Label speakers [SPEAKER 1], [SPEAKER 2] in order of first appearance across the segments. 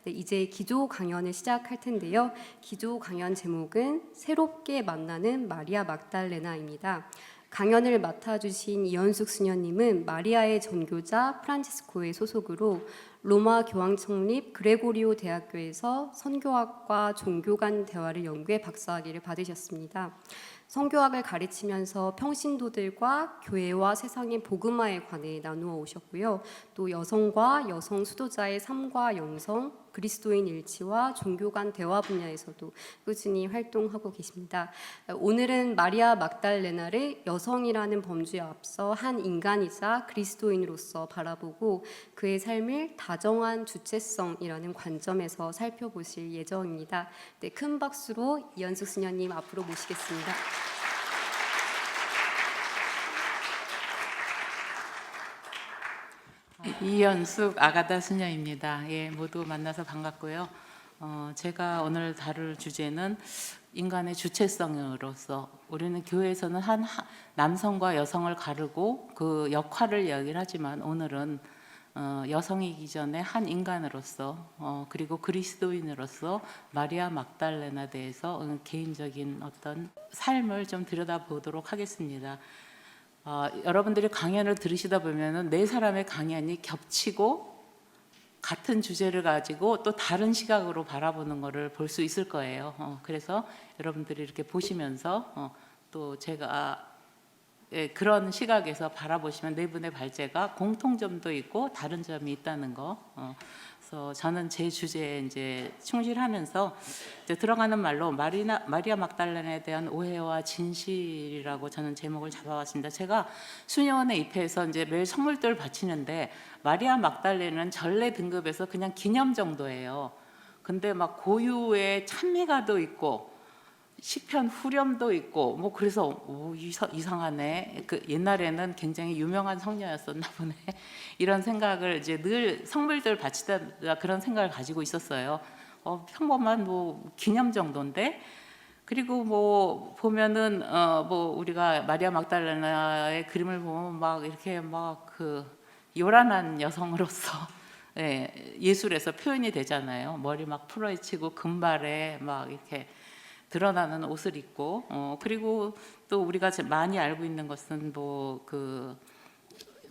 [SPEAKER 1] 네, 이제 기도 강연을 시작할 텐데요. 기도 강연 제목은 새롭게 만나는 마리아 막달레나입니다. 강연을 맡아주신 이현숙 수녀님은 마리아의 전교자 프란치스코의 소속으로 로마 교황 창립 그레고리오 대학교에서 선교학과 종교 간 대화를 연구해 박사학위를 받으셨습니다. 선교학을 가르치면서 평신도들과 교회와 세상의 복음화에 관해 나누어 오셨고요. 또 여성과 여성 수도자의 삶과 영성, 그리스도인 일치와 종교 간 대화 분야에서도 꾸준히 활동하고 계십니다. 오늘은 마리아 막달레나를 여성이라는 범주에 앞서 한 인간이자 그리스도인으로서 바라보고 그의 삶을 다정한 주체성이라는 관점에서 살펴보실 예정입니다. 네, 큰 박수로 이현숙 수녀님 앞으로 모시겠습니다.
[SPEAKER 2] 이현숙 아가다 수녀입니다. 예, 모두 만나서 반갑고요. 제가 오늘 다룰 주제는 인간의 주체성으로서 우리는 교회에서는 한 남성과 여성을 가르고 그 역할을 이야기를 하지만 오늘은 여성이기 전에 한 인간으로서 그리고 그리스도인으로서 마리아 막달레나 대해서 개인적인 어떤 삶을 좀 들여다보도록 하겠습니다. 여러분들이 강연을 들으시다 보면은 네 사람의 강연이 겹치고 같은 주제를 가지고 또 다른 시각으로 바라보는 것을 볼 수 있을 거예요. 그래서 여러분들이 이렇게 보시면서 또 제가 그런 시각에서 바라보시면 네 분의 발제가 공통점도 있고 다른 점이 있다는 거. 그래서 저는 제 주제에 이제 충실하면서 이제 들어가는 말로 마리아 막달레나에 대한 오해와 진실이라고 저는 제목을 잡아왔습니다. 제가 수녀원에 입회해서 이제 매일 선물들을 바치는데 마리아 막달레나는 전례 등급에서 그냥 기념 정도예요. 근데 막 고유의 찬미가도 있고 시편 후렴도 있고 뭐 그래서 이상하네. 그 옛날에는 굉장히 유명한 성녀였었나 보네. 이런 생각을 이제 늘 성물들 바치다가 그런 생각을 가지고 있었어요. 평범한 뭐 기념 정도인데. 그리고 뭐 보면은 뭐 우리가 마리아 막달레나의 그림을 보면 막 이렇게 막 그 요란한 여성으로서 예술에서 표현이 되잖아요. 머리 막 풀어헤치고 금발에 막 이렇게 드러나는 옷을 입고 그리고 또 우리가 많이 알고 있는 것은 뭐 그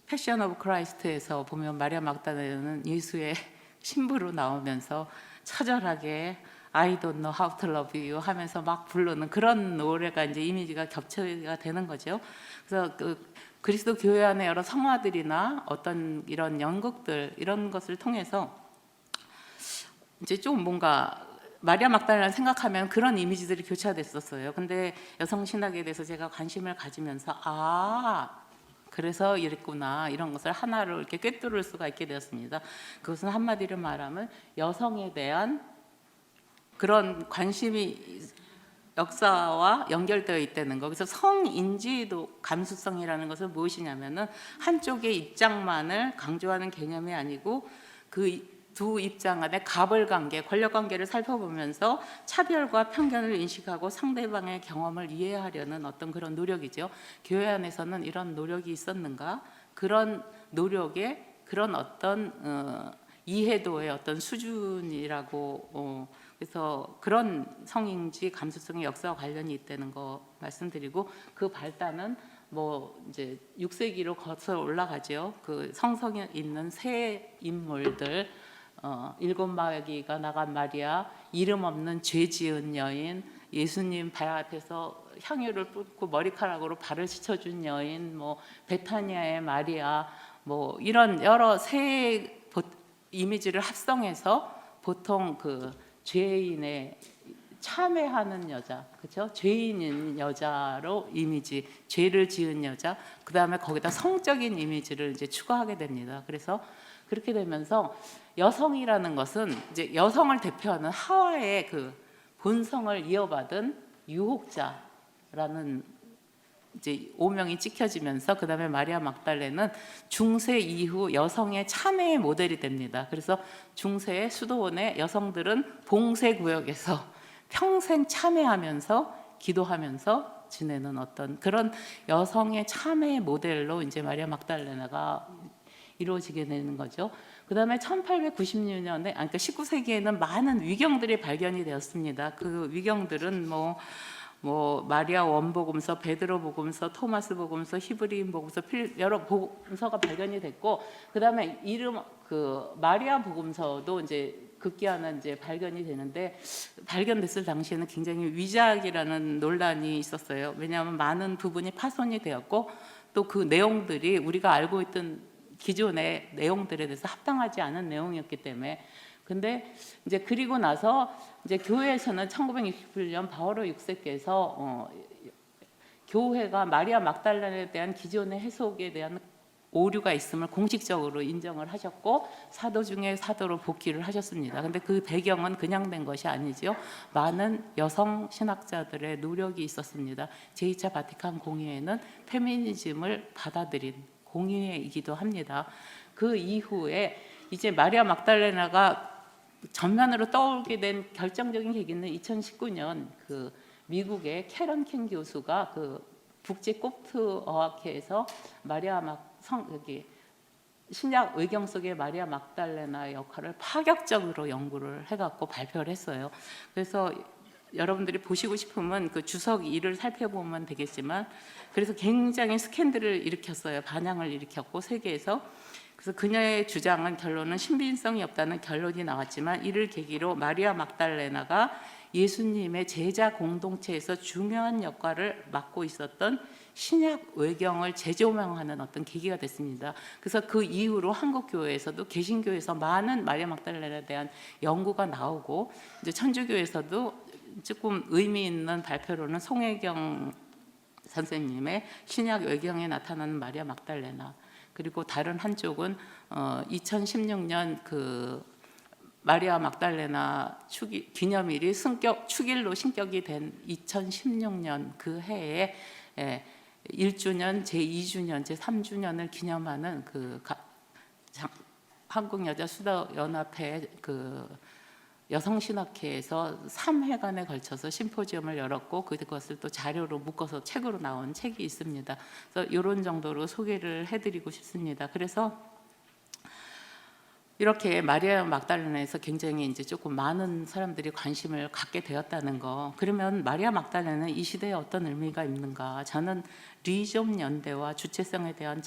[SPEAKER 2] 패션 오브 크라이스트에서 보면 마리아 막달레나는 예수의 신부로 나오면서 처절하게 I don't know how to love you 하면서 막 부르는 그런 노래가 이제 이미지가 겹쳐가 되는 거죠. 그래서 그 그리스도 교회 안에 여러 성화들이나 어떤 이런 연극들 이런 것을 통해서 이제 좀 뭔가 마리아 막달레나 생각하면 그런 이미지들이 교차됐었어요. 근데 여성 신학에 대해서 제가 관심을 가지면서 그래서 이랬구나 이런 것을 하나로 이렇게 꿰뚫을 수가 있게 되었습니다. 그것은 한마디로 말하면 여성에 대한 그런 관심이 역사와 연결되어 있다는 거. 그래서 성인지도 감수성이라는 것은 무엇이냐면은 한쪽의 입장만을 강조하는 개념이 아니고 그 두 입장 안에 가벌관계, 권력관계를 살펴보면서 차별과 편견을 인식하고 상대방의 경험을 이해하려는 어떤 그런 노력이죠. 교회 안에서는 이런 노력이 있었는가? 그런 노력의 그런 어떤 이해도의 어떤 수준이라고 그래서 그런 성인지 감수성의 역사와 관련이 있다는 거 말씀드리고 그 발단은 뭐 이제 6세기로 거쳐 올라가죠. 그 성성에 있는 새 인물들 7마귀가 나간 마리아, 이름 없는 죄 지은 여인, 예수님 발 앞에서 향유를 뿜고 머리카락으로 발을 씻어준 여인, 뭐 베타니아의 마리아, 뭐 이런 여러 새 이미지를 합성해서 보통 그 죄인의 참회하는 여자, 그렇죠? 죄인인 여자로 이미지, 죄를 지은 여자, 그 다음에 거기다 성적인 이미지를 이제 추가하게 됩니다. 그래서 그렇게 되면서 여성이라는 것은 이제 여성을 대표하는 하와의 그 본성을 이어받은 유혹자라는 이제 오명이 찍혀지면서 그 다음에 마리아 막달레는 중세 이후 여성의 참회의 모델이 됩니다. 그래서 중세의 수도원의 여성들은 봉쇄구역에서 평생 참회하면서 기도하면서 지내는 어떤 그런 여성의 참회의 모델로 이제 마리아 막달레나가 이루어지게 되는 거죠. 그다음에 1896년에, 그러니까 19세기에는 많은 위경들이 발견이 되었습니다. 그 위경들은 마리아 원복음서, 베드로 복음서, 토마스 복음서, 히브리인 복음서, 여러 복음서가 발견이 됐고, 그다음에 마리아 복음서도 이제 급기야는 이제 발견이 되는데, 발견됐을 당시에는 굉장히 위작이라는 논란이 있었어요. 왜냐하면 많은 부분이 파손이 되었고, 또 그 내용들이 우리가 알고 있던 기존의 내용들에 대해서 합당하지 않은 내용이었기 때문에. 근데 이제 그리고 나서 이제 교회에서는 1961년 바오로 6세께서 교회가 마리아 막달레나에 대한 기존의 해석에 대한 오류가 있음을 공식적으로 인정을 하셨고, 사도 중에 사도로 복귀를 하셨습니다. 근데 그 배경은 그냥 된 것이 아니죠. 많은 여성 신학자들의 노력이 있었습니다. 제2차 바티칸 공의회는 페미니즘을 받아들인 공의회이기도 합니다. 그 이후에 이제 마리아 막달레나가 전면으로 떠오르게 된 결정적인 계기는 2019년 그 미국의 캐런 킹 교수가 그 북지 코프트 어학회에서 신약 의경 속의 마리아 막달레나의 역할을 파격적으로 연구를 해갖고 발표를 했어요. 그래서 여러분들이 보시고 싶으면 그 주석 2를 살펴보면 되겠지만, 그래서 굉장히 스캔들을 일으켰어요. 반향을 일으켰고 세계에서. 그래서 그녀의 주장은, 결론은 신빙성이 없다는 결론이 나왔지만, 이를 계기로 마리아 막달레나가 예수님의 제자 공동체에서 중요한 역할을 맡고 있었던 신약 외경을 재조명하는 어떤 계기가 됐습니다. 그래서 그 이후로 한국 교회에서도, 개신교에서 많은 마리아 막달레나에 대한 연구가 나오고, 이제 천주교에서도 조금 의미 있는 발표로는 송혜경 선생님의 신약 외경에 나타나는 마리아 막달레나, 그리고 다른 한쪽은 2016년 그 마리아 막달레나 기념일이 축일로 신격이 된 2016년 그 해에 1주년, 제2주년, 제3주년을 기념하는 그 한국여자수도연합회 그 여성신학회에서 3회간에 걸쳐서 심포지엄을 열었고, 그것을 또 자료로 묶어서 책으로 나온 책이 있습니다. 그래서 이런 정도로 소개를 해드리고 싶습니다. 그래서 이렇게 마리아 막달레나에서 굉장히 이제 조금 많은 사람들이 관심을 갖게 되었다는 거. 그러면 마리아 막달레나는 이 시대에 어떤 의미가 있는가? 저는 리좀 연대와 주체성에 대한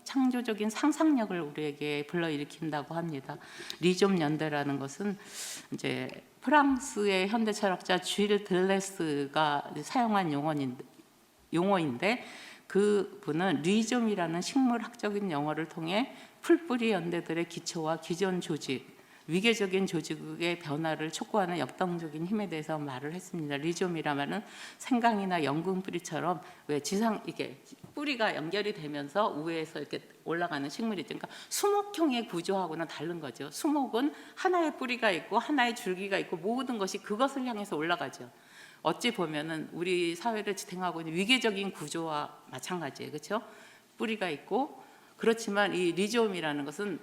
[SPEAKER 2] 창조적인 상상력을 우리에게 불러일으킨다고 합니다. 리좀 연대라는 것은 이제 프랑스의 현대 철학자 쥘 들레스가 사용한 용어인데, 그 분은 리좀이라는 식물학적인 용어를 통해 풀뿌리 연대들의 기초와 기존 조직, 위계적인 조직의 변화를 촉구하는 역동적인 힘에 대해서 말을 했습니다. 리좀이라면은 생강이나 연근 뿌리처럼 왜 이게 뿌리가 연결이 되면서 우에서 이렇게 올라가는 식물이 있죠. 그러니까 수목형의 구조하고는 다른 거죠. 수목은 하나의 뿌리가 있고 하나의 줄기가 있고 모든 것이 그것을 향해서 올라가죠. 어찌 보면은 우리 사회를 지탱하고 있는 위계적인 구조와 마찬가지예요. 그렇죠? 뿌리가 있고, 그렇지만 이 리좀이라는 것은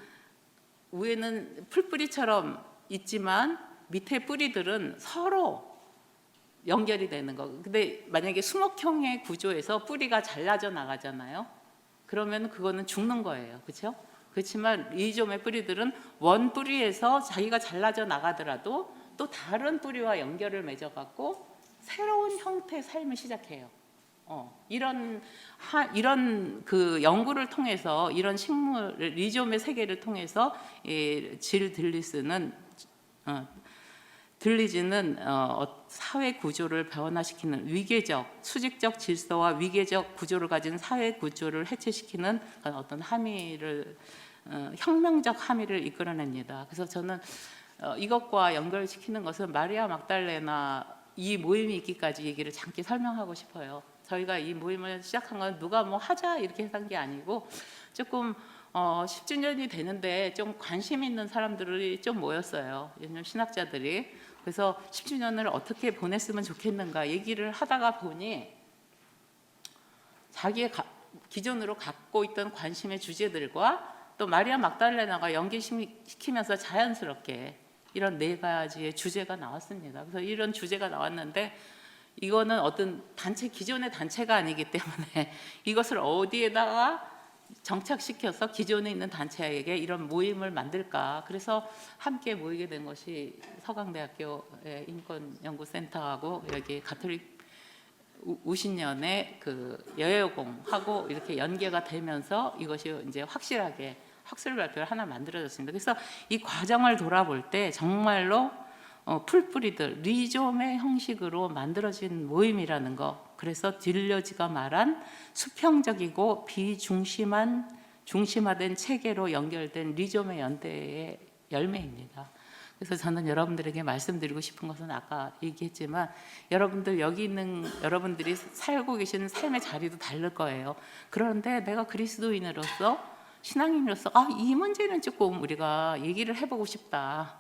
[SPEAKER 2] 위에는 풀뿌리처럼 있지만 밑에 뿌리들은 서로 연결이 되는 거. 근데 만약에 수목형의 구조에서 뿌리가 잘라져 나가잖아요. 그러면 그거는 죽는 거예요. 그렇죠? 그렇지만 리좀의 뿌리들은 원 뿌리에서 자기가 잘라져 나가더라도 또 다른 뿌리와 연결을 맺어 갖고 새로운 형태의 삶을 시작해요. 이런 그 연구를 통해서, 이런 식물 리좀의 세계를 통해서 질 들리즈는 사회 구조를 변화시키는 위계적, 수직적 질서와 위계적 구조를 가진 사회 구조를 해체시키는 어떤 함의를, 혁명적 함의를 이끌어냅니다. 그래서 저는 이것과 연결시키는 것은 마리아 막달레나 이 모임이 있기까지 얘기를 잠깐 설명하고 싶어요. 저희가 이 모임을 시작한 건 누가 뭐 하자 이렇게 한 게 아니고, 조금 10주년이 되는데 좀 관심 있는 사람들이 좀 모였어요. 요즘 신학자들이. 그래서 10주년을 어떻게 보냈으면 좋겠는가 얘기를 하다가 보니, 자기의 기존으로 갖고 있던 관심의 주제들과 또 마리아 막달레나가 연결시키면서 자연스럽게 이런 4가지의 주제가 나왔습니다. 그래서 이런 주제가 나왔는데, 이거는 어떤 기존의 단체가 아니기 때문에 이것을 어디에다가 정착시켜서 기존에 있는 단체에게 이런 모임을 만들까. 그래서 함께 모이게 된 것이 서강대학교의 인권연구센터하고 여기 가톨릭 우신년의 그 여여공하고 이렇게 연계가 되면서 이것이 이제 확실하게 학술 발표를 하나 만들어졌습니다. 그래서 이 과정을 돌아볼 때 정말로 풀뿌리들 리좀의 형식으로 만들어진 모임이라는 거. 그래서 딜러지가 말한 수평적이고 중심화된 체계로 연결된 리좀의 연대의 열매입니다. 그래서 저는 여러분들에게 말씀드리고 싶은 것은 아까 얘기했지만 여러분들 여기 있는 여러분들이 살고 계시는 삶의 자리도 다를 거예요. 그런데 내가 그리스도인으로서 신앙인으로서 이 문제는 조금 우리가 얘기를 해보고 싶다.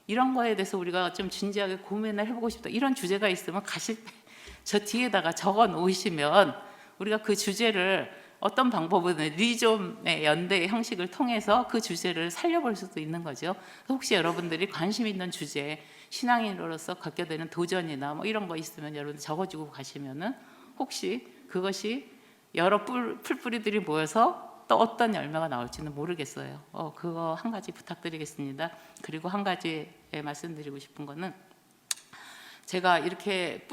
[SPEAKER 2] 이런 거에 대해서 우리가 좀 진지하게 고민을 해보고 싶다. 이런 주제가 있으면 가실 때 저 뒤에다가 적어 놓으시면 우리가 그 주제를 어떤 방법은 리좀의 연대의 형식을 통해서 그 주제를 살려볼 수도 있는 거죠. 혹시 여러분들이 관심 있는 주제, 신앙인으로서 갖게 되는 도전이나 뭐 이런 거 있으면 여러분 적어주고 가시면은 혹시 그것이 여러 풀뿌리들이 모여서 또 어떤 열매가 나올지는 모르겠어요. 그거 한 가지 부탁드리겠습니다. 그리고 한 가지 말씀드리고 싶은 거는 제가 이렇게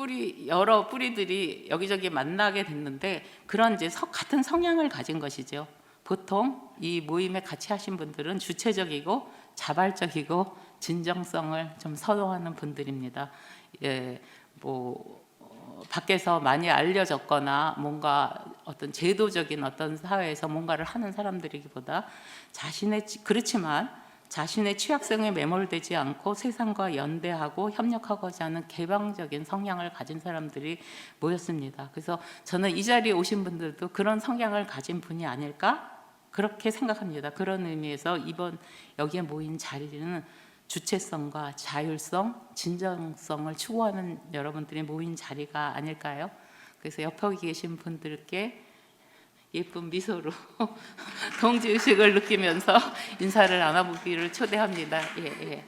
[SPEAKER 2] 여러 뿌리들이 여기저기 만나게 됐는데 그런 이제 같은 성향을 가진 것이죠. 보통 이 모임에 같이 하신 분들은 주체적이고 자발적이고 진정성을 좀 선호하는 분들입니다. 밖에서 많이 알려졌거나 뭔가 어떤 제도적인 어떤 사회에서 뭔가를 하는 사람들이기보다 그렇지만 자신의 취약성에 매몰되지 않고 세상과 연대하고 협력하고자 하는 개방적인 성향을 가진 사람들이 모였습니다. 그래서 저는 이 자리에 오신 분들도 그런 성향을 가진 분이 아닐까 그렇게 생각합니다. 그런 의미에서 이번 여기에 모인 자리는 주체성과 자율성, 진정성을 추구하는 여러분들이 모인 자리가 아닐까요? 그래서 옆에 계신 분들께 예쁜 미소로 동지의식을 느끼면서 인사를 나눠보기를 초대합니다. 예.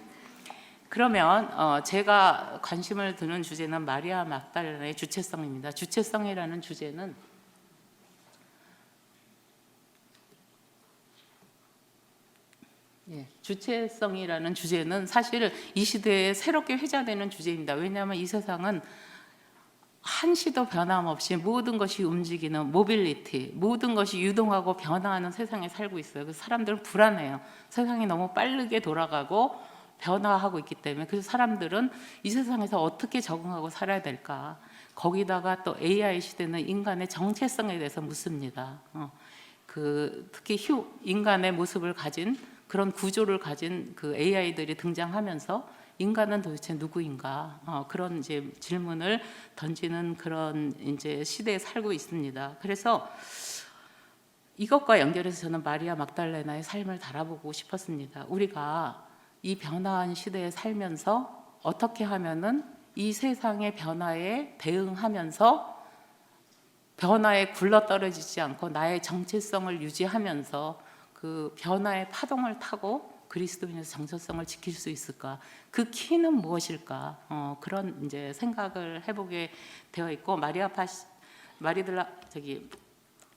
[SPEAKER 2] 그러면 제가 관심을 두는 주제는 마리아 막달레나의 주체성입니다. 주체성이라는 주제는 주체성이라는 주제는 사실 이 시대에 새롭게 회자되는 주제입니다. 왜냐하면 이 세상은 한시도 변함없이 모든 것이 움직이는 모빌리티, 모든 것이 유동하고 변화하는 세상에 살고 있어요. 그래서 사람들은 불안해요. 세상이 너무 빠르게 돌아가고 변화하고 있기 때문에. 그래서 사람들은 이 세상에서 어떻게 적응하고 살아야 될까. 거기다가 또 AI 시대는 인간의 정체성에 대해서 묻습니다. 특히 인간의 모습을 가진 그런 구조를 가진 그 AI들이 등장하면서 인간은 도대체 누구인가? 그런 이제 질문을 던지는 그런 이제 시대에 살고 있습니다. 그래서 이것과 연결해서 저는 마리아 막달레나의 삶을 달아보고 싶었습니다. 우리가 이 변화한 시대에 살면서 어떻게 하면은 이 세상의 변화에 대응하면서 변화에 굴러떨어지지 않고 나의 정체성을 유지하면서 그 변화의 파동을 타고 그리스도인의 정체성을 지킬 수 있을까? 그 키는 무엇일까? 그런 이제 생각을 해보게 되어 있고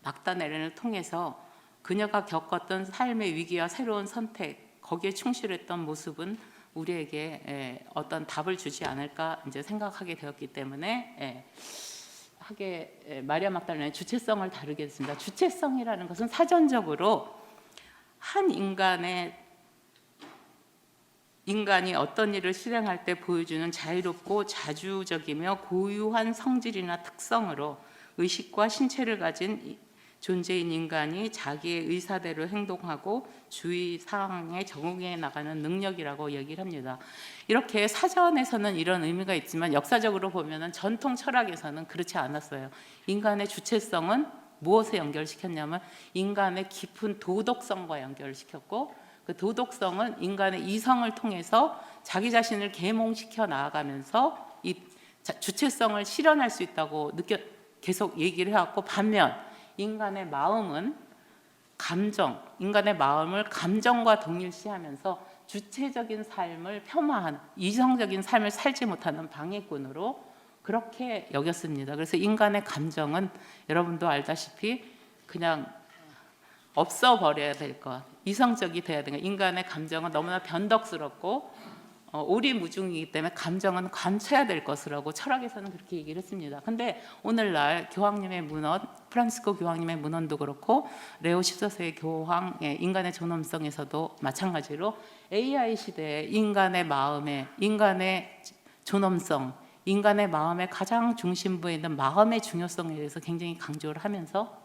[SPEAKER 2] 막달레나를 통해서 그녀가 겪었던 삶의 위기와 새로운 선택 거기에 충실했던 모습은 우리에게 어떤 답을 주지 않을까 이제 생각하게 되었기 때문에 마리아 막달레나의 주체성을 다루게 됐습니다. 주체성이라는 것은 사전적으로 한 인간이 어떤 일을 실행할 때 보여주는 자유롭고 자주적이며 고유한 성질이나 특성으로 의식과 신체를 가진 존재인 인간이 자기의 의사대로 행동하고 주위 상황에 적응해 나가는 능력이라고 얘기를 합니다. 이렇게 사전에서는 이런 의미가 있지만 역사적으로 보면은 전통 철학에서는 그렇지 않았어요. 인간의 주체성은 무엇에 연결시켰냐면 인간의 깊은 도덕성과 연결시켰고 그 도덕성은 인간의 이성을 통해서 자기 자신을 계몽시켜 나아가면서 이 주체성을 실현할 수 있다고 계속 얘기를 해왔고 반면 인간의 마음은 인간의 마음을 감정과 동일시하면서 주체적인 삶을 폄하한 이성적인 삶을 살지 못하는 방해꾼으로 그렇게 여겼습니다. 그래서 인간의 감정은 여러분도 알다시피 그냥 없어 버려야 될 것, 이성적이 돼야 되는 것. 인간의 감정은 너무나 변덕스럽고 오리무중이기 때문에 감정은 감춰야 될 것이라고 철학에서는 그렇게 얘기를 했습니다. 근데 오늘날 교황님의 문헌, 프란시스코 교황님의 문헌도 그렇고 레오 14세의 교황의 인간의 존엄성에서도 마찬가지로 AI 시대에 인간의 마음에, 인간의 존엄성, 인간의 마음의 가장 중심부에 있는 마음의 중요성에 대해서 굉장히 강조를 하면서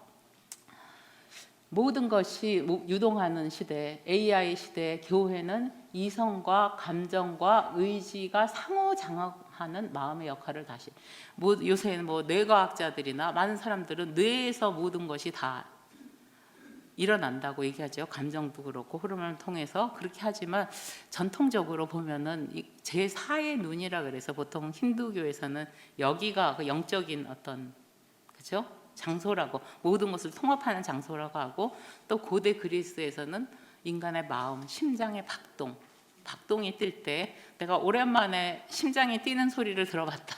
[SPEAKER 2] 모든 것이 유동하는 시대, AI 시대의 교회는 이성과 감정과 의지가 상호작용하는 마음의 역할을 다시, 요새는 뇌과학자들이나 많은 사람들은 뇌에서 모든 것이 다 일어난다고 얘기하죠. 감정도 그렇고 호르몬을 통해서 그렇게 하지만 전통적으로 보면은 제4의 눈이라 그래서 보통 힌두교에서는 여기가 그 영적인 어떤, 그죠? 장소라고, 모든 것을 통합하는 장소라고 하고, 또 고대 그리스에서는 인간의 마음, 심장의 박동이 뛸 때 내가 오랜만에 심장이 뛰는 소리를 들어봤다.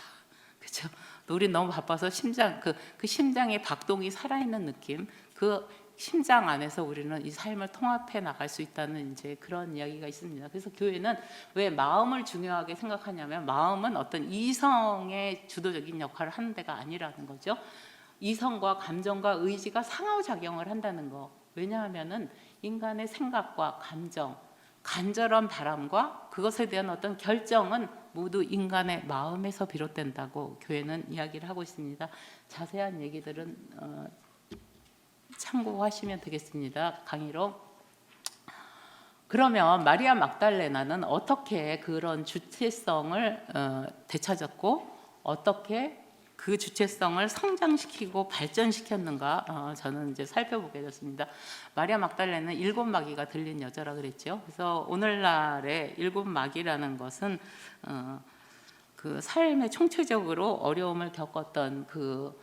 [SPEAKER 2] 그죠? 우리 너무 바빠서 심장, 그 심장의 박동이 살아있는 느낌, 그 심장 안에서 우리는 이 삶을 통합해 나갈 수 있다는 이제 그런 이야기가 있습니다. 그래서 교회는 왜 마음을 중요하게 생각하냐면, 마음은 어떤 이성의 주도적인 역할을 하는 데가 아니라는 거죠. 이성과 감정과 의지가 상호작용을 한다는 거. 왜냐하면은 인간의 생각과 감정, 간절한 바람과 그것에 대한 어떤 결정은 모두 인간의 마음에서 비롯된다고 교회는 이야기를 하고 있습니다. 자세한 얘기들은 참고하시면 되겠습니다. 강의로. 그러면 마리아 막달레나는 어떻게 그런 주체성을 되찾았고 어떻게 그 주체성을 성장시키고 발전시켰는가, 저는 이제 살펴보게 됐습니다. 마리아 막달레는 7마귀가 들린 여자라 그랬죠. 그래서 오늘날의 7마귀라는 것은 그 삶의 총체적으로 어려움을 겪었던 그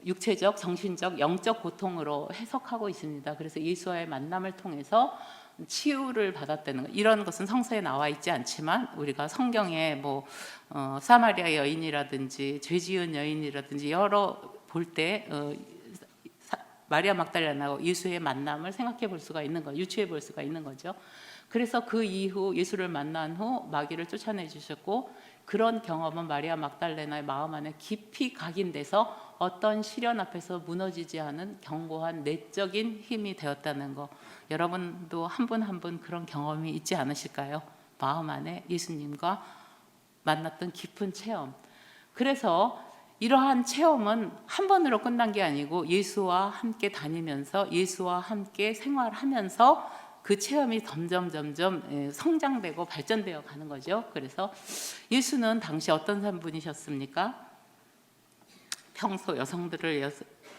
[SPEAKER 2] 육체적, 정신적, 영적 고통으로 해석하고 있습니다. 그래서 예수와의 만남을 통해서 치유를 받았다는 것, 이런 것은 성서에 나와 있지 않지만 우리가 성경에 사마리아 여인이라든지 죄지은 여인이라든지 여러 볼 때 마리아 막달레나와 예수의 만남을 생각해 볼 수가 있는 거, 유추해 볼 수가 있는 거죠. 그래서 그 이후 예수를 만난 후 마귀를 쫓아내 주셨고, 그런 경험은 마리아 막달레나의 마음 안에 깊이 각인돼서 어떤 시련 앞에서 무너지지 않은 견고한 내적인 힘이 되었다는 거. 여러분도 한 분 한 분 그런 경험이 있지 않으실까요? 마음 안에 예수님과 만났던 깊은 체험. 그래서 이러한 체험은 한 번으로 끝난 게 아니고 예수와 함께 다니면서 예수와 함께 생활하면서 그 체험이 점점 성장되고 발전되어 가는 거죠. 그래서 예수는 당시 어떤 분이셨습니까? 평소 여성들을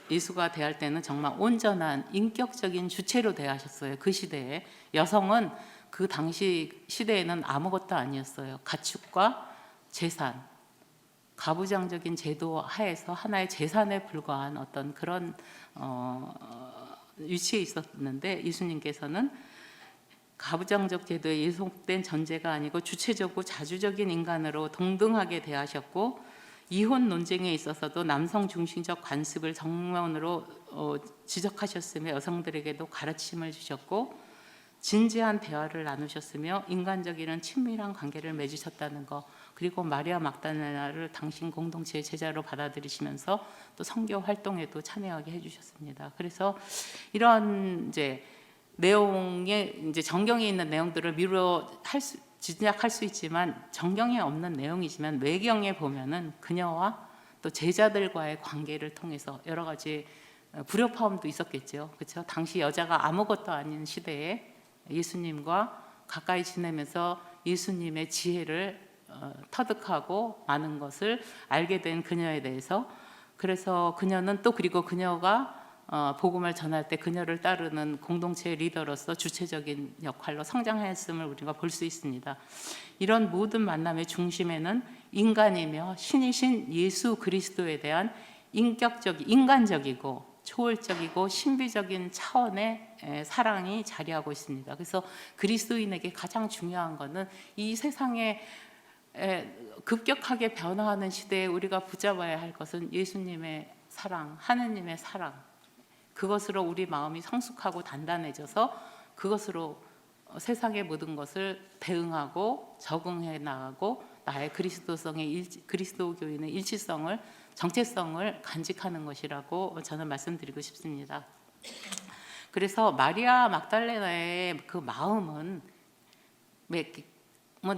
[SPEAKER 2] 예수가 대할 때는 정말 온전한 인격적인 주체로 대하셨어요. 그 시대에 여성은 그 당시 시대에는 아무것도 아니었어요. 가축과 재산, 가부장적인 제도 하에서 하나의 재산에 불과한 어떤 그런 위치에 있었는데, 예수님께서는 가부장적 제도에 예속된 전제가 아니고 주체적이고 자주적인 인간으로 동등하게 대하셨고, 이혼 논쟁에 있어서도 남성 중심적 관습을 정면으로 지적하셨으며 여성들에게도 가르침을 주셨고, 진지한 대화를 나누셨으며 인간적인 친밀한 관계를 맺으셨다는 거, 그리고 마리아 막달레나를 당신 공동체의 제자로 받아들이시면서 또 선교 활동에도 참여하게 해주셨습니다. 그래서 이런 이제 내용에 이제 정경에 있는 내용들을 짐작할 수 있지만 정경에 없는 내용이지만 외경에 보면은 그녀와 또 제자들과의 관계를 통해서 여러 가지 불협화음도 있었겠죠. 그렇죠? 당시 여자가 아무것도 아닌 시대에 예수님과 가까이 지내면서 예수님의 지혜를 터득하고 많은 것을 알게 된 그녀에 대해서, 그래서 그녀는 또 그리고 그녀가 복음을 전할 때 그녀를 따르는 공동체의 리더로서 주체적인 역할로 성장했음을 우리가 볼 수 있습니다. 이런 모든 만남의 중심에는 인간이며 신이신 예수 그리스도에 대한 인간적이고 초월적이고 신비적인 차원의 사랑이 자리하고 있습니다. 그래서 그리스도인에게 가장 중요한 것은 이 세상에 급격하게 변화하는 시대에 우리가 붙잡아야 할 것은 예수님의 사랑, 하느님의 사랑, 그것으로 우리 마음이 성숙하고 단단해져서 그것으로 세상의 모든 것을 대응하고 적응해 나가고 나의 그리스도교인의 일치성을 정체성을 간직하는 것이라고 저는 말씀드리고 싶습니다. 그래서 마리아 막달레나의 그 마음은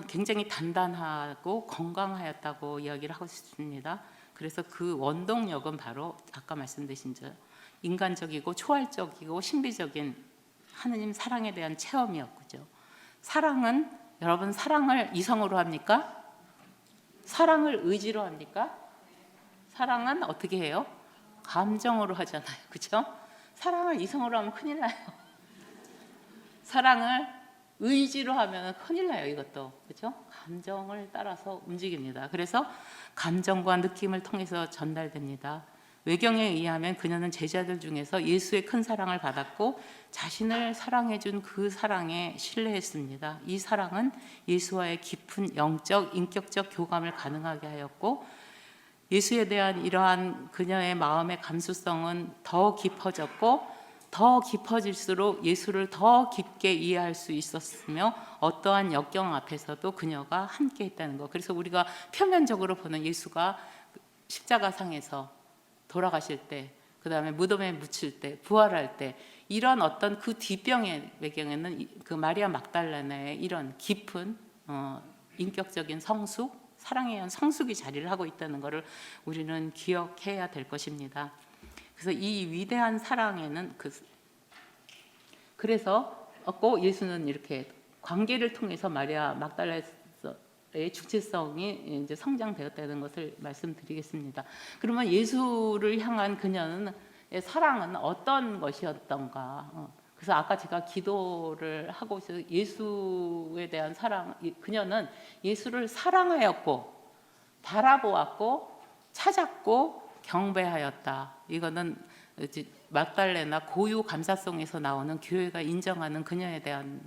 [SPEAKER 2] 굉장히 단단하고 건강하였다고 이야기를 하고 싶습니다. 그래서 그 원동력은 바로 아까 말씀드린 인간적이고 초월적이고 신비적인 하느님 사랑에 대한 체험이었죠. 사랑은 여러분 사랑을 이성으로 합니까? 사랑을 의지로 합니까? 사랑은 어떻게 해요? 감정으로 하잖아요. 그렇죠? 사랑을 이성으로 하면 큰일 나요. 사랑을 의지로 하면 큰일 나요. 이것도. 그렇죠? 감정을 따라서 움직입니다. 그래서 감정과 느낌을 통해서 전달됩니다. 외경에 의하면 그녀는 제자들 중에서 예수의 큰 사랑을 받았고 자신을 사랑해 준 그 사랑에 신뢰했습니다. 이 사랑은 예수와의 깊은 영적, 인격적 교감을 가능하게 하였고 예수에 대한 이러한 그녀의 마음의 감수성은 더 깊어졌고 더 깊어질수록 예수를 더 깊게 이해할 수 있었으며 어떠한 역경 앞에서도 그녀가 함께 했다는 것. 그래서 우리가 표면적으로 보는 예수가 십자가상에서 돌아가실 때, 그 다음에 무덤에 묻힐 때, 부활할 때 이런 어떤 그 뒷병의 배경에는 그 마리아 막달라나의 이런 깊은 인격적인 성숙, 사랑에 의한 성숙이 자리를 하고 있다는 것을 우리는 기억해야 될 것입니다. 그래서 이 위대한 사랑에는 그래서 예수는 이렇게 관계를 통해서 마리아 막달라의 주체성이 이제 성장되었다는 것을 말씀드리겠습니다. 그러면 예수를 향한 그녀는 사랑은 어떤 것이었던가? 그래서 아까 제가 기도를 하고 있어서 예수에 대한 사랑, 그녀는 예수를 사랑하였고 바라보았고 찾았고 경배하였다. 이거는 막달레나 고유 감사송에서 나오는 교회가 인정하는 그녀에 대한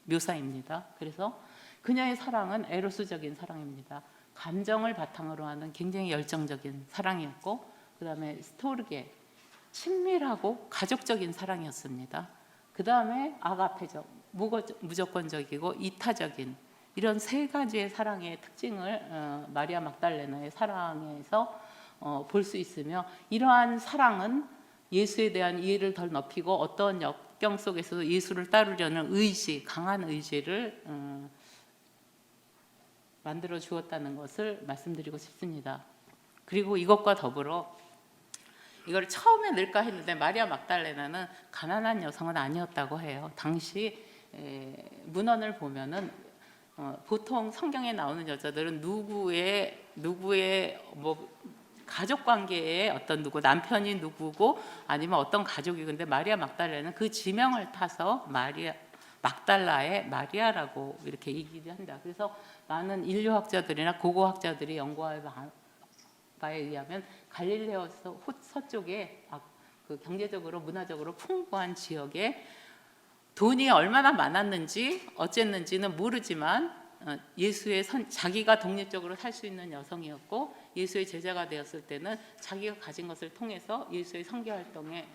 [SPEAKER 2] 묘사입니다. 그래서 그녀의 사랑은 에로스적인 사랑입니다. 감정을 바탕으로 하는 굉장히 열정적인 사랑이었고, 그 다음에 스토르게 친밀하고 가족적인 사랑이었습니다. 그 다음에 아가페적, 무조건적이고 이타적인 이런 세 가지의 사랑의 특징을 마리아 막달레나의 사랑에서 볼 수 있으며, 이러한 사랑은 예수에 대한 이해를 더 높이고 어떤 역경 속에서도 예수를 따르려는 의지, 강한 의지를 만들어 주었다는 것을 말씀드리고 싶습니다. 그리고 이것과 더불어 이걸 처음에 넣을까 했는데 마리아 막달레나는 가난한 여성은 아니었다고 해요. 당시 문헌을 보면은 보통 성경에 나오는 여자들은 누구의 가족 관계의 어떤 남편이 누구고 아니면 어떤 가족이, 근데 마리아 막달레는 그 지명을 타서 마리아 막달라의 마리아라고 이렇게 얘기를 한다. 그래서 많은 인류학자들이나 고고학자들이 연구한 바에 의하면 갈릴레오 서쪽에 그 경제적으로 문화적으로 풍부한 지역에 돈이 얼마나 많았는지 어쨌는지는 모르지만 자기가 독립적으로 살 수 있는 여성이었고 예수의 제자가 되었을 때는 자기가 가진 것을 통해서 예수의 선교 활동에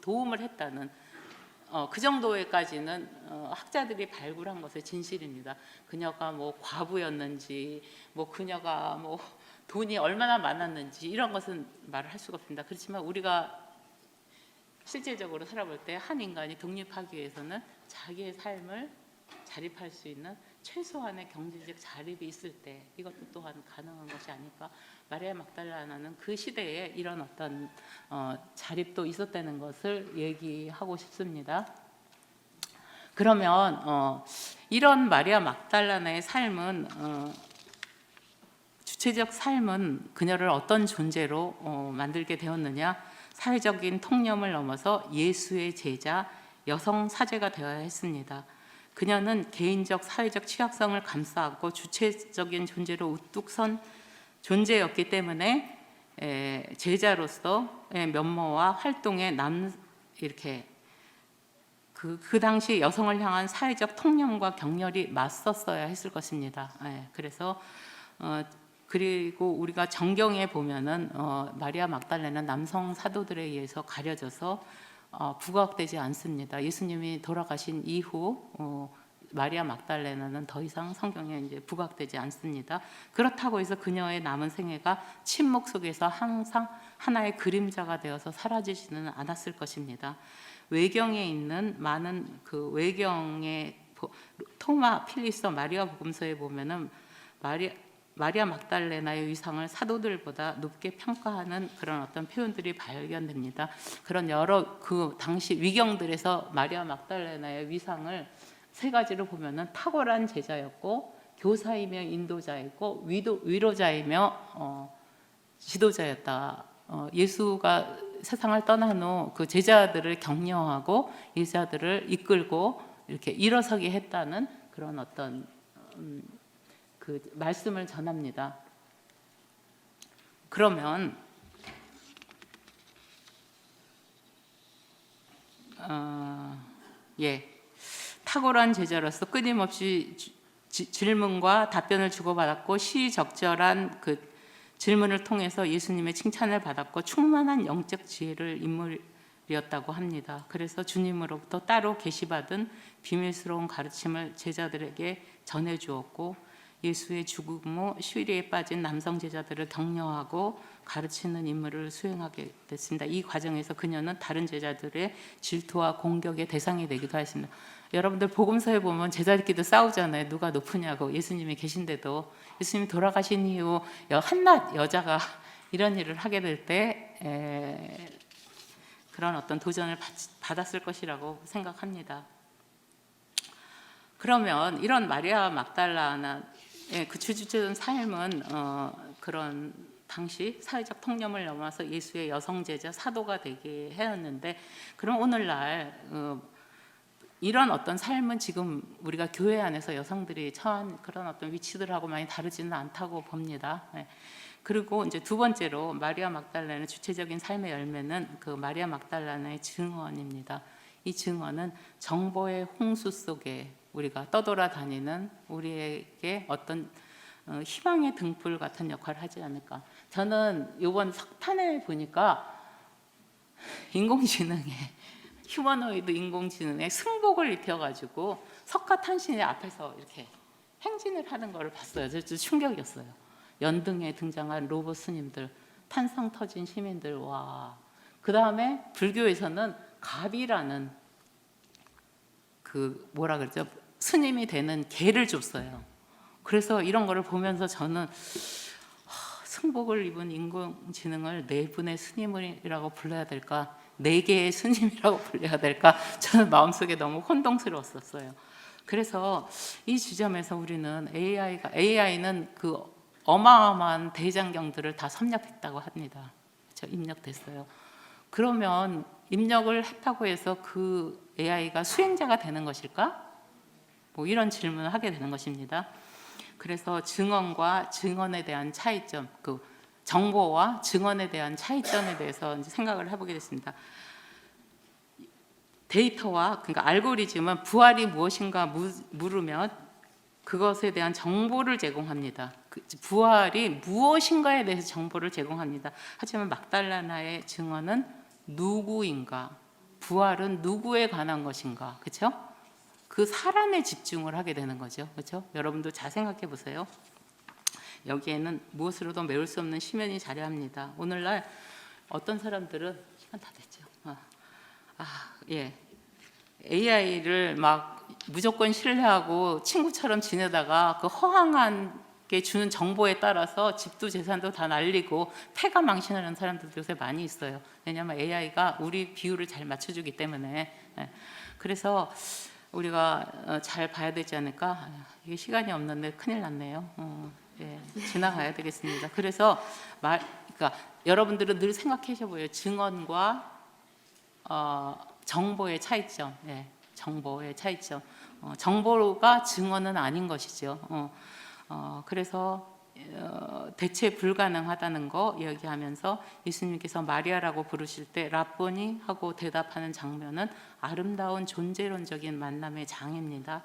[SPEAKER 2] 도움을 했다는 그 정도에까지는 학자들이 발굴한 것의 진실입니다. 그녀가 과부였는지 그녀가 돈이 얼마나 많았는지 이런 것은 말을 할 수가 없습니다. 그렇지만 우리가 실질적으로 살아볼 때 한 인간이 독립하기 위해서는 자기의 삶을 자립할 수 있는 최소한의 경제적 자립이 있을 때 이것도 또한 가능한 것이 아닐까. 마리아 막달라나는 그 시대에 이런 어떤 자립도 있었다는 것을 얘기하고 싶습니다. 그러면 이런 마리아 막달라나의 삶은 주체적 삶은 그녀를 어떤 존재로 만들게 되었느냐? 사회적인 통념을 넘어서 예수의 제자, 여성 사제가 되어야 했습니다. 그녀는 개인적 사회적 취약성을 감싸안고 주체적인 존재로 우뚝 선 존재였기 때문에 제자로서의 면모와 활동에 이렇게 그 당시 여성을 향한 사회적 통념과 격렬히 맞섰어야 했을 것입니다. 그래서 그리고 우리가 정경에 보면은 마리아 막달레는 남성 사도들에 의해서 가려져서 부각되지 않습니다. 예수님이 돌아가신 이후 마리아 막달레나는 더 이상 성경에 이제 부각되지 않습니다. 그렇다고 해서 그녀의 남은 생애가 침묵 속에서 항상 하나의 그림자가 되어서 사라지지는 않았을 것입니다. 외경에 있는 많은 그 외경의 토마, 필리서, 마리아 복음서에 보면은 마리아 막달레나의 위상을 사도들보다 높게 평가하는 그런 어떤 표현들이 발견됩니다. 그런 여러 그 당시 위경들에서 마리아 막달레나의 위상을 세 가지로 보면은 탁월한 제자였고, 교사이며 인도자였고, 위로자이며 지도자였다. 예수가 세상을 떠난 후 그 제자들을 격려하고 제자들을 이끌고 이렇게 일어서게 했다는 그런 어떤 그 말씀을 전합니다. 그러면 탁월한 제자로서 끊임없이 질문과 답변을 주고받았고 시적절한 그 질문을 통해서 예수님의 칭찬을 받았고 충만한 영적 지혜를 인물이었다고 합니다. 그래서 주님으로부터 따로 계시받은 비밀스러운 가르침을 제자들에게 전해주었고, 예수의 죽음 후 쉬리에 빠진 남성 제자들을 격려하고 가르치는 임무를 수행하게 됐습니다. 이 과정에서 그녀는 다른 제자들의 질투와 공격의 대상이 되기도 했습니다. 여러분들 복음서에 보면 제자들끼리도 싸우잖아요. 누가 높으냐고. 예수님이 계신데도 예수님이 돌아가신 이후 한낱 여자가 이런 일을 하게 될 때 그런 어떤 도전을 받았을 것이라고 생각합니다. 그러면 이런 마리아 막달라나의 그 주주적인 삶은 그런 당시 사회적 통념을 넘어서 예수의 여성 제자 사도가 되게 하였는데, 그럼 오늘날 이런 어떤 삶은 지금 우리가 교회 안에서 여성들이 처한 그런 어떤 위치들하고 많이 다르지는 않다고 봅니다. 그리고 이제 두 번째로 마리아 막달라나의 주체적인 삶의 열매는 그 마리아 막달라나의 증언입니다. 이 증언은 정보의 홍수 속에 우리가 떠돌아다니는 우리에게 어떤 희망의 등불 같은 역할을 하지 않을까. 저는 이번 석탄에 보니까 인공지능에 휴머노이드 인공지능에 승복을 입혀가지고 석가탄신의 앞에서 이렇게 행진을 하는 것을 봤어요. 저 충격이었어요. 연등에 등장한 로봇 스님들, 탄성 터진 시민들, 와. 그 다음에 불교에서는 갑이라는 그 뭐라 그러죠? 스님이 되는 개를 줬어요. 그래서 이런 거를 보면서 저는 승복을 입은 인공지능을 네 분의 스님이라고 불러야 될까? 네 개의 스님이라고 불러야 될까? 저는 마음속에 너무 혼동스러웠었어요. 그래서 이 지점에서 우리는 AI는 그 어마어마한 대장경들을 다 섭렵했다고 합니다. 그렇죠? 입력됐어요. 그러면 입력을 했다고 해서 그 AI가 수행자가 되는 것일까? 뭐 이런 질문을 하게 되는 것입니다. 그래서 증언과 증언에 대한 차이점, 그 정보와 증언에 대한 차이점에 대해서 이제 생각을 해보게 됐습니다. 데이터와 그러니까 알고리즘은 부활이 무엇인가 물으면 그것에 대한 정보를 제공합니다. 부활이 무엇인가에 대해서 정보를 제공합니다. 하지만 막달라나의 증언은 누구인가, 부활은 누구에 관한 것인가, 그렇죠? 그 사람에 집중을 하게 되는 거죠, 그렇죠? 여러분도 잘 생각해 보세요. 여기에는 무엇으로도 메울 수 없는 심연이 자리합니다. 오늘날 어떤 사람들은 시간 다 됐죠. AI를 막 무조건 신뢰하고 친구처럼 지내다가 그 허황한 게 주는 정보에 따라서 집도 재산도 다 날리고 패가 망신하는 사람들도 요새 많이 있어요. 왜냐하면 AI가 우리 비율을 잘 맞춰주기 때문에. 그래서 우리가 잘 봐야 되지 않을까. 이게 시간이 없는데 큰일 났네요. 지나가야 되겠습니다. 그래서 그러니까 여러분들은 늘 생각하셔 보여요. 증언과 정보의 차이점. 정보의 차이점. 정보가 증언은 아닌 것이죠. 그래서 대체 불가능하다는 거 이야기하면서 예수님께서 마리아라고 부르실 때 라보니 하고 대답하는 장면은 아름다운 존재론적인 만남의 장입니다.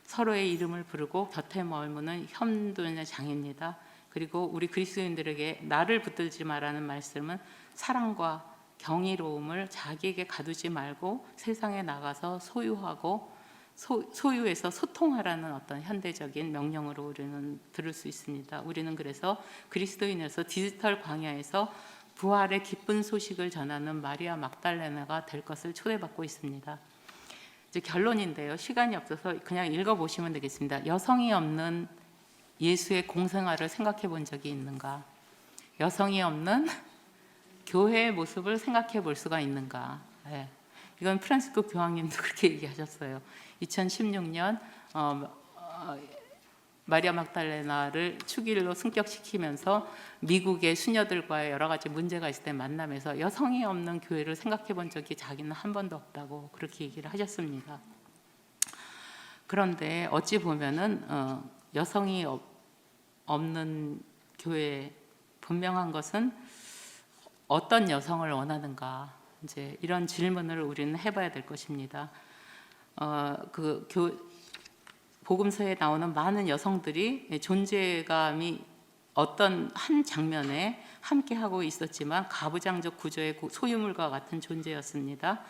[SPEAKER 2] 서로의 이름을 부르고 곁에 머무는 협동의 장입니다. 그리고 우리 그리스도인들에게 나를 붙들지 마라는 말씀은 사랑과 경이로움을 자기에게 가두지 말고 세상에 나가서 소유해서 소통하라는 어떤 현대적인 명령으로 우리는 들을 수 있습니다. 우리는 그래서 그리스도인으로서 디지털 광야에서 부활의 기쁜 소식을 전하는 마리아 막달레나가 될 것을 초대받고 있습니다. 이제 결론인데요. 시간이 없어서 그냥 읽어보시면 되겠습니다. 여성이 없는 예수의 공생활을 생각해 본 적이 있는가? 여성이 없는 교회의 모습을 생각해 볼 수가 있는가? 네. 이건 프란시스코 교황님도 그렇게 얘기하셨어요. 2016년 마리아 막달레나를 축일로 승격시키면서 미국의 수녀들과의 여러 가지 문제가 있을 때 만남에서 여성이 없는 교회를 생각해 본 적이 자기는 한 번도 없다고 그렇게 얘기를 하셨습니다. 그런데 어찌 보면은 여성이 없는 교회 분명한 것은 어떤 여성을 원하는가, 이제 이런 질문을 우리는 해봐야 될 것입니다. 복음서에 나오는 많은 여성들이 존재감이 어떤 한 장면에 함께하고 있었지만 가부장적 구조의 소유물과 같은 존재였습니다.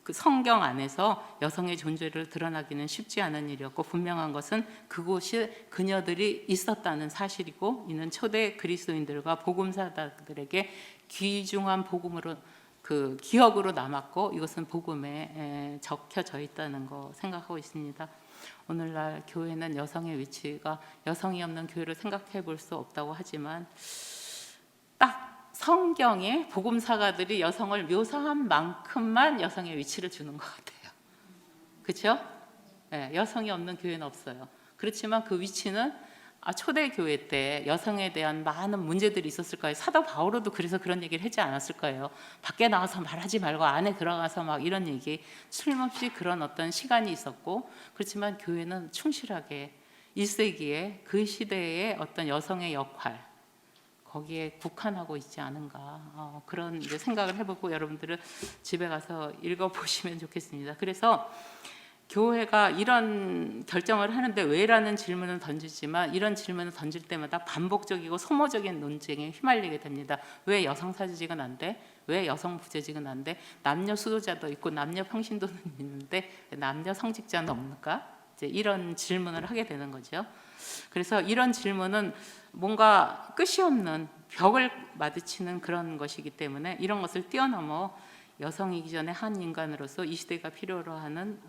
[SPEAKER 2] 그 성경 안에서 여성의 존재를 드러나기는 쉽지 않은 일이었고, 분명한 것은 그곳에 그녀들이 있었다는 사실이고, 이는 초대 그리스도인들과 복음사들에게 귀중한 복음으로 기억으로 남았고, 이것은 복음에 적혀져 있다는 거 생각하고 있습니다. 오늘날 교회는 여성의 위치가, 여성이 없는 교회를 생각해 볼 수 없다고 하지만 딱 성경에 복음사가들이 여성을 묘사한 만큼만 여성의 위치를 주는 것 같아요. 그렇죠? 네, 여성이 없는 교회는 없어요. 그렇지만 그 위치는 초대 교회 때 여성에 대한 많은 문제들이 있었을 거예요. 사도 바오로도 그래서 그런 얘기를 하지 않았을 거예요. 밖에 나가서 말하지 말고 안에 들어가서 막 이런 얘기, 틀림없이 그런 어떤 시간이 있었고, 그렇지만 교회는 충실하게 1세기에 그 시대의 어떤 여성의 역할, 거기에 국한하고 있지 않은가, 그런 이제 생각을 해보고 여러분들은 집에 가서 읽어보시면 좋겠습니다. 그래서 교회가 이런 결정을 하는데 왜라는 질문을 던지지만, 이런 질문을 던질 때마다 반복적이고 소모적인 논쟁에 휘말리게 됩니다. 왜 여성 사제직은 안 돼? 왜 여성 부재직은 안 돼? 남녀 수도자도 있고 남녀 평신도는 있는데 남녀 성직자는 없는가? 이제 이런 질문을 하게 되는 거죠. 그래서 이런 질문은 뭔가 끝이 없는 벽을 마주치는 그런 것이기 때문에, 이런 것을 뛰어넘어 여성이기 전에 한 인간으로서 이 시대가 필요로 하는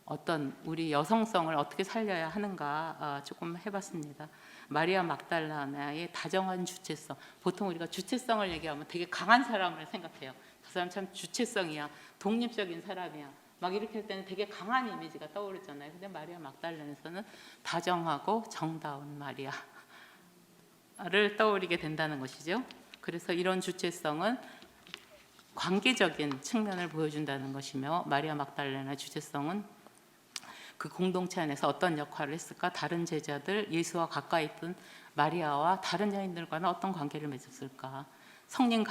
[SPEAKER 2] 어떤 우리 여성성을 어떻게 살려야 하는가 조금 해봤습니다. 마리아 막달라나의 다정한 주체성. 보통 우리가 주체성을 얘기하면 되게 강한 사람을 생각해요. 그 사람 참 주체성이야, 독립적인 사람이야, 막 이렇게 할 때는 되게 강한 이미지가 떠오르잖아요. 근데 마리아 막달레나에서는 다정하고 정다운 마리아를 떠올리게 된다는 것이죠. 그래서 이런 주체성은 관계적인 측면을 보여준다는 것이며, 마리아 막달레나의 주체성은 그 공동체 안에서 어떤 역할을 했을까? 다른 제자들, 예수와 가까이 있던 마리아와 다른 여인들과는 어떤 관계를 맺었을까? 성령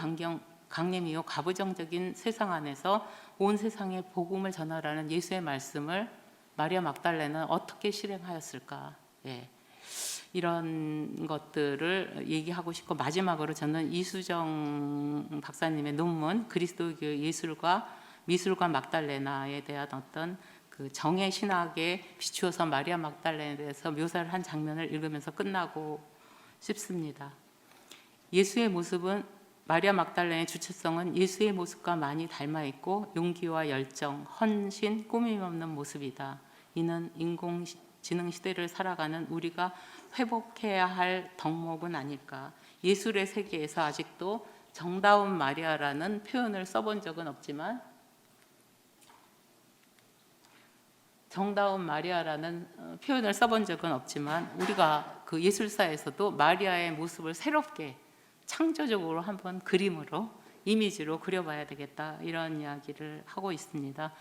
[SPEAKER 2] 강림 이후 가부장적인 세상 안에서 온 세상에 복음을 전하라는 예수의 말씀을 마리아 막달레나는 어떻게 실행하였을까? 예. 이런 것들을 얘기하고 싶고, 마지막으로 저는 이수정 박사님의 논문 그리스도교 예술과 미술과 막달레나에 대한 어떤 그 정의 신학에 비추어서 마리아 막달레나에 대해서 묘사를 한 장면을 읽으면서 끝나고 싶습니다. 예수의 모습은, 마리아 막달레나의 주체성은 예수의 모습과 많이 닮아 있고 용기와 열정, 헌신, 꾸밈 없는 모습이다. 이는 인공지능 시대를 살아가는 우리가 회복해야 할 덕목은 아닐까. 예술의 세계에서 아직도 정다운 마리아라는 표현을 써본 적은 없지만, 우리가 그 예술사에서도 마리아의 모습을 새롭게 창조적으로 한번 그림으로, 이미지로 그려봐야 되겠다, 이런 이야기를 하고 있습니다.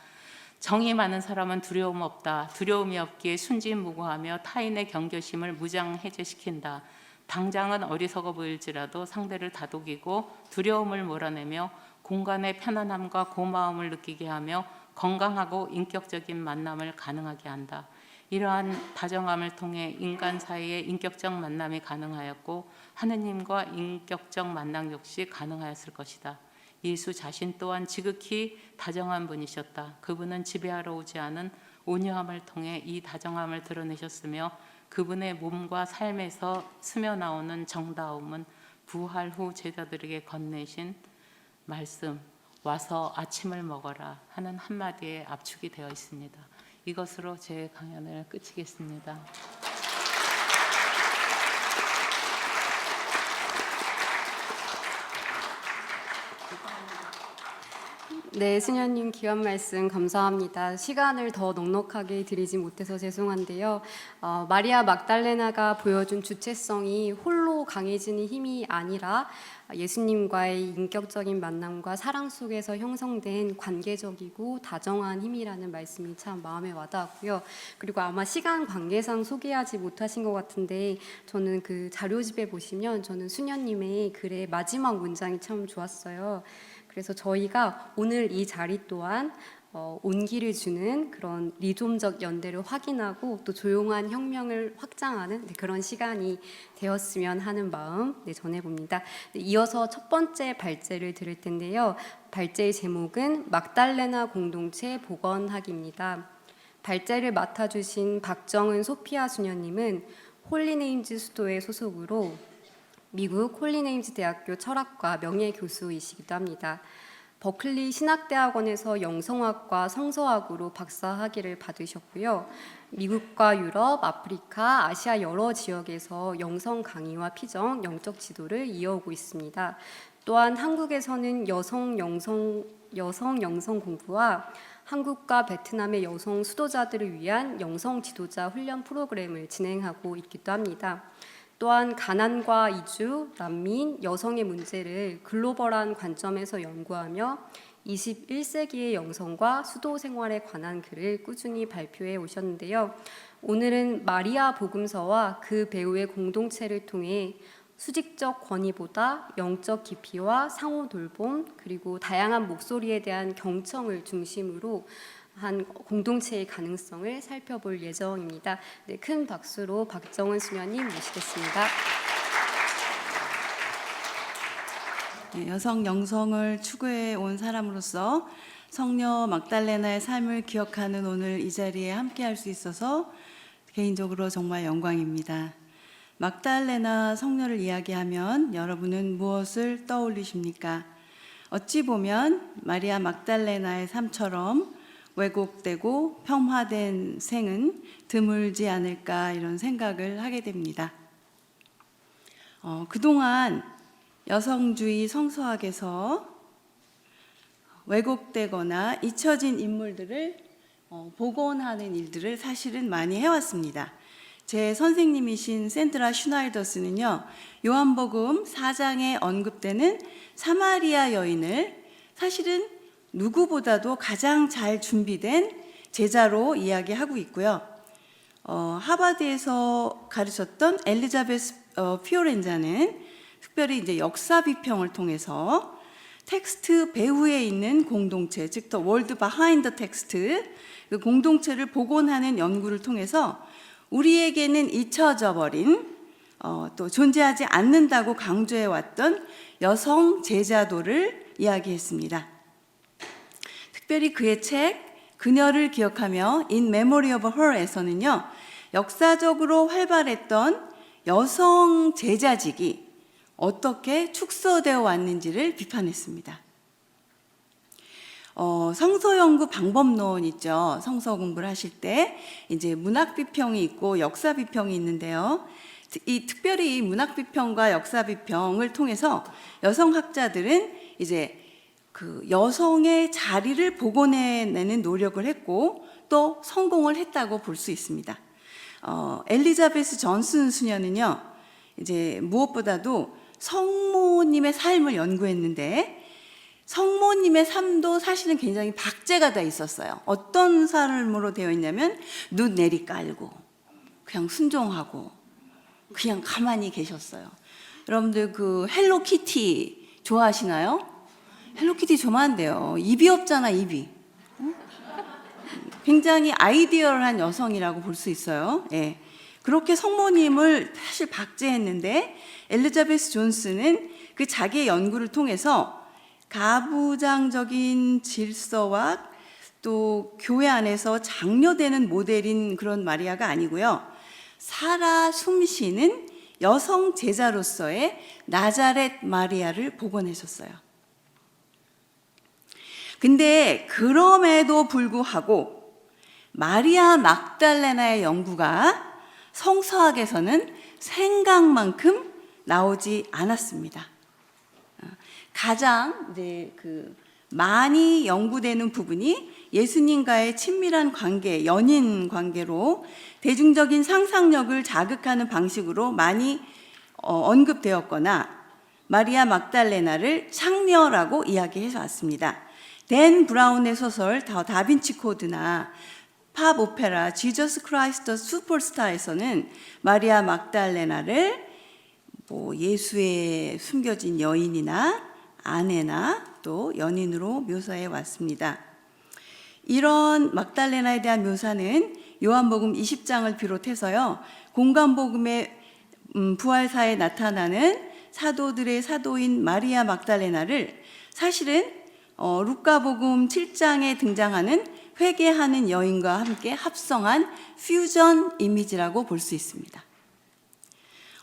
[SPEAKER 2] 정이 많은 사람은 두려움 없다. 두려움이 없기에 순진무구하며 타인의 경계심을 무장해제시킨다. 당장은 어리석어 보일지라도 상대를 다독이고 두려움을 몰아내며 공간의 편안함과 고마움을 느끼게 하며 건강하고 인격적인 만남을 가능하게 한다. 이러한 다정함을 통해 인간 사이의 인격적 만남이 가능하였고 하느님과 인격적 만남 역시 가능하였을 것이다. 예수 자신 또한 지극히 다정한 분이셨다. 그분은 지배하러 오지 않은 온유함을 통해 이 다정함을 드러내셨으며 그분의 몸과 삶에서 스며나오는 정다움은 부활 후 제자들에게 건네신 말씀, 와서 아침을 먹어라 하는 한마디에 압축이 되어 있습니다. 이것으로 제 강연을 끝이겠습니다.
[SPEAKER 1] 네, 수녀님 귀한 말씀 감사합니다. 시간을 더 넉넉하게 드리지 못해서 죄송한데요. 마리아 막달레나가 보여준 주체성이 홀로 강해지는 힘이 아니라 예수님과의 인격적인 만남과 사랑 속에서 형성된 관계적이고 다정한 힘이라는 말씀이 참 마음에 와닿았고요. 그리고 아마 시간 관계상 소개하지 못하신 것 같은데 저는 그 자료집에 보시면 저는 수녀님의 글의 마지막 문장이 참 좋았어요. 그래서 저희가 오늘 이 자리 또한 온기를 주는 그런 리좀적 연대를 확인하고 또 조용한 혁명을 확장하는 그런 시간이 되었으면 하는 마음 전해봅니다. 이어서 첫 번째 발제를 들을 텐데요. 발제의 제목은 막달레나 공동체 복원하기입니다. 발제를 맡아주신 박정은 소피아 수녀님은 홀리네임즈 수도의 소속으로 미국 홀리네임즈 대학교 철학과 명예교수이시기도 합니다. 버클리 신학대학원에서 영성학과 성서학으로 박사학위를 받으셨고요. 미국과 유럽, 아프리카, 아시아 여러 지역에서 영성 강의와 피정, 영적 지도를 이어오고 있습니다. 또한 한국에서는 여성 영성 공부와 한국과 베트남의 여성 수도자들을 위한 영성 지도자 훈련 프로그램을 진행하고 있기도 합니다. 또한 가난과 이주, 난민, 여성의 문제를 글로벌한 관점에서 연구하며 21세기의 영성과 수도 생활에 관한 글을 꾸준히 발표해 오셨는데요. 오늘은 마리아 복음서와 그 배우의 공동체를 통해 수직적 권위보다 영적 깊이와 상호 돌봄 그리고 다양한 목소리에 대한 경청을 중심으로 한 공동체의 가능성을 살펴볼 예정입니다. 네, 큰 박수로 박정은 수녀님 모시겠습니다.
[SPEAKER 3] 네, 여성 영성을 추구해 온 사람으로서 성녀 막달레나의 삶을 기억하는 오늘 이 자리에 함께할 수 있어서 개인적으로 정말 영광입니다. 막달레나 성녀를 이야기하면 여러분은 무엇을 떠올리십니까? 어찌 보면 마리아 막달레나의 삶처럼 왜곡되고 폄하된 생은 드물지 않을까 이런 생각을 하게 됩니다. 그동안 여성주의 성서학에서 왜곡되거나 잊혀진 인물들을 복원하는 일들을 사실은 많이 해왔습니다. 제 선생님이신 샌드라 슈나이더스는요, 요한복음 4장에 언급되는 사마리아 여인을 사실은 누구보다도 가장 잘 준비된 제자로 이야기하고 있고요. 하버드에서 가르쳤던 엘리자베스 피오렌자는 특별히 이제 역사 비평을 통해서 텍스트 배후에 있는 공동체, 즉 The World Behind the Text, 그 공동체를 복원하는 연구를 통해서 우리에게는 잊혀져 버린 또 존재하지 않는다고 강조해왔던 여성 제자도를 이야기했습니다. 특별히 그의 책 그녀를 기억하며 In Memory of Her에서는요, 역사적으로 활발했던 여성 제자직이 어떻게 축소되어 왔는지를 비판했습니다. 성서 연구 방법론 있죠. 성서 공부를 하실 때 이제 문학 비평이 있고 역사 비평이 있는데요. 특별히 문학 비평과 역사 비평을 통해서 여성 학자들은 이제 그 여성의 자리를 복원해내는 노력을 했고 또 성공을 했다고 볼 수 있습니다. 엘리자베스 존슨 수녀는요, 이제 무엇보다도 성모님의 삶을 연구했는데 성모님의 삶도 사실은 굉장히 박제가 돼 있었어요. 어떤 삶으로 되어 있냐면 눈 내리깔고 그냥 순종하고 그냥 가만히 계셨어요. 여러분들 그 헬로키티 좋아하시나요? 헬로키티 좋아한대요. 입이 없잖아, 입이. 굉장히 아이디얼한 여성이라고 볼 수 있어요. 예. 그렇게 성모님을 사실 박제했는데 엘리자베스 존스는 그 자기의 연구를 통해서 가부장적인 질서와 또 교회 안에서 장려되는 모델인 그런 마리아가 아니고요. 살아 숨쉬는 여성 제자로서의 나자렛 마리아를 복원하셨어요. 근데 그럼에도 불구하고 마리아 막달레나의 연구가 성서학에서는 생각만큼 나오지 않았습니다. 가장 이제 많이 연구되는 부분이 예수님과의 친밀한 관계, 연인 관계로 대중적인 상상력을 자극하는 방식으로 많이 언급되었거나 마리아 막달레나를 창녀라고 이야기해서 왔습니다. 댄 브라운의 소설 더 다빈치 코드나 팝 오페라 지저스 크라이스트 슈퍼스타에서는 마리아 막달레나를 예수의 숨겨진 여인이나 아내나 또 연인으로 묘사해 왔습니다. 이런 막달레나에 대한 묘사는 요한복음 20장을 비롯해서요, 공간복음의 부활사에 나타나는 사도들의 사도인 마리아 막달레나를 사실은 루카복음 7장에 등장하는 회개하는 여인과 함께 합성한 퓨전 이미지라고 볼 수 있습니다.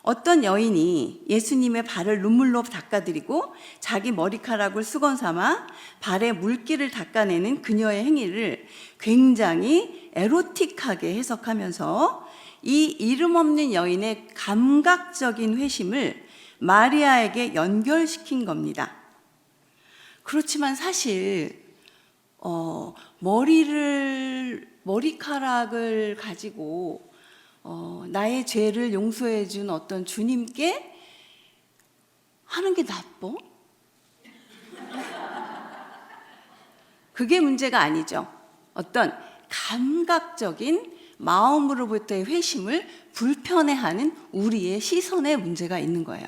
[SPEAKER 3] 어떤 여인이 예수님의 발을 눈물로 닦아드리고 자기 머리카락을 수건 삼아 발에 물기를 닦아내는 그녀의 행위를 굉장히 에로틱하게 해석하면서 이 이름 없는 여인의 감각적인 회심을 마리아에게 연결시킨 겁니다. 그렇지만 사실 머리카락을 가지고 나의 죄를 용서해 준 어떤 주님께 하는 게 나빠? 그게 문제가 아니죠. 어떤 감각적인 마음으로부터의 회심을 불편해하는 우리의 시선에 문제가 있는 거예요.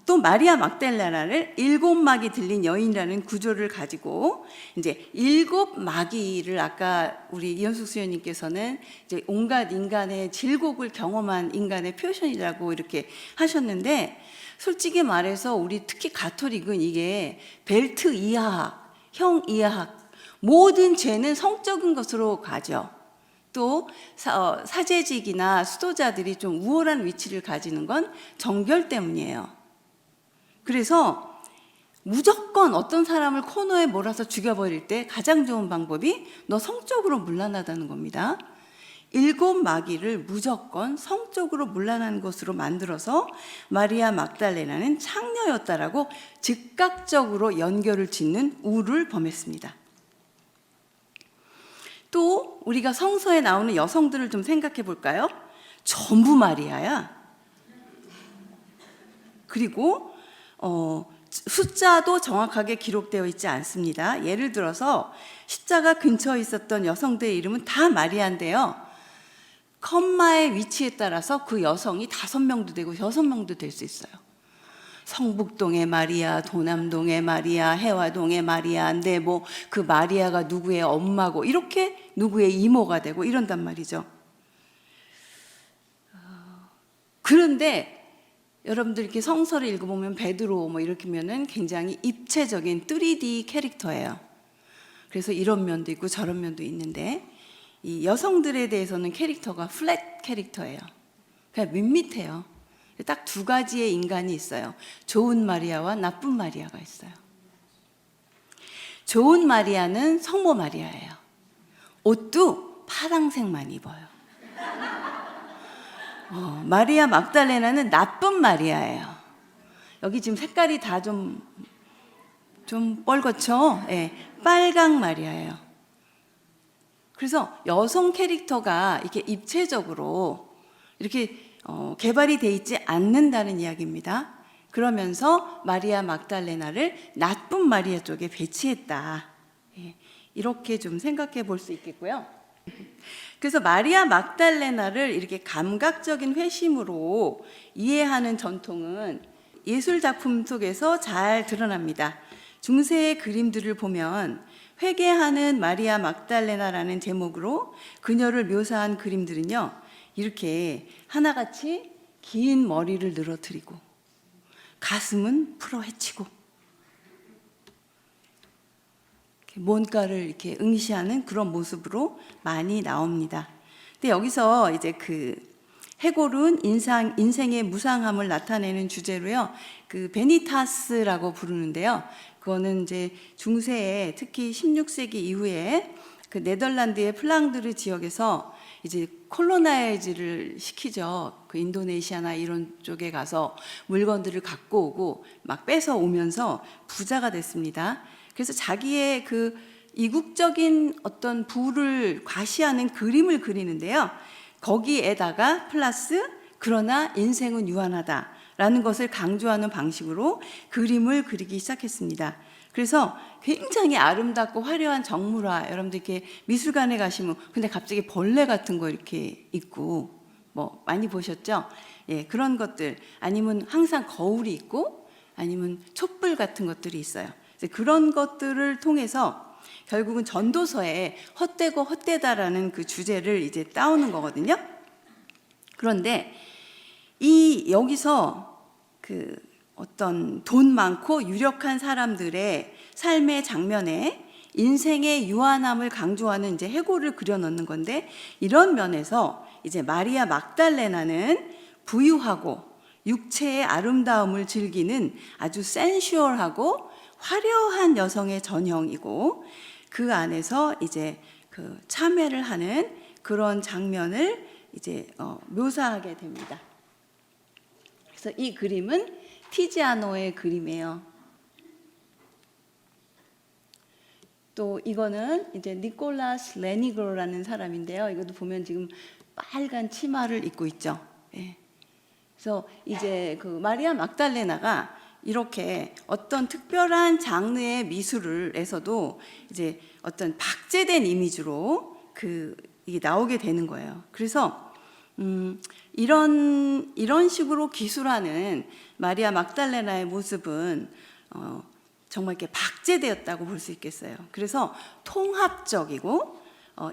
[SPEAKER 3] 또 마리아 막달레나를 7막이 들린 여인이라는 구조를 가지고 이제 7마귀를 아까 우리 이현숙 수녀님께서는 이제 온갖 인간의 질곡을 경험한 인간의 표현이라고 이렇게 하셨는데, 솔직히 말해서 우리 특히 가톨릭은 이게 벨트 이하학, 형 이하학, 모든 죄는 성적인 것으로 가죠. 또 사제직이나 수도자들이 좀 우월한 위치를 가지는 건 정결 때문이에요. 그래서 무조건 어떤 사람을 코너에 몰아서 죽여버릴 때 가장 좋은 방법이 너 성적으로 문란하다는 겁니다. 7마귀를 무조건 성적으로 문란한 것으로 만들어서 마리아 막달레나는 창녀였다라고 즉각적으로 연결을 짓는 우를 범했습니다. 또 우리가 성서에 나오는 여성들을 좀 생각해 볼까요? 전부 마리아야. 그리고 숫자도 정확하게 기록되어 있지 않습니다. 예를 들어서 십자가 근처에 있었던 여성들의 이름은 다 마리아인데요, 컴마의 위치에 따라서 그 여성이 5명도 되고 6명도 될 수 있어요. 성북동의 마리아, 도남동의 마리아, 해화동의 마리아인데 그 마리아가 누구의 엄마고 이렇게 누구의 이모가 되고 이런단 말이죠. 그런데 여러분들 이렇게 성서를 읽어보면 베드로 이렇게면은 굉장히 입체적인 3D 캐릭터예요. 그래서 이런 면도 있고 저런 면도 있는데, 이 여성들에 대해서는 캐릭터가 플랫 캐릭터예요. 그냥 밋밋해요. 딱 2가지의 인간이 있어요. 좋은 마리아와 나쁜 마리아가 있어요. 좋은 마리아는 성모 마리아예요. 옷도 파랑색만 입어요. 마리아 막달레나는 나쁜 마리아예요. 여기 지금 색깔이 다 좀 뻘겋죠? 예, 빨강 마리아예요. 그래서 여성 캐릭터가 이렇게 입체적으로 이렇게 개발이 돼 있지 않는다는 이야기입니다. 그러면서 마리아 막달레나를 나쁜 마리아 쪽에 배치했다. 예, 이렇게 좀 생각해 볼 수 있겠고요. 그래서 마리아 막달레나를 이렇게 감각적인 회심으로 이해하는 전통은 예술 작품 속에서 잘 드러납니다. 중세의 그림들을 보면 회개하는 마리아 막달레나라는 제목으로 그녀를 묘사한 그림들은요, 이렇게 하나같이 긴 머리를 늘어뜨리고 가슴은 풀어헤치고 뭔가를 이렇게 응시하는 그런 모습으로 많이 나옵니다. 근데 여기서 이제 그 해골은 인생의 무상함을 나타내는 주제로요. 그 베니타스라고 부르는데요. 그거는 이제 중세에 특히 16세기 이후에 그 네덜란드의 플랑드르 지역에서 이제 콜로나이즈를 시키죠. 그 인도네시아나 이런 쪽에 가서 물건들을 갖고 오고 막 뺏어 오면서 부자가 됐습니다. 그래서 자기의 그 이국적인 어떤 부를 과시하는 그림을 그리는데요. 거기에다가 플러스 그러나 인생은 유한하다라는 것을 강조하는 방식으로 그림을 그리기 시작했습니다. 그래서 굉장히 아름답고 화려한 정물화, 여러분들 이렇게 미술관에 가시면 근데 갑자기 벌레 같은 거 이렇게 있고 뭐 많이 보셨죠? 예, 그런 것들 아니면 항상 거울이 있고 아니면 촛불 같은 것들이 있어요. 그런 것들을 통해서 결국은 전도서에 헛되고 헛되다라는 그 주제를 이제 따오는 거거든요. 그런데 여기서 그 어떤 돈 많고 유력한 사람들의 삶의 장면에 인생의 유한함을 강조하는 이제 해골을 그려넣는 건데, 이런 면에서 이제 마리아 막달레나는 부유하고 육체의 아름다움을 즐기는 아주 센슈얼하고 화려한 여성의 전형이고, 그 안에서 이제 그 참회를 하는 그런 장면을 이제 묘사하게 됩니다. 그래서 이 그림은 티지아노의 그림이에요. 또 이거는 이제 니콜라스 레니그로라는 사람인데요. 이것도 보면 지금 빨간 치마를 입고 있죠. 예. 그래서 이제 그 마리아 막달레나가 이렇게 어떤 특별한 장르의 미술에서도 이제 어떤 박제된 이미지로 이게 나오게 되는 거예요. 그래서 이런 식으로 기술하는 마리아 막달레나의 모습은 정말 이렇게 박제되었다고 볼 수 있겠어요. 그래서 통합적이고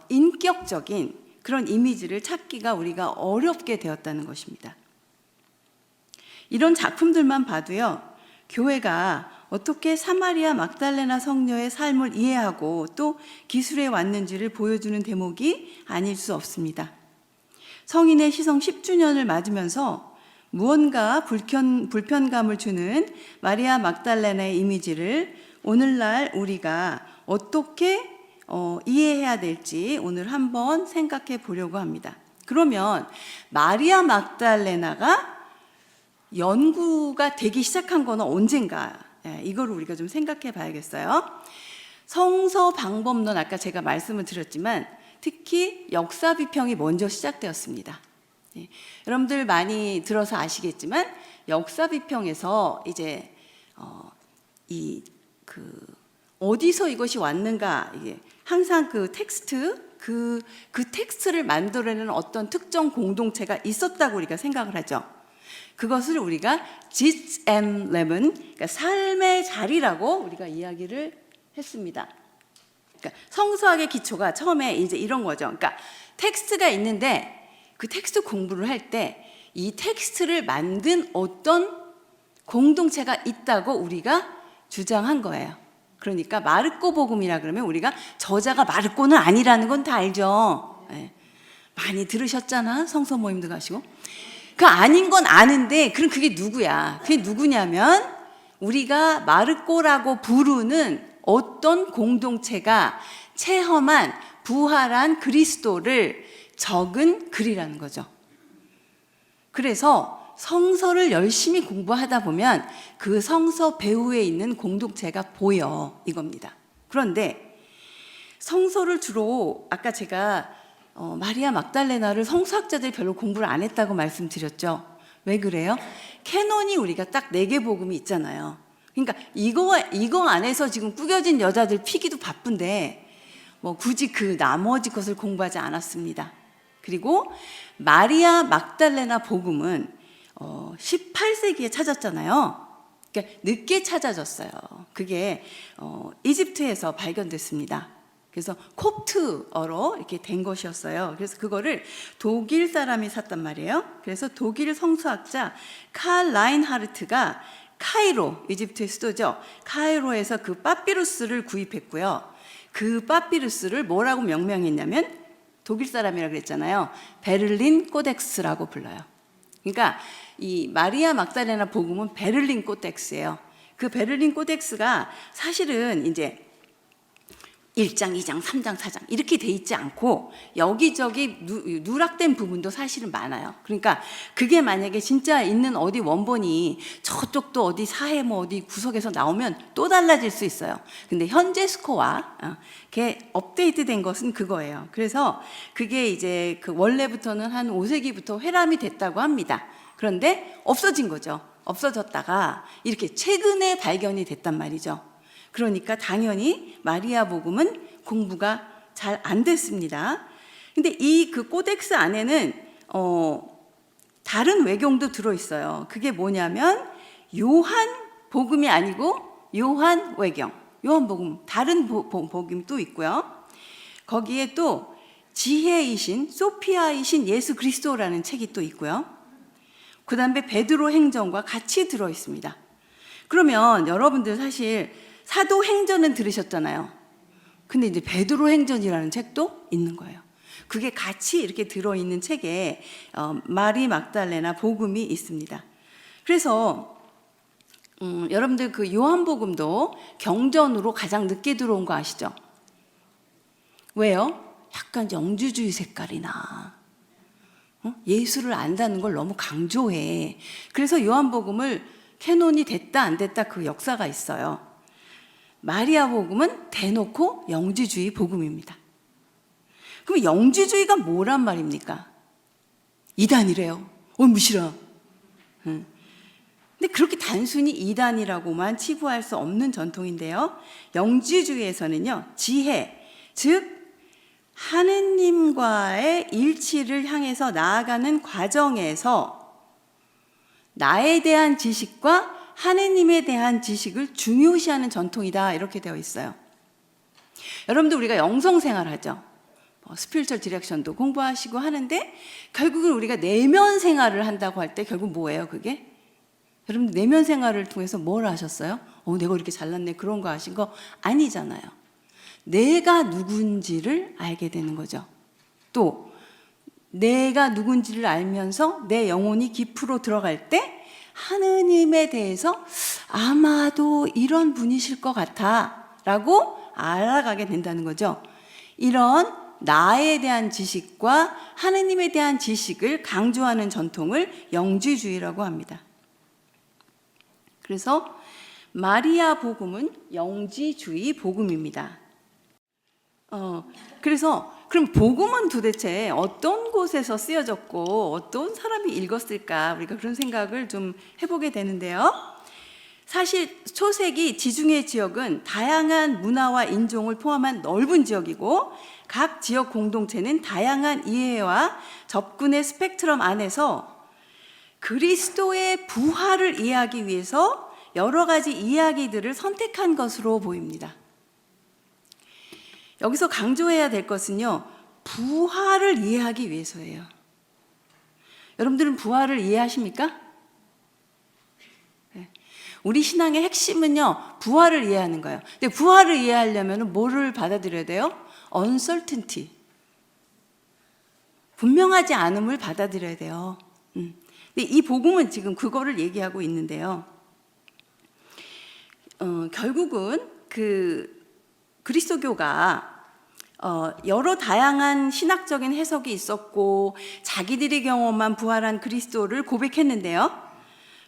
[SPEAKER 3] 인격적인 그런 이미지를 찾기가 우리가 어렵게 되었다는 것입니다. 이런 작품들만 봐도요, 교회가 어떻게 사마리아 막달레나 성녀의 삶을 이해하고 또 기술해 왔는지를 보여주는 대목이 아닐 수 없습니다. 성인의 시성 10주년을 맞으면서 무언가 불편감을 주는 마리아 막달레나의 이미지를 오늘날 우리가 어떻게 이해해야 될지 오늘 한번 생각해 보려고 합니다. 그러면 마리아 막달레나가 연구가 되기 시작한 거는 언젠가, 이거를 우리가 좀 생각해 봐야겠어요. 성서 방법론, 아까 제가 말씀을 드렸지만 특히 역사 비평이 먼저 시작되었습니다. 여러분들 많이 들어서 아시겠지만 역사 비평에서 이제 어디서 이것이 왔는가, 이게 항상 그 텍스트, 그 텍스트를 만들어내는 어떤 특정 공동체가 있었다고 우리가 생각을 하죠. 그것을 우리가 짓 앤 레븐, 그러니까 삶의 자리라고 우리가 이야기를 했습니다. 그러니까 성서학의 기초가 처음에 이제 이런 거죠. 그러니까 텍스트가 있는데 그 텍스트 공부를 할 때 이 텍스트를 만든 어떤 공동체가 있다고 우리가 주장한 거예요. 그러니까 마르코 복음이라 그러면 우리가 저자가 마르코는 아니라는 건 다 알죠. 많이 들으셨잖아. 성서 모임도 가시고. 그 아닌 건 아는데 그럼 그게 누구야? 그게 누구냐면 우리가 마르코라고 부르는 어떤 공동체가 체험한 부활한 그리스도를 적은 글이라는 거죠. 그래서 성서를 열심히 공부하다 보면 그 성서 배후에 있는 공동체가 보여, 이겁니다. 그런데 성서를 주로 아까 제가 마리아 막달레나를 성서학자들이 별로 공부를 안 했다고 말씀드렸죠. 왜 그래요? 캐논이 우리가 딱 4개 복음이 있잖아요. 그러니까 이거 안에서 지금 꾸겨진 여자들 피기도 바쁜데 뭐 굳이 그 나머지 것을 공부하지 않았습니다. 그리고 마리아 막달레나 복음은 18세기에 찾았잖아요. 그러니까 늦게 찾아졌어요. 그게 이집트에서 발견됐습니다. 그래서 콥트어로 이렇게 된 것이었어요. 그래서 그거를 독일 사람이 샀단 말이에요. 그래서 독일 성서학자 칼 라인하르트가 카이로, 이집트의 수도죠. 카이로에서 그 파피루스를 구입했고요. 그 파피루스를 뭐라고 명명했냐면 독일 사람이라 그랬잖아요. 베를린 코덱스라고 불러요. 그러니까 이 마리아 막달레나 복음은 베를린 코덱스예요. 그 베를린 코덱스가 사실은 이제 1장, 2장, 3장, 4장 이렇게 돼 있지 않고 여기저기 누락된 부분도 사실은 많아요. 그러니까 그게 만약에 진짜 있는 어디 원본이 저쪽도 어디 사회 뭐 어디 구석에서 나오면 또 달라질 수 있어요. 근데 현재 스코어 그게 업데이트된 것은 그거예요. 그래서 그게 이제 그 원래부터는 한 5세기부터 회람이 됐다고 합니다. 그런데 없어진 거죠. 없어졌다가 이렇게 최근에 발견이 됐단 말이죠. 그러니까 당연히 마리아 복음은 공부가 잘 안 됐습니다. 근데 이 그 코덱스 안에는 다른 외경도 들어 있어요. 그게 뭐냐면 요한 복음이 아니고 요한 외경, 요한 복음 다른 복음도 있고요. 거기에 또 지혜이신 소피아이신 예수 그리스도라는 책이 또 있고요. 그다음에 베드로 행전과 같이 들어 있습니다. 그러면 여러분들 사실 사도행전은 들으셨잖아요. 근데 이제 베드로 행전이라는 책도 있는 거예요. 그게 같이 이렇게 들어있는 책에 마리 막달레나 복음이 있습니다. 그래서 여러분들 그 요한복음도 경전으로 가장 늦게 들어온 거 아시죠? 왜요? 약간 영주주의 색깔이 나. 예수를 안다는 걸 너무 강조해. 그래서 요한복음을 캐논이 됐다 안 됐다 그 역사가 있어요. 마리아 복음은 대놓고 영지주의 복음입니다. 그럼 영지주의가 뭐란 말입니까? 이단이래요. 무시라. 근데 그렇게 단순히 이단이라고만 치부할 수 없는 전통인데요. 영지주의에서는요, 지혜, 즉 하느님과의 일치를 향해서 나아가는 과정에서 나에 대한 지식과 하느님에 대한 지식을 중요시하는 전통이다 이렇게 되어 있어요. 여러분들 우리가 영성생활 하죠. 스피리추얼 디렉션도 공부하시고 하는데 결국은 우리가 내면 생활을 한다고 할 때 결국 뭐예요 그게? 여러분들 내면 생활을 통해서 뭘 하셨어요? 내가 이렇게 잘났네 그런 거 하신 거 아니잖아요. 내가 누군지를 알게 되는 거죠. 또 내가 누군지를 알면서 내 영혼이 깊으로 들어갈 때 하느님에 대해서 아마도 이런 분이실 것 같아 라고 알아가게 된다는 거죠. 이런 나에 대한 지식과 하느님에 대한 지식을 강조하는 전통을 영지주의라고 합니다. 그래서 마리아 복음은 영지주의 복음입니다. 그래서 그럼 복음은 도대체 어떤 곳에서 쓰여졌고 어떤 사람이 읽었을까 우리가 그런 생각을 좀 해보게 되는데요. 사실 초세기 지중해 지역은 다양한 문화와 인종을 포함한 넓은 지역이고 각 지역 공동체는 다양한 이해와 접근의 스펙트럼 안에서 그리스도의 부활을 이해하기 위해서 여러 가지 이야기들을 선택한 것으로 보입니다. 여기서 강조해야 될 것은요, 부활을 이해하기 위해서예요. 여러분들은 부활을 이해하십니까? 네. 우리 신앙의 핵심은요, 부활을 이해하는 거예요. 근데 부활을 이해하려면 뭐를 받아들여야 돼요? uncertainty. 분명하지 않음을 받아들여야 돼요. 근데 이 복음은 지금 그거를 얘기하고 있는데요. 결국은 그리스도교가 여러 다양한 신학적인 해석이 있었고 자기들이 경험한 부활한 그리스도를 고백했는데요.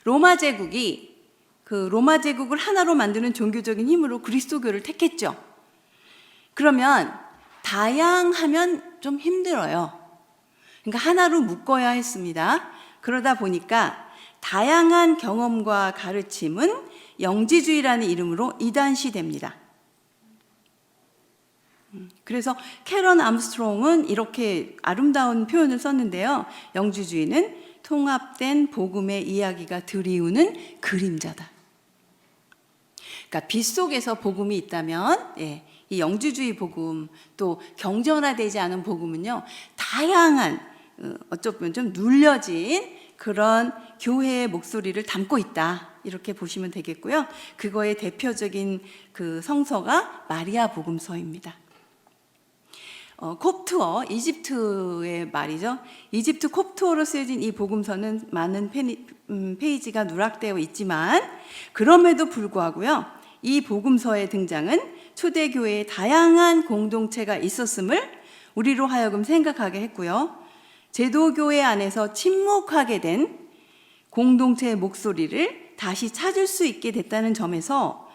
[SPEAKER 3] 로마 제국이 그 로마 제국을 하나로 만드는 종교적인 힘으로 그리스도교를 택했죠. 그러면 다양하면 좀 힘들어요. 그러니까 하나로 묶어야 했습니다. 그러다 보니까 다양한 경험과 가르침은 영지주의라는 이름으로 이단시됩니다. 그래서 캐런 암스트롱은 이렇게 아름다운 표현을 썼는데요. 영지주의는 통합된 복음의 이야기가 드리우는 그림자다. 그러니까 빛 속에서 복음이 있다면 이 영지주의 복음 또 경전화되지 않은 복음은요. 다양한 어쩌면 좀 눌려진 그런 교회의 목소리를 담고 있다. 이렇게 보시면 되겠고요. 그거의 대표적인 그 성서가 마리아 복음서입니다. 콥트어, 이집트의 말이죠. 이집트 콥트어로 쓰여진 이 복음서는 많은 페이지가 누락되어 있지만 그럼에도 불구하고요. 이 복음서의 등장은 초대교회에 다양한 공동체가 있었음을 우리로 하여금 생각하게 했고요. 제도교회 안에서 침묵하게 된 공동체의 목소리를 다시 찾을 수 있게 됐다는 점에서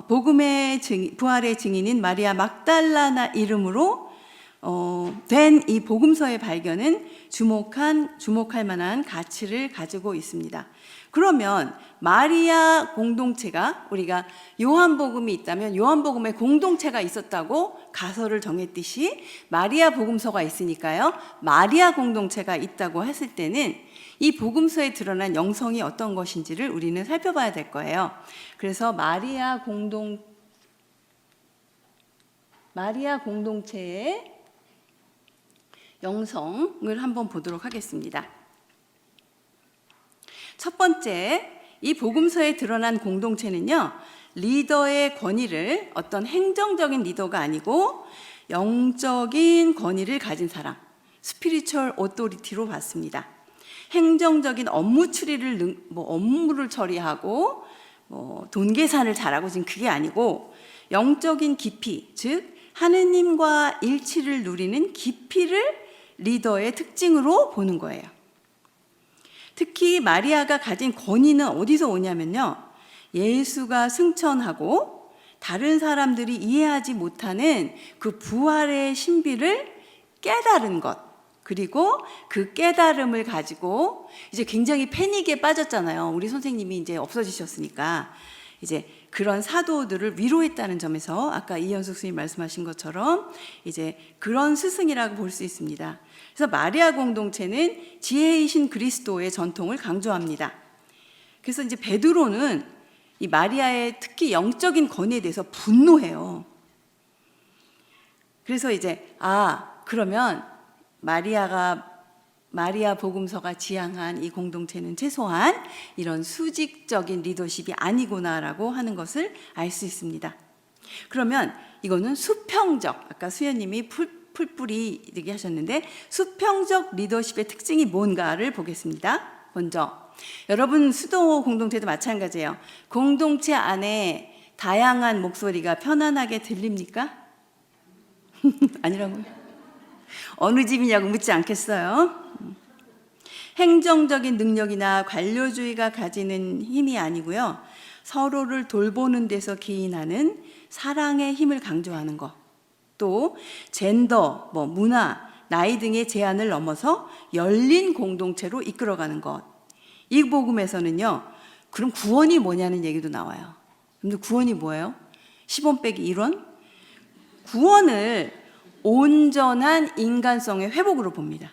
[SPEAKER 3] 복음의 부활의 증인인 마리아 막달라나 이름으로 된 이 복음서의 발견은 주목할 만한 가치를 가지고 있습니다. 그러면 마리아 공동체가, 우리가 요한복음이 있다면 요한복음에 공동체가 있었다고 가설을 정했듯이 마리아 복음서가 있으니까요, 마리아 공동체가 있다고 했을 때는 이 복음서에 드러난 영성이 어떤 것인지를 우리는 살펴봐야 될 거예요. 그래서 마리아 공동체의 영성을 한번 보도록 하겠습니다. 첫 번째, 이 복음서에 드러난 공동체는요, 리더의 권위를 어떤 행정적인 리더가 아니고 영적인 권위를 가진 사람, 스피리추얼 오토리티로 봤습니다. 행정적인 업무 처리를 업무를 처리하고 돈 계산을 잘하고 지금 그게 아니고 영적인 깊이, 즉 하느님과 일치를 누리는 깊이를 리더의 특징으로 보는 거예요. 특히 마리아가 가진 권위는 어디서 오냐면요, 예수가 승천하고 다른 사람들이 이해하지 못하는 그 부활의 신비를 깨달은 것, 그리고 그 깨달음을 가지고 이제 굉장히 패닉에 빠졌잖아요. 우리 선생님이 이제 없어지셨으니까 이제 그런 사도들을 위로했다는 점에서 아까 이현숙 스님 말씀하신 것처럼 이제 그런 스승이라고 볼 수 있습니다. 그래서 마리아 공동체는 지혜이신 그리스도의 전통을 강조합니다. 그래서 이제 베드로는 이 마리아의 특히 영적인 권위에 대해서 분노해요. 그래서 이제 그러면 마리아 복음서가 지향한 이 공동체는 최소한 이런 수직적인 리더십이 아니구나라고 하는 것을 알 수 있습니다. 그러면 이거는 수평적, 아까 수연님이 풀뿌리 얘기하셨는데 수평적 리더십의 특징이 뭔가를 보겠습니다. 먼저 여러분 수도 공동체도 마찬가지예요. 공동체 안에 다양한 목소리가 편안하게 들립니까? 아니라고요? 어느 집이냐고 묻지 않겠어요? 행정적인 능력이나 관료주의가 가지는 힘이 아니고요, 서로를 돌보는 데서 기인하는 사랑의 힘을 강조하는 것, 또 젠더, 문화, 나이 등의 제한을 넘어서 열린 공동체로 이끌어가는 것. 이 복음에서는요, 그럼 구원이 뭐냐는 얘기도 나와요. 근데 구원이 뭐예요? 10원 빼기 1원? 구원을 온전한 인간성의 회복으로 봅니다.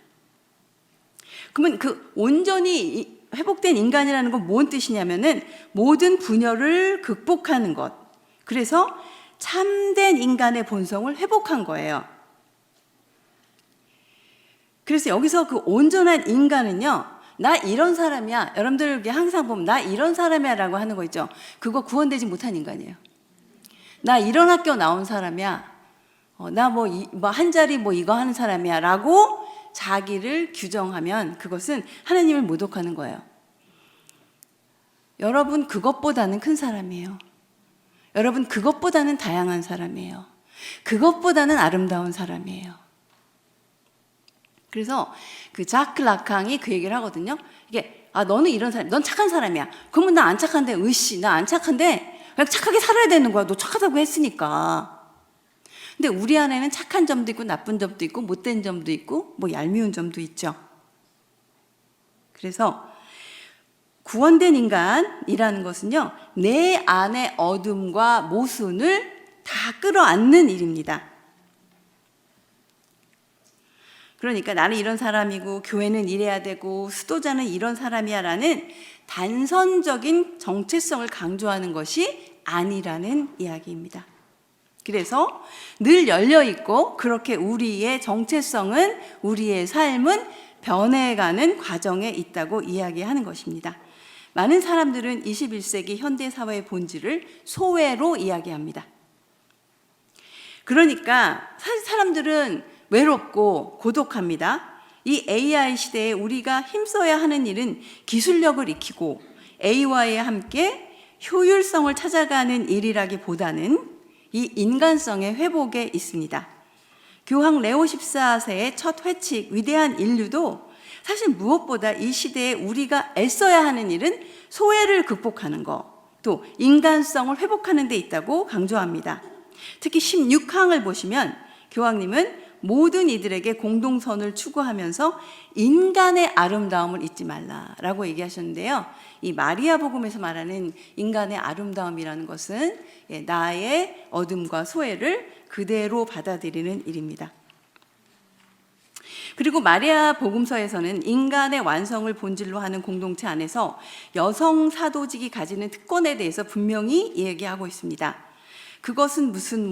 [SPEAKER 3] 그러면 그 온전히 회복된 인간이라는 건 뭔 뜻이냐면은 모든 분열을 극복하는 것. 그래서 참된 인간의 본성을 회복한 거예요. 그래서 여기서 그 온전한 인간은요, 나 이런 사람이야. 여러분들 항상 보면 나 이런 사람이야 라고 하는 거 있죠. 그거 구원되지 못한 인간이에요. 나 이런 학교 나온 사람이야. 나 한 자리 이거 하는 사람이야 라고 자기를 규정하면 그것은 하나님을 모독하는 거예요. 여러분 그것보다는 큰 사람이에요. 여러분 그것보다는 다양한 사람이에요. 그것보다는 아름다운 사람이에요. 그래서 그 자크 라캉이 그 얘기를 하거든요. 이게 너는 이런 사람, 넌 착한 사람이야. 그러면 나 안 착한데, 나 안 착한데 그냥 착하게 살아야 되는 거야. 너 착하다고 했으니까. 근데 우리 안에는 착한 점도 있고 나쁜 점도 있고 못된 점도 있고 얄미운 점도 있죠. 그래서 구원된 인간이라는 것은요, 내 안의 어둠과 모순을 다 끌어안는 일입니다. 그러니까 나는 이런 사람이고 교회는 이래야 되고 수도자는 이런 사람이야 라는 단선적인 정체성을 강조하는 것이 아니라는 이야기입니다. 그래서 늘 열려있고 그렇게 우리의 정체성은, 우리의 삶은 변해가는 과정에 있다고 이야기하는 것입니다. 많은 사람들은 21세기 현대 사회의 본질을 소외로 이야기합니다. 그러니까 사실 사람들은 외롭고 고독합니다. 이 AI 시대에 우리가 힘써야 하는 일은 기술력을 익히고 AI와 함께 효율성을 찾아가는 일이라기보다는 이 인간성의 회복에 있습니다. 교황 레오 14세의 첫 회칙 위대한 인류도 사실 무엇보다 이 시대에 우리가 애써야 하는 일은 소외를 극복하는 것, 또 인간성을 회복하는 데 있다고 강조합니다. 특히 16항을 보시면 교황님은 모든 이들에게 공동선을 추구하면서 인간의 아름다움을 잊지 말라라고 얘기하셨는데요. 이 마리아 복음에서 말하는 인간의 아름다움이라는 것은 나의 어둠과 소외를 그대로 받아들이는 일입니다. 그리고 마리아 복음서에서는 인간의 완성을 본질로 하는 공동체 안에서 여성 사도직이 가지는 특권에 대해서 분명히 얘기하고 있습니다. 그것은 무슨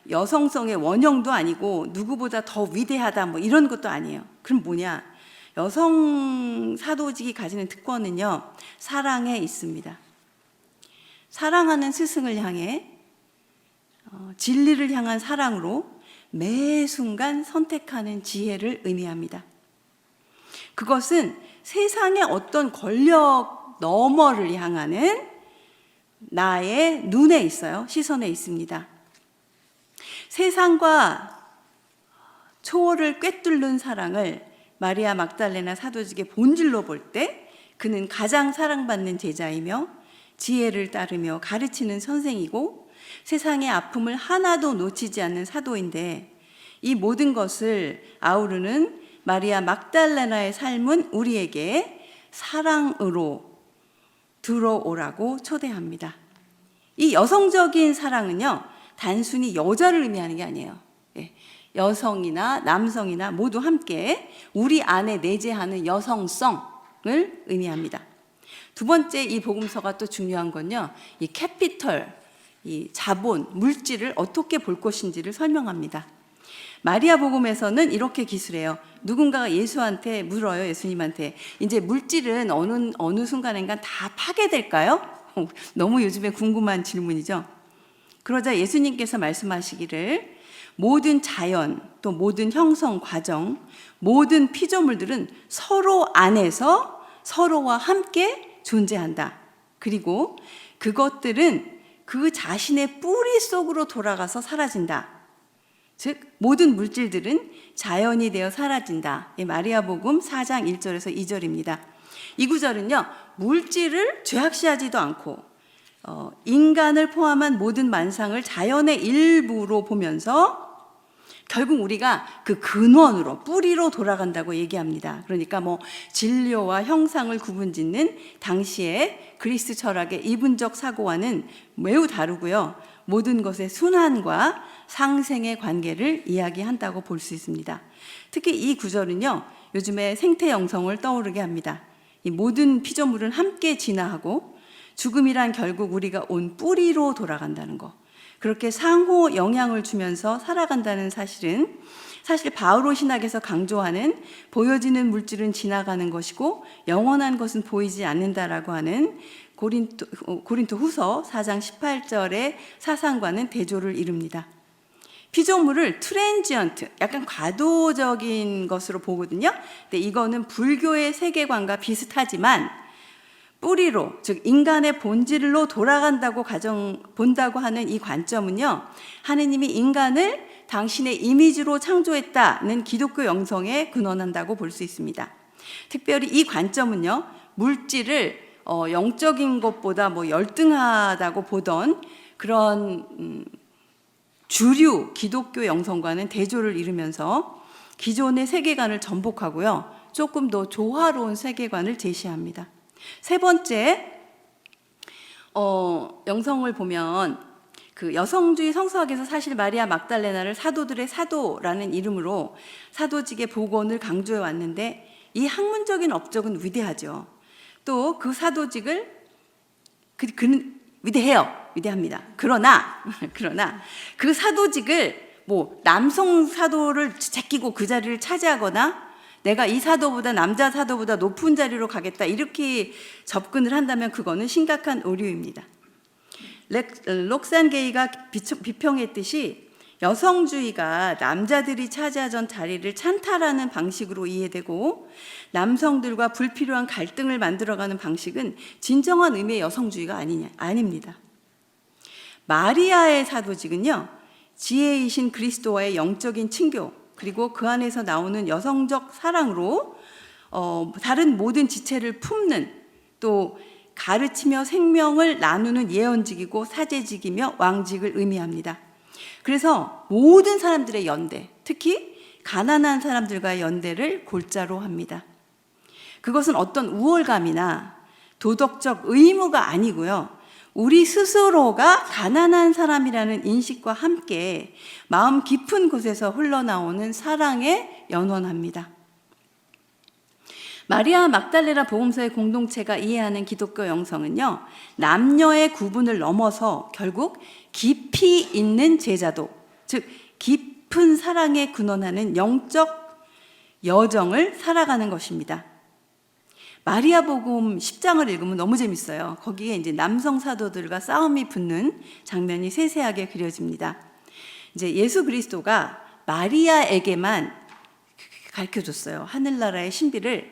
[SPEAKER 3] 여성성의 원형도 아니고 누구보다 더 위대하다 이런 것도 아니에요. 그럼 뭐냐? 여성 사도직이 가지는 특권은요, 사랑에 있습니다. 사랑하는 스승을 향해 진리를 향한 사랑으로 매 순간 선택하는 지혜를 의미합니다. 그것은 세상의 어떤 권력 너머를 향하는 나의 눈에 있어요. 시선에 있습니다. 세상과 초월을 꿰뚫는 사랑을 마리아 막달레나 사도직의 본질로 볼 때 그는 가장 사랑받는 제자이며 지혜를 따르며 가르치는 선생이고 세상의 아픔을 하나도 놓치지 않는 사도인데, 이 모든 것을 아우르는 마리아 막달레나의 삶은 우리에게 사랑으로 들어오라고 초대합니다. 이 여성적인 사랑은요, 단순히 여자를 의미하는 게 아니에요. 여성이나 남성이나 모두 함께 우리 안에 내재하는 여성성을 의미합니다. 두 번째, 이 복음서가 또 중요한 건요, 이 캐피털, 이 자본, 물질을 어떻게 볼 것인지를 설명합니다. 마리아 복음에서는 이렇게 기술해요. 누군가가 예수한테 물어요. 예수님한테 이제 물질은 어느 순간인가 다 파괴될까요? 너무 요즘에 궁금한 질문이죠. 그러자 예수님께서 말씀하시기를 모든 자연, 또 모든 형성 과정, 모든 피조물들은 서로 안에서 서로와 함께 존재한다. 그리고 그것들은 그 자신의 뿌리 속으로 돌아가서 사라진다. 즉 모든 물질들은 자연이 되어 사라진다. 마리아복음 4장 1절에서 2절입니다. 이 구절은요, 물질을 죄악시하지도 않고 인간을 포함한 모든 만상을 자연의 일부로 보면서 결국 우리가 그 근원으로, 뿌리로 돌아간다고 얘기합니다. 그러니까 진료와 형상을 구분짓는 당시의 그리스 철학의 이분적 사고와는 매우 다르고요. 모든 것의 순환과 상생의 관계를 이야기한다고 볼 수 있습니다. 특히 이 구절은요, 요즘에 생태 영성을 떠오르게 합니다. 이 모든 피조물은 함께 진화하고 죽음이란 결국 우리가 온 뿌리로 돌아간다는 거. 그렇게 상호 영향을 주면서 살아간다는 사실은 사실 바오로 신학에서 강조하는 보여지는 물질은 지나가는 것이고 영원한 것은 보이지 않는다라고 하는 고린도 후서 4장 18절의 사상과는 대조를 이룹니다. 피조물을 트랜지언트, 약간 과도적인 것으로 보거든요. 근데 이거는 불교의 세계관과 비슷하지만 뿌리로, 즉 인간의 본질로 돌아간다고 본다고 하는 이 관점은요, 하느님이 인간을 당신의 이미지로 창조했다는 기독교 영성에 근원한다고 볼 수 있습니다. 특별히 이 관점은요, 물질을 영적인 것보다 열등하다고 보던 그런 주류 기독교 영성과는 대조를 이루면서 기존의 세계관을 전복하고요, 조금 더 조화로운 세계관을 제시합니다. 세 번째, 영성을 보면 그 여성주의 성서학에서 사실 마리아 막달레나를 사도들의 사도라는 이름으로 사도직의 복원을 강조해 왔는데, 이 학문적인 업적은 위대하죠. 또 그 사도직을 그는 위대합니다. 그러나 그 사도직을 남성 사도를 제끼고 그 자리를 차지하거나 내가 이 사도보다 남자 사도보다 높은 자리로 가겠다 이렇게 접근을 한다면 그거는 심각한 오류입니다. 록산 게이가 비평했듯이 여성주의가 남자들이 차지하던 자리를 찬탈하는 방식으로 이해되고 남성들과 불필요한 갈등을 만들어가는 방식은 진정한 의미의 여성주의가 아닙니다. 마리아의 사도직은요, 지혜이신 그리스도와의 영적인 친교, 그리고 그 안에서 나오는 여성적 사랑으로 다른 모든 지체를 품는, 또 가르치며 생명을 나누는 예언직이고 사제직이며 왕직을 의미합니다. 그래서 모든 사람들의 연대, 특히 가난한 사람들과의 연대를 골자로 합니다. 그것은 어떤 우월감이나 도덕적 의무가 아니고요, 우리 스스로가 가난한 사람이라는 인식과 함께 마음 깊은 곳에서 흘러나오는 사랑에 연원합니다. 마리아 막달레나 복음서의 공동체가 이해하는 기독교 영성은요, 남녀의 구분을 넘어서 결국 깊이 있는 제자도, 즉 깊은 사랑에 근원하는 영적 여정을 살아가는 것입니다. 마리아 복음 10장을 읽으면 너무 재밌어요. 거기에 이제 남성 사도들과 싸움이 붙는 장면이 세세하게 그려집니다. 이제 예수 그리스도가 마리아에게만 가르쳐 줬어요. 하늘나라의 신비를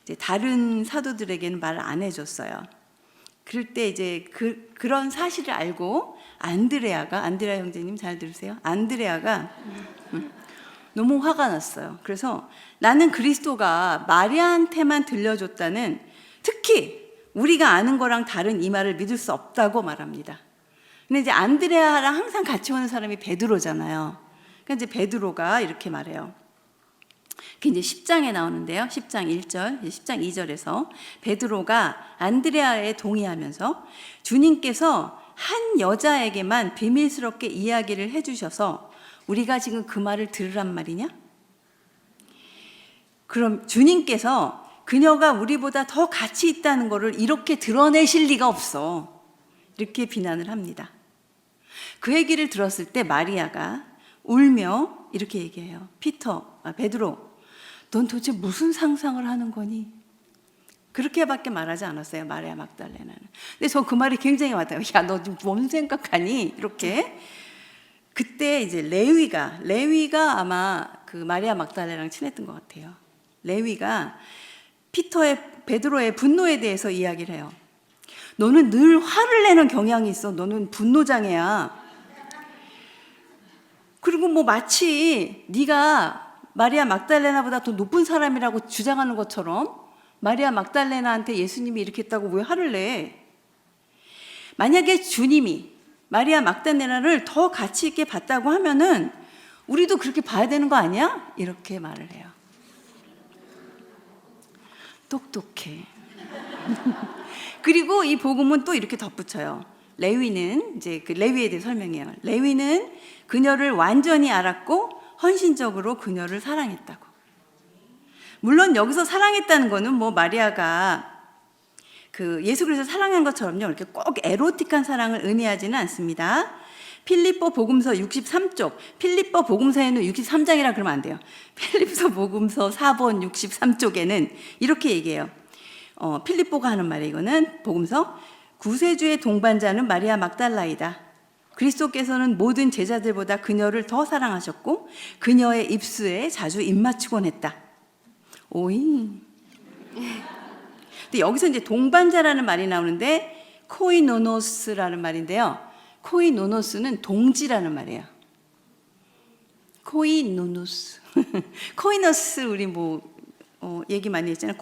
[SPEAKER 3] 이제 다른 사도들에게는 말을 안 해줬어요. 그럴 때 이제 그런 사실을 알고 안드레아 형제님 잘 들으세요? 안드레아가 너무 화가 났어요. 그래서 나는 그리스도가 마리아한테만 들려줬다는, 특히 우리가 아는 거랑 다른 이 말을 믿을 수 없다고 말합니다. 근데 이제 안드레아랑 항상 같이 오는 사람이 베드로잖아요. 그러니까 이제 베드로가 이렇게 말해요. 그게 이제 10장에 나오는데요. 10장 1절, 10장 2절에서 베드로가 안드레아에 동의하면서 주님께서 한 여자에게만 비밀스럽게 이야기를 해주셔서 우리가 지금 그 말을 들으란 말이냐? 그럼 주님께서 그녀가 우리보다 더 가치 있다는 것을 이렇게 드러내실 리가 없어. 이렇게 비난을 합니다. 그 얘기를 들었을 때 마리아가 울며 이렇게 얘기해요. 베드로, 넌 도대체 무슨 상상을 하는 거니? 그렇게밖에 말하지 않았어요, 마리아 막달레나는. 근데 저 그 말이 굉장히 와닿아요. 야, 너 지금 뭔 생각하니? 이렇게. 그때 이제 레위가 아마 그 마리아 막달레나랑 친했던 것 같아요. 레위가 베드로의 분노에 대해서 이야기를 해요. 너는 늘 화를 내는 경향이 있어. 너는 분노장애야. 그리고 뭐 마치 네가 마리아 막달레나보다 더 높은 사람이라고 주장하는 것처럼 마리아 막달레나한테 예수님이 이렇게 했다고 왜 화를 내? 만약에 주님이 마리아 막달레나를 더 가치 있게 봤다고 하면은 우리도 그렇게 봐야 되는 거 아니야? 이렇게 말을 해요. 똑똑해. 그리고 이 복음은 또 이렇게 덧붙여요. 레위는 이제 그 레위에 대해 설명해요. 레위는 그녀를 완전히 알았고 헌신적으로 그녀를 사랑했다고. 물론 여기서 사랑했다는 거는 뭐 마리아가 그 예수 그리스도 사랑한 것처럼요, 이렇게 꼭 에로틱한 사랑을 의미하지는 않습니다. 필립보 복음서 63쪽, 필립보 복음서에는 63장이라 그러면 안 돼요. 필립보 복음서 4번 63쪽에는 이렇게 얘기해요. 필립보가 하는 말이에요. 이거는 복음서, 구세주의 동반자는 마리아 막달라이다. 그리스도께서는 모든 제자들보다 그녀를 더 사랑하셨고 그녀의 입술에 자주 입맞추곤 했다. 오이. 근데 여기서 이제 동반자라는 말이 나오는데 코이노노스라는 말인데요. 코이노노스는 동지라는 말이에요. 코이노노스. 코이노스 우리 얘기 많이 했잖아요.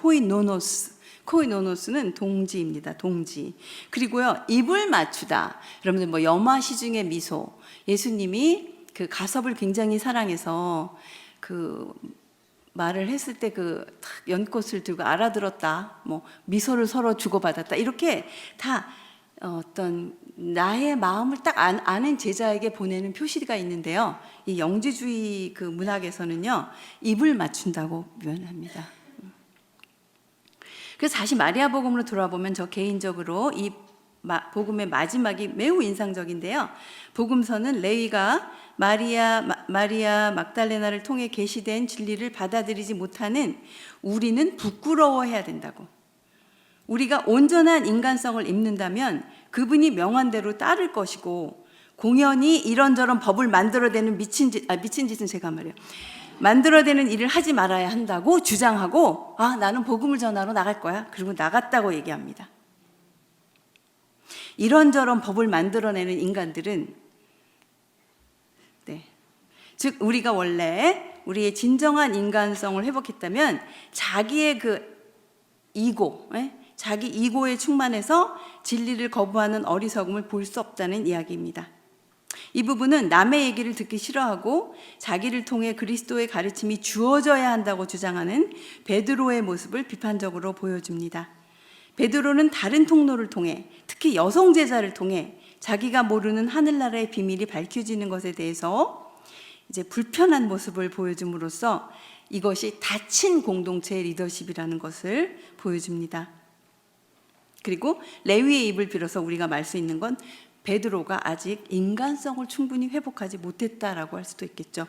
[SPEAKER 3] 코이노노스는 동지입니다. 동지. 그리고요, 입을 맞추다. 여러분들 뭐 염화시중의 미소. 예수님이 그 가섭을 굉장히 사랑해서 그 말을 했을 때 그 연꽃을 들고 알아들었다. 뭐 미소를 서로 주고받았다. 이렇게 다 어떤 나의 마음을 딱 아는 제자에게 보내는 표시가 있는데요. 이 영지주의 그 문학에서는요, 입을 맞춘다고 표현합니다. 그래서 다시 마리아 복음으로 돌아보면 저 개인적으로 이 복음의 마지막이 매우 인상적인데요. 복음서는 레위가 마리아 막달레나를 통해 계시된 진리를 받아들이지 못하는 우리는 부끄러워해야 된다고. 우리가 온전한 인간성을 입는다면 그분이 명한 대로 따를 것이고, 공연히 이런저런 법을 만들어내는 미친 짓은 제가 말이에요. 만들어내는 일을 하지 말아야 한다고 주장하고, 나는 복음을 전하러 나갈 거야. 그리고 나갔다고 얘기합니다. 이런저런 법을 만들어내는 인간들은, 즉 우리가 원래 우리의 진정한 인간성을 회복했다면 자기의 자기 이고에 충만해서 진리를 거부하는 어리석음을 볼 수 없다는 이야기입니다. 이 부분은 남의 얘기를 듣기 싫어하고 자기를 통해 그리스도의 가르침이 주어져야 한다고 주장하는 베드로의 모습을 비판적으로 보여줍니다. 베드로는 다른 통로를 통해, 특히 여성 제자를 통해 자기가 모르는 하늘나라의 비밀이 밝혀지는 것에 대해서 이제 불편한 모습을 보여줌으로써 이것이 닫힌 공동체의 리더십이라는 것을 보여줍니다. 그리고 레위의 입을 빌어서 우리가 말 수 있는 건 베드로가 아직 인간성을 충분히 회복하지 못했다라고 할 수도 있겠죠.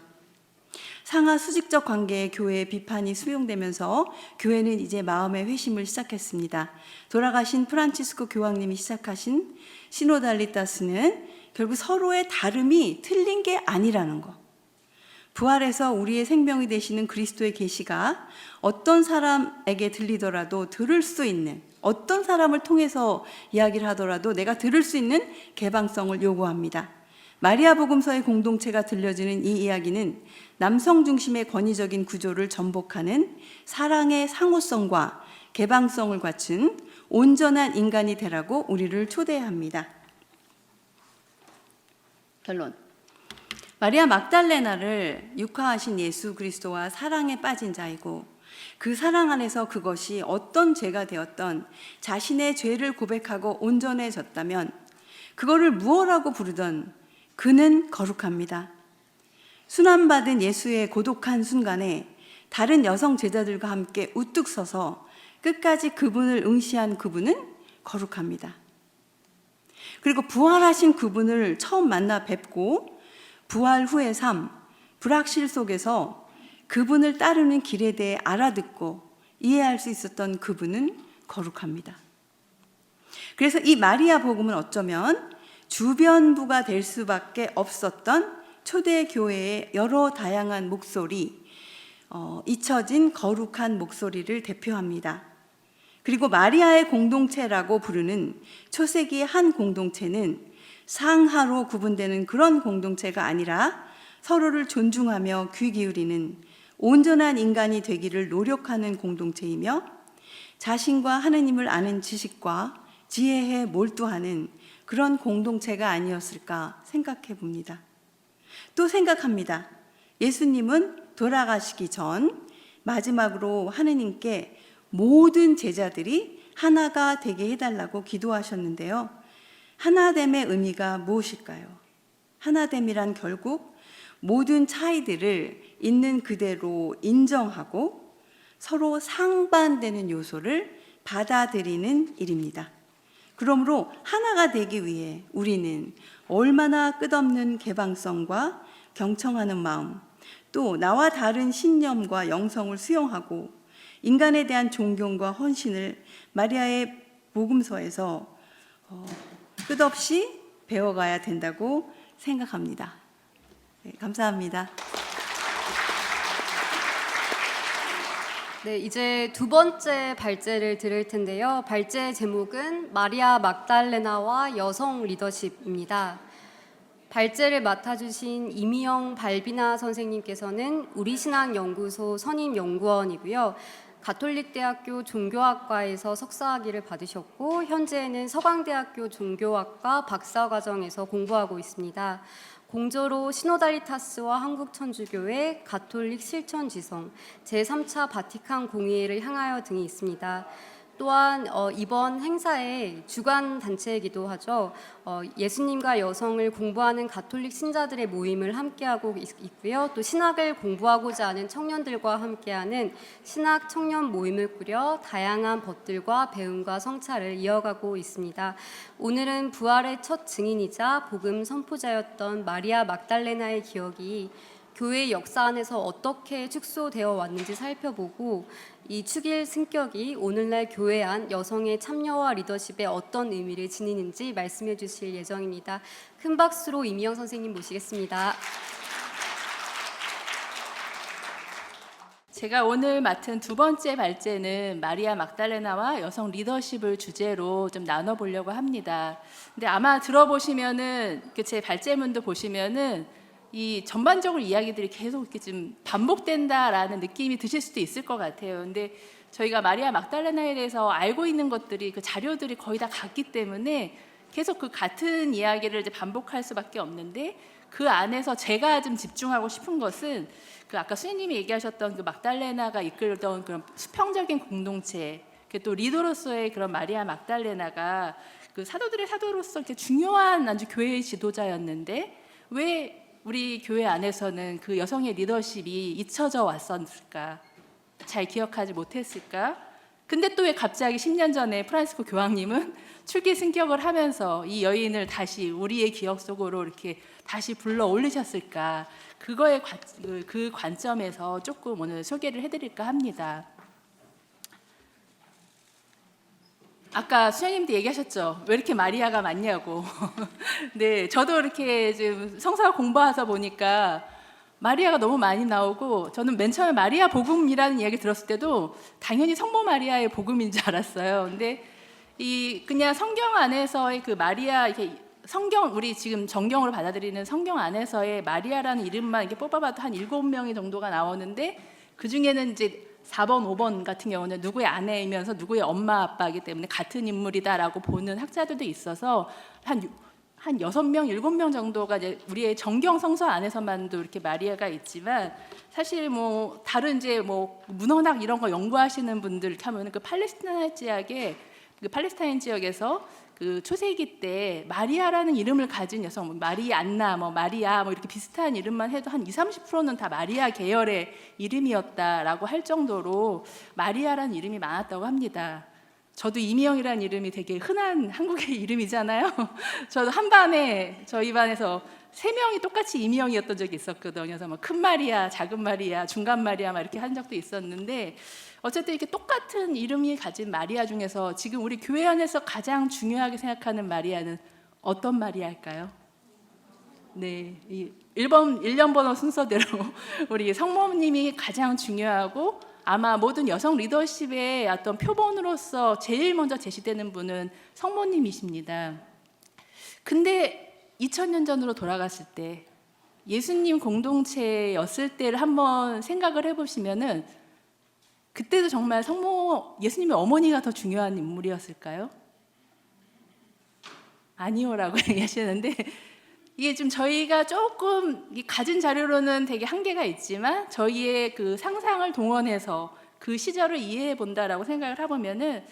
[SPEAKER 3] 상하 수직적 관계의 교회의 비판이 수용되면서 교회는 이제 마음의 회심을 시작했습니다. 돌아가신 프란치스코 교황님이 시작하신 시노달리타스는 결국 서로의 다름이 틀린 게 아니라는 거. 부활해서 우리의 생명이 되시는 그리스도의 계시가 어떤 사람에게 들리더라도 들을 수 있는, 어떤 사람을 통해서 이야기를 하더라도 내가 들을 수 있는 개방성을 요구합니다. 마리아 복음서의 공동체가 들려지는 이 이야기는 남성 중심의 권위적인 구조를 전복하는 사랑의 상호성과 개방성을 갖춘 온전한 인간이 되라고 우리를 초대합니다. 결론. 마리아 막달레나를 육화하신 예수 그리스도와 사랑에 빠진 자이고, 그 사랑 안에서 그것이 어떤 죄가 되었던 자신의 죄를 고백하고 온전해졌다면 그거를 무엇라고 부르던 그는 거룩합니다. 순환받은 예수의 고독한 순간에 다른 여성 제자들과 함께 우뚝 서서 끝까지 그분을 응시한 그분은 거룩합니다. 그리고 부활하신 그분을 처음 만나 뵙고 부활 후의 삶, 불확실 속에서 그분을 따르는 길에 대해 알아듣고 이해할 수 있었던 그분은 거룩합니다. 그래서 이 마리아 복음은 어쩌면 주변부가 될 수밖에 없었던 초대교회의 여러 다양한 목소리, 잊혀진 거룩한 목소리를 대표합니다. 그리고 마리아의 공동체라고 부르는 초세기의 한 공동체는 상하로 구분되는 그런 공동체가 아니라 서로를 존중하며 귀 기울이는 온전한 인간이 되기를 노력하는 공동체이며 자신과 하느님을 아는 지식과 지혜에 몰두하는 그런 공동체가 아니었을까 생각해 봅니다. 또 생각합니다. 예수님은 돌아가시기 전 마지막으로 하느님께 모든 제자들이 하나가 되게 해달라고 기도하셨는데요. 하나됨의 의미가 무엇일까요? 하나됨이란 결국 모든 차이들을 있는 그대로 인정하고 서로 상반되는 요소를 받아들이는 일입니다. 그러므로 하나가 되기 위해 우리는 얼마나 끝없는 개방성과 경청하는 마음, 또 나와 다른 신념과 영성을 수용하고 인간에 대한 존경과 헌신을 마리아의 복음서에서 끝없이 배워가야 된다고 생각합니다. 네, 감사합니다.
[SPEAKER 1] 네, 이제 두 번째 발제를 들을 텐데요. 발제 제목은 마리아 막달레나와 여성 리더십입니다. 발제를 맡아주신 이미영 발비나 선생님께서는 우리신앙연구소 선임연구원이고요. 가톨릭대학교 종교학과에서 석사학위를 받으셨고 현재는 서강대학교 종교학과 박사과정에서 공부하고 있습니다. 공저로 시노달리타스와 한국천주교회, 가톨릭 실천지성, 제3차 바티칸 공의회를 향하여 등이 있습니다. 또한 이번 행사의 주관 단체이기도 하죠. 예수님과 여성을 공부하는 가톨릭 신자들의 모임을 함께하고 있고요. 또 신학을 공부하고자 하는 청년들과 함께하는 신학 청년 모임을 꾸려 다양한 법들과 배움과 성찰을 이어가고 있습니다. 오늘은 부활의 첫 증인이자 복음 선포자였던 마리아 막달레나의 기억이 교회 역사 안에서 어떻게 축소되어 왔는지 살펴보고 이 축일 승격이 오늘날 교회 안 여성의 참여와 리더십에 어떤 의미를 지니는지 말씀해 주실 예정입니다. 큰 박수로 이미영 선생님 모시겠습니다.
[SPEAKER 4] 제가 오늘 맡은 두 번째 발제는 마리아 막달레나와 여성 리더십을 주제로 좀 나눠보려고 합니다. 근데 아마 들어보시면은 제 발제문도 보시면은 이 전반적으로 이야기들이 계속 이렇게 좀 반복된다라는 느낌이 드실 수도 있을 것 같아요. 근데 저희가 마리아 막달레나에 대해서 알고 있는 것들이 그 자료들이 거의 다 같기 때문에 계속 그 같은 이야기를 이제 반복할 수밖에 없는데 그 안에서 제가 좀 집중하고 싶은 것은 그 아까 수님이 얘기하셨던 그 막달레나가 이끌던 그런 수평적인 공동체, 또 리더로서의 그런 마리아 막달레나가 그 사도들의 사도로서 이렇게 중요한 아주 교회의 지도자였는데 왜 우리 교회 안에서는 그 여성의 리더십이 잊혀져 왔었을까? 잘 기억하지 못했을까? 근데 또 왜 갑자기 10년 전에 프란시스코 교황님은 출기 승격을 하면서 이 여인을 다시 우리의 기억 속으로 이렇게 다시 불러 올리셨을까? 그거의 그 관점에서 조금 오늘 소개를 해드릴까 합니다. 아까 수녀님도 얘기하셨죠. 왜 이렇게 마리아가 많냐고. 네, 저도 이렇게 지금 성서 공부하다 보니까 마리아가 너무 많이 나오고 저는 맨 처음에 마리아 복음이라는 이야기 들었을 때도 당연히 성모 마리아의 복음인 줄 알았어요. 근데 이 그냥 성경 안에서의 그 마리아 이렇게 성경 우리 지금 정경으로 받아들이는 성경 안에서의 마리아라는 이름만 이렇게 뽑아봐도 한 7명이 정도가 나오는데 그 중에는 이제 4번, 5번 같은 경우는 누구의 아내이면서 누구의 엄마, 아빠이기 때문에 같은 인물이다라고 보는 학자들도 있어서 한 6명, 7명 정도가 이제 우리의 정경 성서 안에서만도 이렇게 마리아가 있지만 사실 뭐 다른 이제 뭐 문헌학 이런 거 연구하시는 분들 이렇게 하면 그 팔레스타인 지역에서 그 초세기 때 마리아라는 이름을 가진 여성, 뭐 마리안나, 뭐 마리아, 뭐 이렇게 비슷한 이름만 해도 한 20-30%는 다 마리아 계열의 이름이었다라고 할 정도로 마리아라는 이름이 많았다고 합니다. 저도 이미영이라는 이름이 되게 흔한 한국의 이름이잖아요. 저도 한 반에 저희 반에서 3명이 똑같이 이미영이었던 적이 있었거든요. 그래서 뭐 큰 마리아, 작은 마리아, 중간 마리아 막 이렇게 한 적도 있었는데 어쨌든 이렇게 똑같은 이름이 가진 마리아 중에서 지금 우리 교회 안에서 가장 중요하게 생각하는 마리아는 어떤 마리아일까요? 네, 이 1년 번호 순서대로 우리 성모님이 가장 중요하고 아마 모든 여성 리더십의 어떤 표본으로서 제일 먼저 제시되는 분은 성모님이십니다. 근데 2000년 전으로 돌아갔을 때 예수님 공동체였을 때를 한번 생각을 해보시면은 그때도 정말 예수님의 어머니가 더 중요한 인물이었을까요? 아니요라고 얘기하시는데 이게 좀 저희가 조금 가진 자료로는 되게 한계가 있지만 저희의 그 상상을 동원해서 그 시절을 이해해 본다라고 생각을 해보면은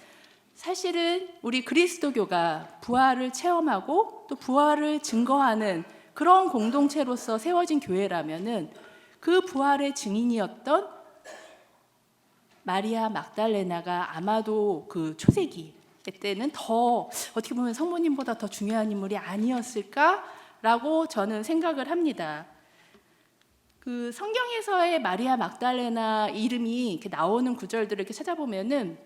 [SPEAKER 4] 사실은 우리 그리스도교가 부활을 체험하고 또 부활을 증거하는 그런 공동체로서 세워진 교회라면은 그 부활의 증인이었던 마리아 막달레나가 아마도 그 초세기 때는 더 어떻게 보면 성모님보다 더 중요한 인물이 아니었을까라고 저는 생각을 합니다. 그 성경에서의 마리아 막달레나 이름이 이렇게 나오는 구절들을 이렇게 찾아보면은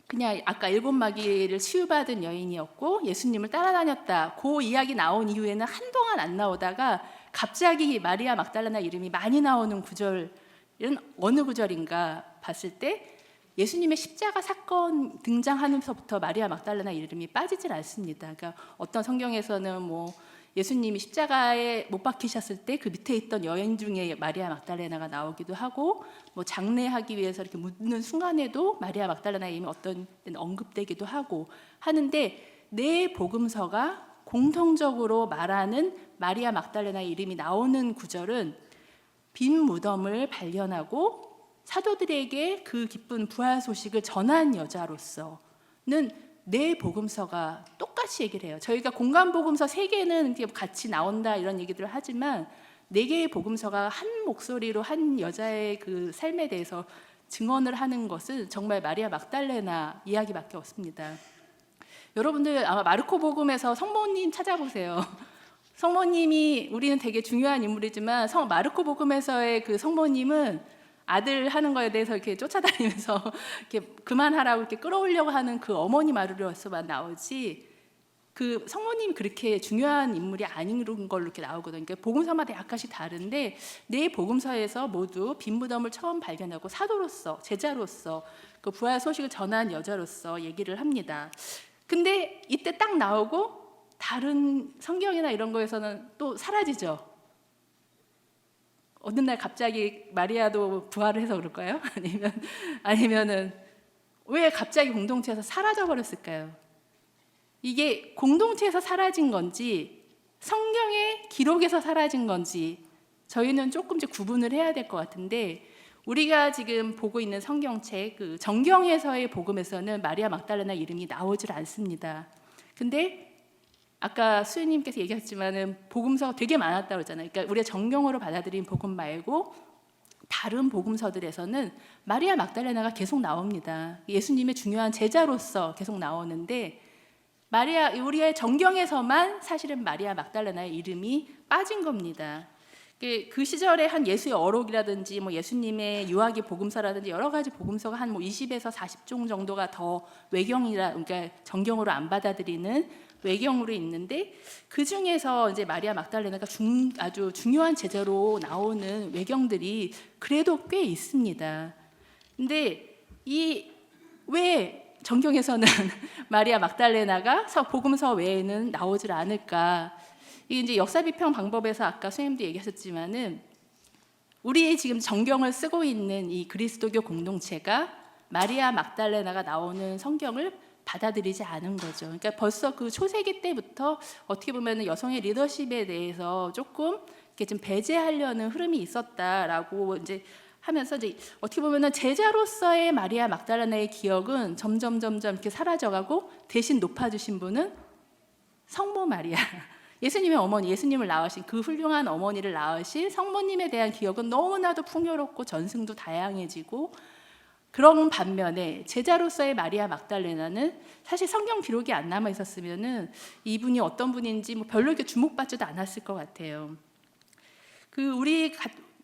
[SPEAKER 4] 그냥 아까 7마귀를 치유받은 여인이었고 예수님을 따라다녔다. 그 이야기 나온 이후에는 한동안 안 나오다가 갑자기 마리아 막달레나 이름이 많이 나오는 구절은 어느 구절인가 봤을 때 예수님의 십자가 사건 등장하면서부터 마리아 막달레나 이름이 빠지질 않습니다. 그러니까 어떤 성경에서는 뭐 예수님이 십자가에 못 박히셨을 때 그 밑에 있던 여인 중에 마리아 막달레나가 나오기도 하고 뭐 장례하기 위해서 이렇게 묻는 순간에도 마리아 막달레나 이름이 어떤 때는 언급되기도 하고 하는데 네 복음서가 공통적으로 말하는 마리아 막달레나 이름이 나오는 구절은 빈 무덤을 발견하고 사도들에게 그 기쁜 부활 소식을 전한 여자로서 네 복음서가 똑같이 얘기를 해요. 저희가 공간 복음서 3개는 같이 나온다 이런 얘기들을 하지만 4개의 복음서가 한 목소리로 한 여자의 그 삶에 대해서 증언을 하는 것은 정말 마리아 막달레나 이야기밖에 없습니다. 여러분들 아마 마르코 복음에서 성모님 찾아보세요. 성모님이 우리는 되게 중요한 인물이지만 마르코 복음에서의 그 성모님은 아들 하는 거에 대해서 이렇게 쫓아다니면서 이렇게 그만하라고 이렇게 끌어올려고 하는 그 어머니 마르리아서만 나오지 그 성모님이 그렇게 중요한 인물이 아닌 걸로 이렇게 나오거든요. 그러니까 복음서마다 약간씩 다른데 네 복음서에서 모두 빈 무덤을 처음 발견하고 사도로서 제자로서 그 부활 소식을 전한 여자로서 얘기를 합니다. 근데 이때 딱 나오고 다른 성경이나 이런 거에서는 또 사라지죠. 어느 날 갑자기 마리아도 부활을 해서 그럴까요? 아니면은 왜 갑자기 공동체에서 사라져 버렸을까요? 이게 공동체에서 사라진 건지 성경의 기록에서 사라진 건지 저희는 조금씩 구분을 해야 될 것 같은데 우리가 지금 보고 있는 성경책 그 정경에서의 복음에서는 마리아 막달레나 이름이 나오질 않습니다. 근데 아까 수연님께서 얘기하셨지만은 복음서가 되게 많았다고 그러잖아요. 그러니까 우리가 정경으로 받아들인 복음 말고 다른 복음서들에서는 마리아 막달레나가 계속 나옵니다. 예수님의 중요한 제자로서 계속 나오는데 우리의 정경에서만 사실은 마리아 막달레나의 이름이 빠진 겁니다. 그 시절에 한 예수의 어록이라든지 뭐 예수님의 유아기 복음서라든지 여러 가지 복음서가 한 뭐 20에서 40종 정도가 더 그러니까 정경으로 안 받아들이는 외경으로 있는데 그 중에서 이제 마리아 막달레나가 아주 중요한 제자로 나오는 외경들이 그래도 꽤 있습니다. 근데 왜 정경에서는 마리아 막달레나가 복음서 외에는 나오질 않을까? 이게 이제 역사 비평 방법에서 아까 선생님도 얘기하셨지만은 우리 지금 정경을 쓰고 있는 이 그리스도교 공동체가 마리아 막달레나가 나오는 성경을 받아들이지 않은 거죠. 그러니까 벌써 그 초세기 때부터 어떻게 보면 여성의 리더십에 대해서 조금 이렇게 좀 배제하려는 흐름이 있었다라고 이제 하면서 이제 어떻게 보면은 제자로서의 마리아 막달레나의 기억은 점점 이렇게 사라져가고 대신 높아주신 분은 성모 마리아. 예수님의 어머니, 예수님을 낳으신 그 훌륭한 어머니를 낳으신 성모님에 대한 기억은 너무나도 풍요롭고 전승도 다양해지고 그런 반면에 제자로서의 마리아 막달레나는 사실 성경 기록이 안 남아 있었으면은 이분이 어떤 분인지 뭐 별로 이렇게 주목받지도 않았을 것 같아요. 그 우리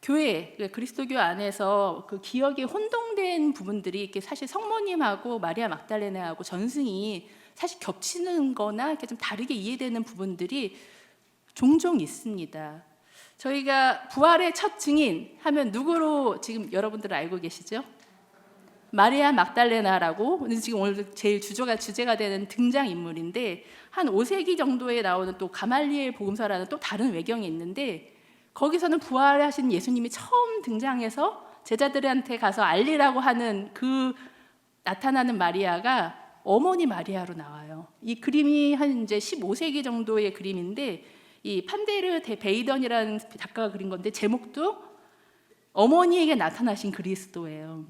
[SPEAKER 4] 교회 그리스도교 안에서 그 기억이 혼동된 부분들이 이렇게 사실 성모님하고 마리아 막달레나하고 전승이 사실 겹치는 거나 이렇게 좀 다르게 이해되는 부분들이 종종 있습니다. 저희가 부활의 첫 증인 하면 누구로 지금 여러분들 알고 계시죠? 마리아 막달레나라고 지금 오늘 제일 주제가 되는 등장인물인데 한 5세기 정도에 나오는 또 가말리엘 복음서라는 또 다른 외경이 있는데 거기서는 부활하신 예수님이 처음 등장해서 제자들한테 가서 알리라고 하는 그 나타나는 마리아가 어머니 마리아로 나와요. 이 그림이 한 이제 15세기 정도의 그림인데 이 판데르 데 베이던이라는 작가가 그린 건데 제목도 어머니에게 나타나신 그리스도예요.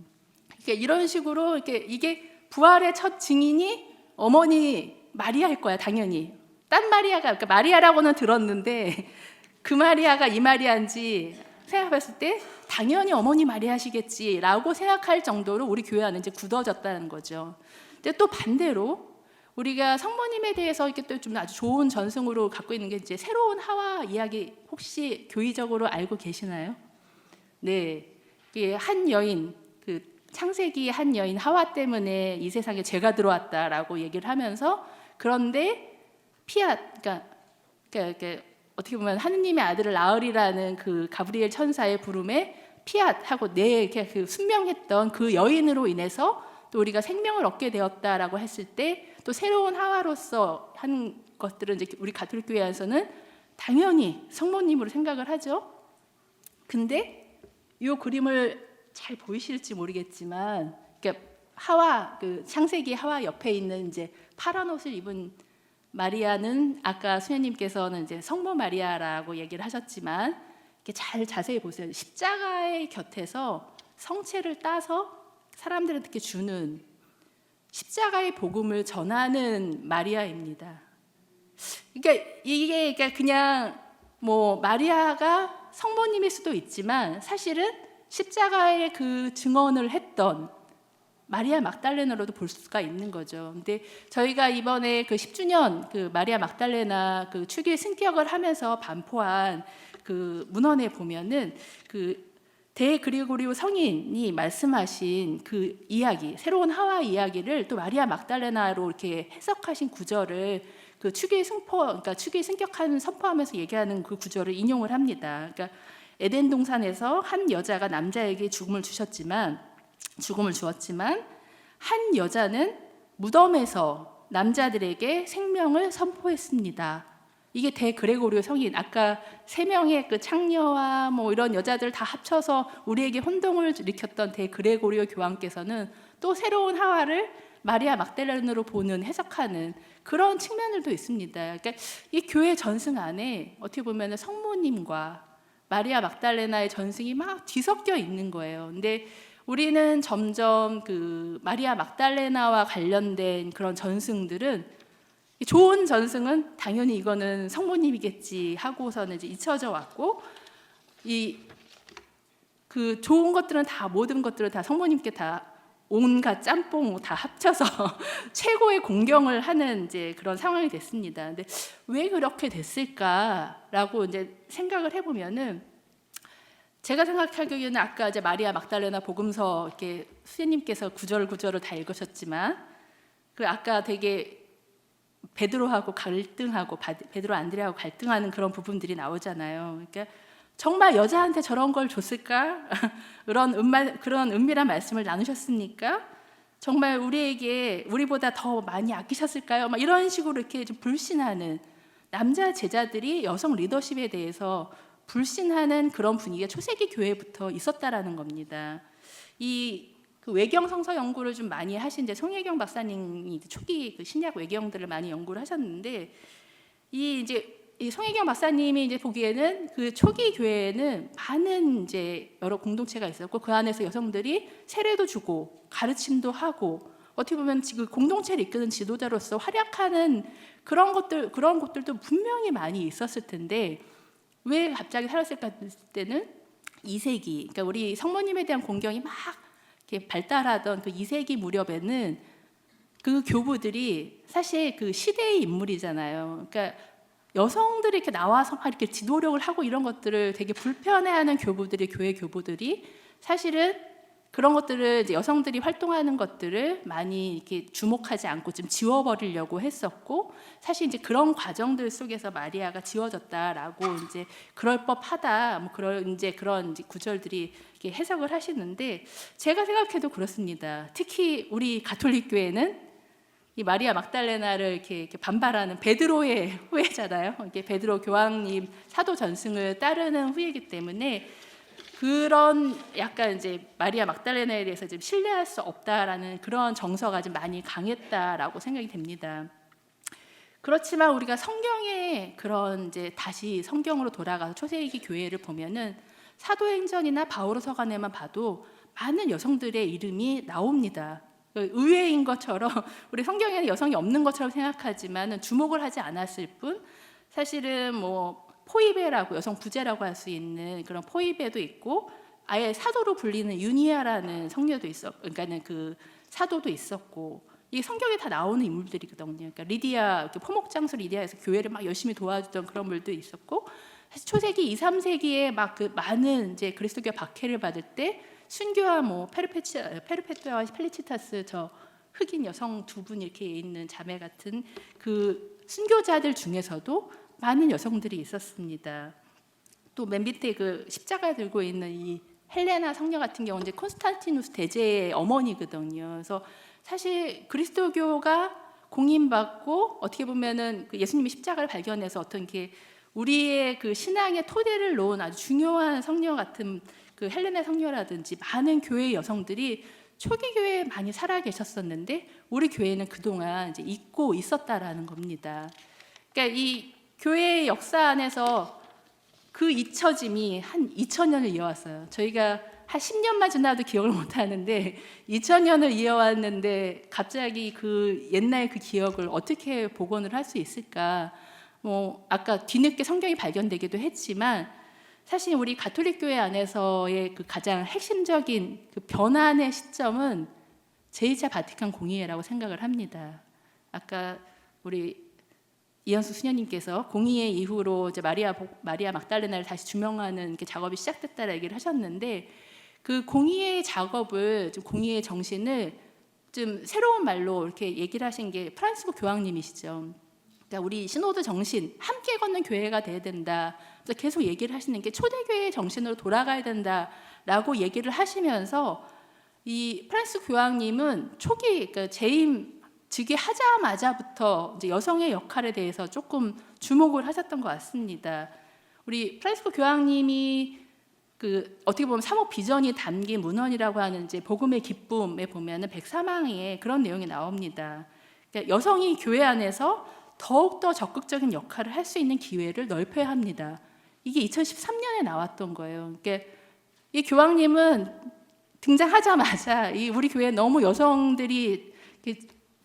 [SPEAKER 4] 그러니까 이런 식으로 이게 부활의 첫 증인이 어머니 마리아일 거야 당연히. 딴 마리아가 그러니까 마리아라고는 들었는데 그 마리아가 이 마리아인지 생각했을 때 당연히 어머니 마리아시겠지라고 생각할 정도로 우리 교회 안에 이제 굳어졌다는 거죠. 근데 또 반대로 우리가 성모님에 대해서 이렇게 또 좀 아주 좋은 전승으로 갖고 있는 게 이제 새로운 하와 이야기 혹시 교의적으로 알고 계시나요? 네, 한 여인 창세기 한 여인 하와 때문에 이 세상에 죄가 들어왔다라고 얘기를 하면서 그런데 그러니까 어떻게 보면 하느님의 아들을 낳으리라는 그 가브리엘 천사의 부름에 피앗하고 이렇게 그 순명했던 그 여인으로 인해서 또 우리가 생명을 얻게 되었다라고 했을 때 또 새로운 하와로서 하는 것들은 이제 우리 가톨릭 교회에서는 당연히 성모님으로 생각을 하죠. 근데 이 그림을 잘 보이실지 모르겠지만 하와 창세기 하와 옆에 있는 이제 파란 옷을 입은 마리아는 아까 수녀님께서는 이제 성모 마리아라고 얘기를 하셨지만 이렇게 잘 자세히 보세요. 십자가의 곁에서 성체를 따서 사람들한테 주는 십자가의 복음을 전하는 마리아입니다. 그러니까 이게 그냥 뭐 마리아가 성모님일 수도 있지만 사실은 십자가의 그 증언을 했던 마리아 막달레나로도 볼 수가 있는 거죠. 근데 저희가 이번에 그 10주년 그 마리아 막달레나 그 축일 승격을 하면서 반포한 그 문헌에 보면은 그 대그리고리오 성인이 말씀하신 그 이야기, 새로운 하와 이야기를 또 마리아 막달레나로 이렇게 해석하신 구절을 그 축일 승포, 그러니까 축일 승격하는 선포하면서 얘기하는 그 구절을 인용을 합니다. 그러니까 에덴 동산에서 한 여자가 남자에게 죽음을 주었지만 한 여자는 무덤에서 남자들에게 생명을 선포했습니다. 이게 대그레고리오 성인, 아까 3명의 그 창녀와 뭐 이런 여자들 다 합쳐서 우리에게 혼동을 일으켰던 대그레고리오 교황께서는 또 새로운 하와를 마리아 막달레나로 보는, 해석하는 그런 측면들도 있습니다. 그러니까 이 교회 전승 안에 어떻게 보면 성모님과 마리아 막달레나의 전승이 막 뒤섞여 있는 거예요. 근데 우리는 점점 그 마리아 막달레나와 관련된 그런 전승들은, 좋은 전승은 당연히 이거는 성모님이겠지 하고서는 이제 잊혀져 왔고, 이 그 좋은 것들은 다, 모든 것들은 다 성모님께 다 온갖 짬뽕 다 합쳐서 최고의 공경을 하는 이제 그런 상황이 됐습니다. 근데 왜 그렇게 됐을까라고 이제 생각을 해보면은, 제가 생각하기에는 아까 이제 마리아 막달레나 복음서 이렇게 수녀님께서 구절을 다 읽으셨지만, 그 아까 되게 베드로하고 갈등하고 베드로 안드레하고 갈등하는 그런 부분들이 나오잖아요. 그러니까 정말 여자한테 저런 걸 줬을까? 그런 은밀한 말씀을 나누셨습니까? 정말 우리보다 더 많이 아끼셨을까요? 막 이런 식으로 이렇게 좀 불신하는 남자 제자들이 여성 리더십에 대해서 불신하는 그런 분위기가 초세기 교회부터 있었다라는 겁니다. 그 외경 성서 연구를 좀 많이 하신 이제 송혜경 박사님이 초기 그 신약 외경들을 많이 연구를 하셨는데, 이 송혜경 박사님이 이제 보기에는 그 초기 교회에는 많은 이제 여러 공동체가 있었고, 그 안에서 여성들이 세례도 주고 가르침도 하고, 어떻게 보면 지금 공동체를 이끄는 지도자로서 활약하는 그런 것들도 분명히 많이 있었을 텐데, 왜 갑자기 사라졌을까 했을 때는 2세기, 그러니까 우리 성모님에 대한 공경이 막 이렇게 발달하던 그 2세기 무렵에는 그 교부들이 사실 그 시대의 인물이잖아요. 그러니까 여성들이 이렇게 나와서 막 이렇게 지도력을 하고 이런 것들을 되게 불편해하는 교회 교부들이 사실은 그런 것들을 이제 여성들이 활동하는 것들을 많이 이렇게 주목하지 않고 좀 지워버리려고 했었고, 사실 이제 그런 과정들 속에서 마리아가 지워졌다라고 이제 그럴 법하다, 뭐 그런 이제 구절들이 이렇게 해석을 하시는데, 제가 생각해도 그렇습니다. 특히 우리 가톨릭 교회는 이 마리아 막달레나를 이렇게 반발하는 베드로의 후예잖아요. 이게 베드로 교황님 사도 전승을 따르는 후예이기 때문에 그런 약간 이제 마리아 막달레나에 대해서 좀 신뢰할 수 없다라는 그런 정서가 좀 많이 강했다라고 생각이 됩니다. 그렇지만 우리가 성경에 그런 이제 다시 성경으로 돌아가서 초세기 교회를 보면은 사도행전이나 바오로서관에만 봐도 많은 여성들의 이름이 나옵니다. 의외인 것처럼 우리 성경에는 여성이 없는 것처럼 생각하지만 주목을 하지 않았을 뿐, 사실은 뭐 포이베라고 여성 부제라고 할 수 있는 그런 포이베도 있고, 아예 사도로 불리는 유니아라는 성녀도 그러니까는 그 사도도 있었고, 이게 성경에 다 나오는 인물들이거든요. 그러니까 리디아, 포목장수 리디아에서 교회를 막 열심히 도와주던 그런 분도 있었고, 사실 초세기 2, 3세기에 막 그 많은 이제 그리스도교 박해를 받을 때 순교와 뭐 페르페투아와 펠리치타스, 저 흑인 여성 2분 이렇게 있는 자매 같은 그 순교자들 중에서도 많은 여성들이 있었습니다. 또 맨 밑에 그 십자가 들고 있는 이 헬레나 성녀 같은 경우는 이제 콘스탄티누스 대제의 어머니거든요. 그래서 사실 그리스도교가 공인받고 어떻게 보면은 그 예수님이 십자가를 발견해서 어떤 게 우리의 그 신앙의 토대를 놓은 아주 중요한 성녀 같은 그 헬레나 성녀라든지 많은 교회 여성들이 초기 교회에 많이 살아 계셨었는데, 우리 교회는 그동안 이제 잊고 있었다라는 겁니다. 그러니까 이 교회의 역사 안에서 그 잊혀짐이 한 2000년을 이어왔어요. 저희가 한 10년만 지나도 기억을 못 하는데 2000년을 이어왔는데 갑자기 그 옛날 그 기억을 어떻게 복원을 할 수 있을까? 뭐 아까 뒤늦게 성경이 발견되기도 했지만 사실 우리 가톨릭 교회 안에서의 그 가장 핵심적인 그 변환의 시점은 제2차 바티칸 공의회라고 생각을 합니다. 아까 우리 이현숙 수녀님께서 공의회 이후로 이제 마리아 막달레나를 다시 주명하는 이렇게 작업이 시작됐다라고 얘기를 하셨는데 그 공의회 작업을 좀 공의회 정신을 좀 새로운 말로 이렇게 얘기를 하신 게 프란시스코 교황님이시죠. 그러니까 우리 시노드 정신 함께 걷는 교회가 돼야 된다. 그래서 계속 얘기를 하시는 게 초대교회의 정신으로 돌아가야 된다라고 얘기를 하시면서 이 프란시스코 교황님은 초기 그러니까 재임 즉위하자마자부터 이제 여성의 역할에 대해서 조금 주목을 하셨던 것 같습니다. 우리 프란시스코 교황님이 그 어떻게 보면 사목 비전이 담긴 문헌이라고 하는 이제 복음의 기쁨에 보면은 103항에 그런 내용이 나옵니다. 그러니까 여성이 교회 안에서 더욱더 적극적인 역할을 할 수 있는 기회를 넓혀야 합니다. 이게 2013년에 나왔던 거예요. 그러니까 이 교황님은 등장하자마자 이 우리 교회에 너무 여성들이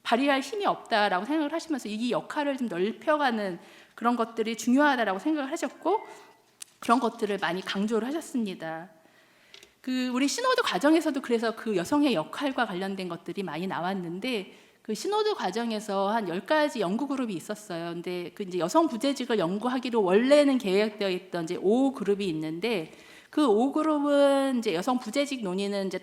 [SPEAKER 4] 발휘할 힘이 없다라고 생각을 하시면서 이 역할을 좀 넓혀가는 그런 것들이 중요하다라고 생각을 하셨고 그런 것들을 많이 강조를 하셨습니다. 그 우리 시노드 과정에서도 그래서 그 여성의 역할과 관련된 것들이 많이 나왔는데 그 시노드 과정에서 한 10가지 연구 그룹이 있었어요. 근데 그 이제 여성 부재직을 연구하기로 원래는 계획되어 있던 이제 5그룹이 있는데 그 5그룹은 이제 여성 부재직 논의는 이제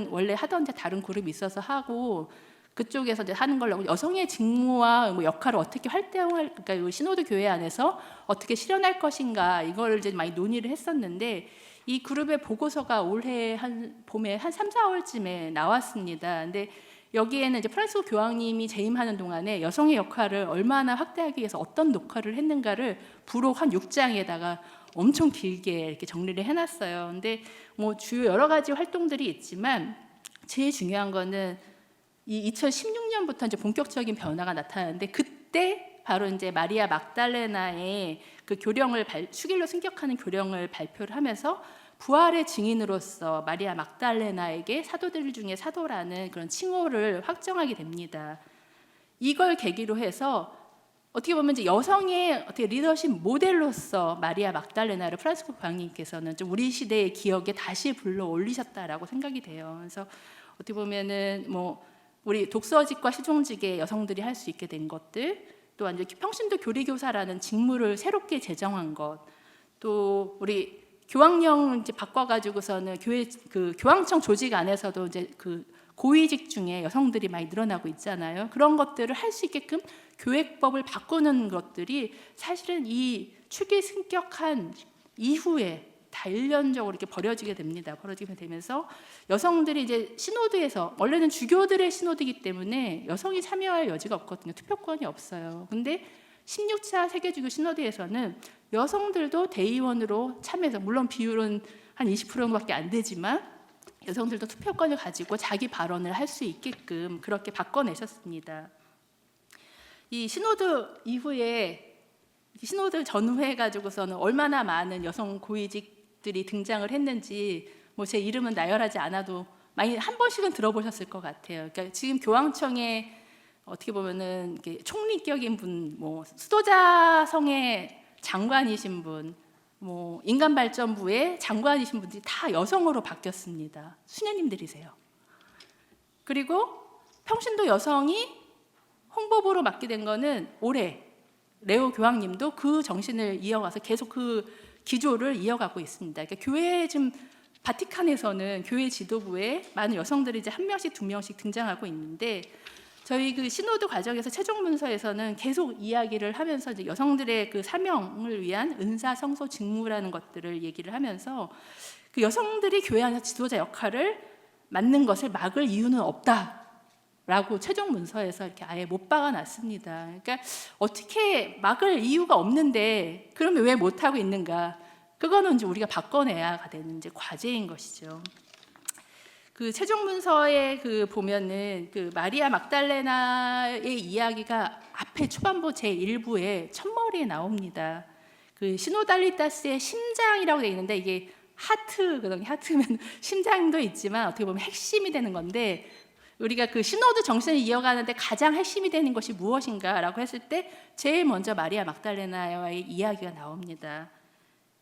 [SPEAKER 4] 원래 하던 이제 다른 그룹이 있어서 하고 그쪽에서 이제 하는 걸로 여성의 직무와 뭐 역할을 어떻게 활용할 그러니까 시노드 교회 안에서 어떻게 실현할 것인가 이걸 이제 많이 논의를 했었는데 이 그룹의 보고서가 올해 봄에 한 3, 4월쯤에 나왔습니다. 근데 여기에는 이제 프란시스코 교황님이 재임하는 동안에 여성의 역할을 얼마나 확대하기 위해서 어떤 녹화를 했는가를 부록 한 6장에다가 엄청 길게 이렇게 정리를 해놨어요. 근데 뭐 주요 여러 가지 활동들이 있지만 제일 중요한 거는 이 2016년부터 이제 본격적인 변화가 나타나는데 그때 바로 이제 마리아 막달레나의 그 수길로 승격하는 교령을 발표를 하면서 부활의 증인으로서 마리아 막달레나에게 사도들 중에 사도라는 그런 칭호를 확정하게 됩니다. 이걸 계기로 해서 어떻게 보면 이제 여성의 어떻게 리더십 모델로서 마리아 막달레나를 프란시스코 교황님께서는 좀 우리 시대의 기억에 다시 불러 올리셨다라고 생각이 돼요. 그래서 어떻게 보면은 뭐 우리 독서직과 시종직의 여성들이 할 수 있게 된 것들, 또 이제 평신도 교리교사라는 직무를 새롭게 제정한 것, 또 우리 교황령 이제 바꿔가지고서는 교황청 조직 안에서도 이제 그 고위직 중에 여성들이 많이 늘어나고 있잖아요. 그런 것들을 할 수 있게끔 교획법을 바꾸는 것들이 사실은 이 축이 승격한 이후에 다 일련적으로 이렇게 벌어지게 됩니다. 벌어지게 되면서 여성들이 이제 시노드에서 원래는 주교들의 시노드이기 때문에 여성이 참여할 여지가 없거든요. 투표권이 없어요. 근데 16차 세계주교 시노드에서는 여성들도 대의원으로 참여해서 물론 비율은 한 20%밖에 안 되지만 여성들도 투표권을 가지고 자기 발언을 할 수 있게끔 그렇게 바꿔내셨습니다. 이 시노드 이후에 시노드 전후해 가지고서는 얼마나 많은 여성 고위직들이 등장을 했는지 뭐 제 이름은 나열하지 않아도 많이 한 번씩은 들어보셨을 것 같아요. 그러니까 지금 교황청에 어떻게 보면은 총리격인 분, 뭐 수도자성의 장관이신 분, 뭐 인간발전부의 장관이신 분들이 다 여성으로 바뀌었습니다. 수녀님들이세요. 그리고 평신도 여성이 홍보부로 맡게 된 거는 올해 레오 교황님도 그 정신을 이어가서 계속 그 기조를 이어가고 있습니다. 그러니까 교회 지금 바티칸에서는 교회 지도부에 많은 여성들이 이제 한 명씩 두 명씩 등장하고 있는데 저희 그 시노드 과정에서 최종 문서에서는 계속 이야기를 하면서 이제 여성들의 그 사명을 위한 은사 성소 직무라는 것들을 얘기를 하면서 그 여성들이 교회 안에서 지도자 역할을 맡는 것을 막을 이유는 없다라고 최종 문서에서 이렇게 아예 못 박아놨습니다. 그러니까 어떻게 막을 이유가 없는데 그러면 왜 못 하고 있는가? 그거는 이제 우리가 바꿔내야 되는 이제 과제인 것이죠. 그 최종 문서에 그 보면은 그 마리아 막달레나의 이야기가 앞에 초반부 제 1부에 첫머리에 나옵니다. 그 시노달리타스의 심장이라고 되어 있는데 이게 하트거든요. 하트면 심장도 있지만 어떻게 보면 핵심이 되는 건데, 우리가 그 시노드 정신을 이어가는데 가장 핵심이 되는 것이 무엇인가라고 했을 때 제일 먼저 마리아 막달레나와의 이야기가 나옵니다.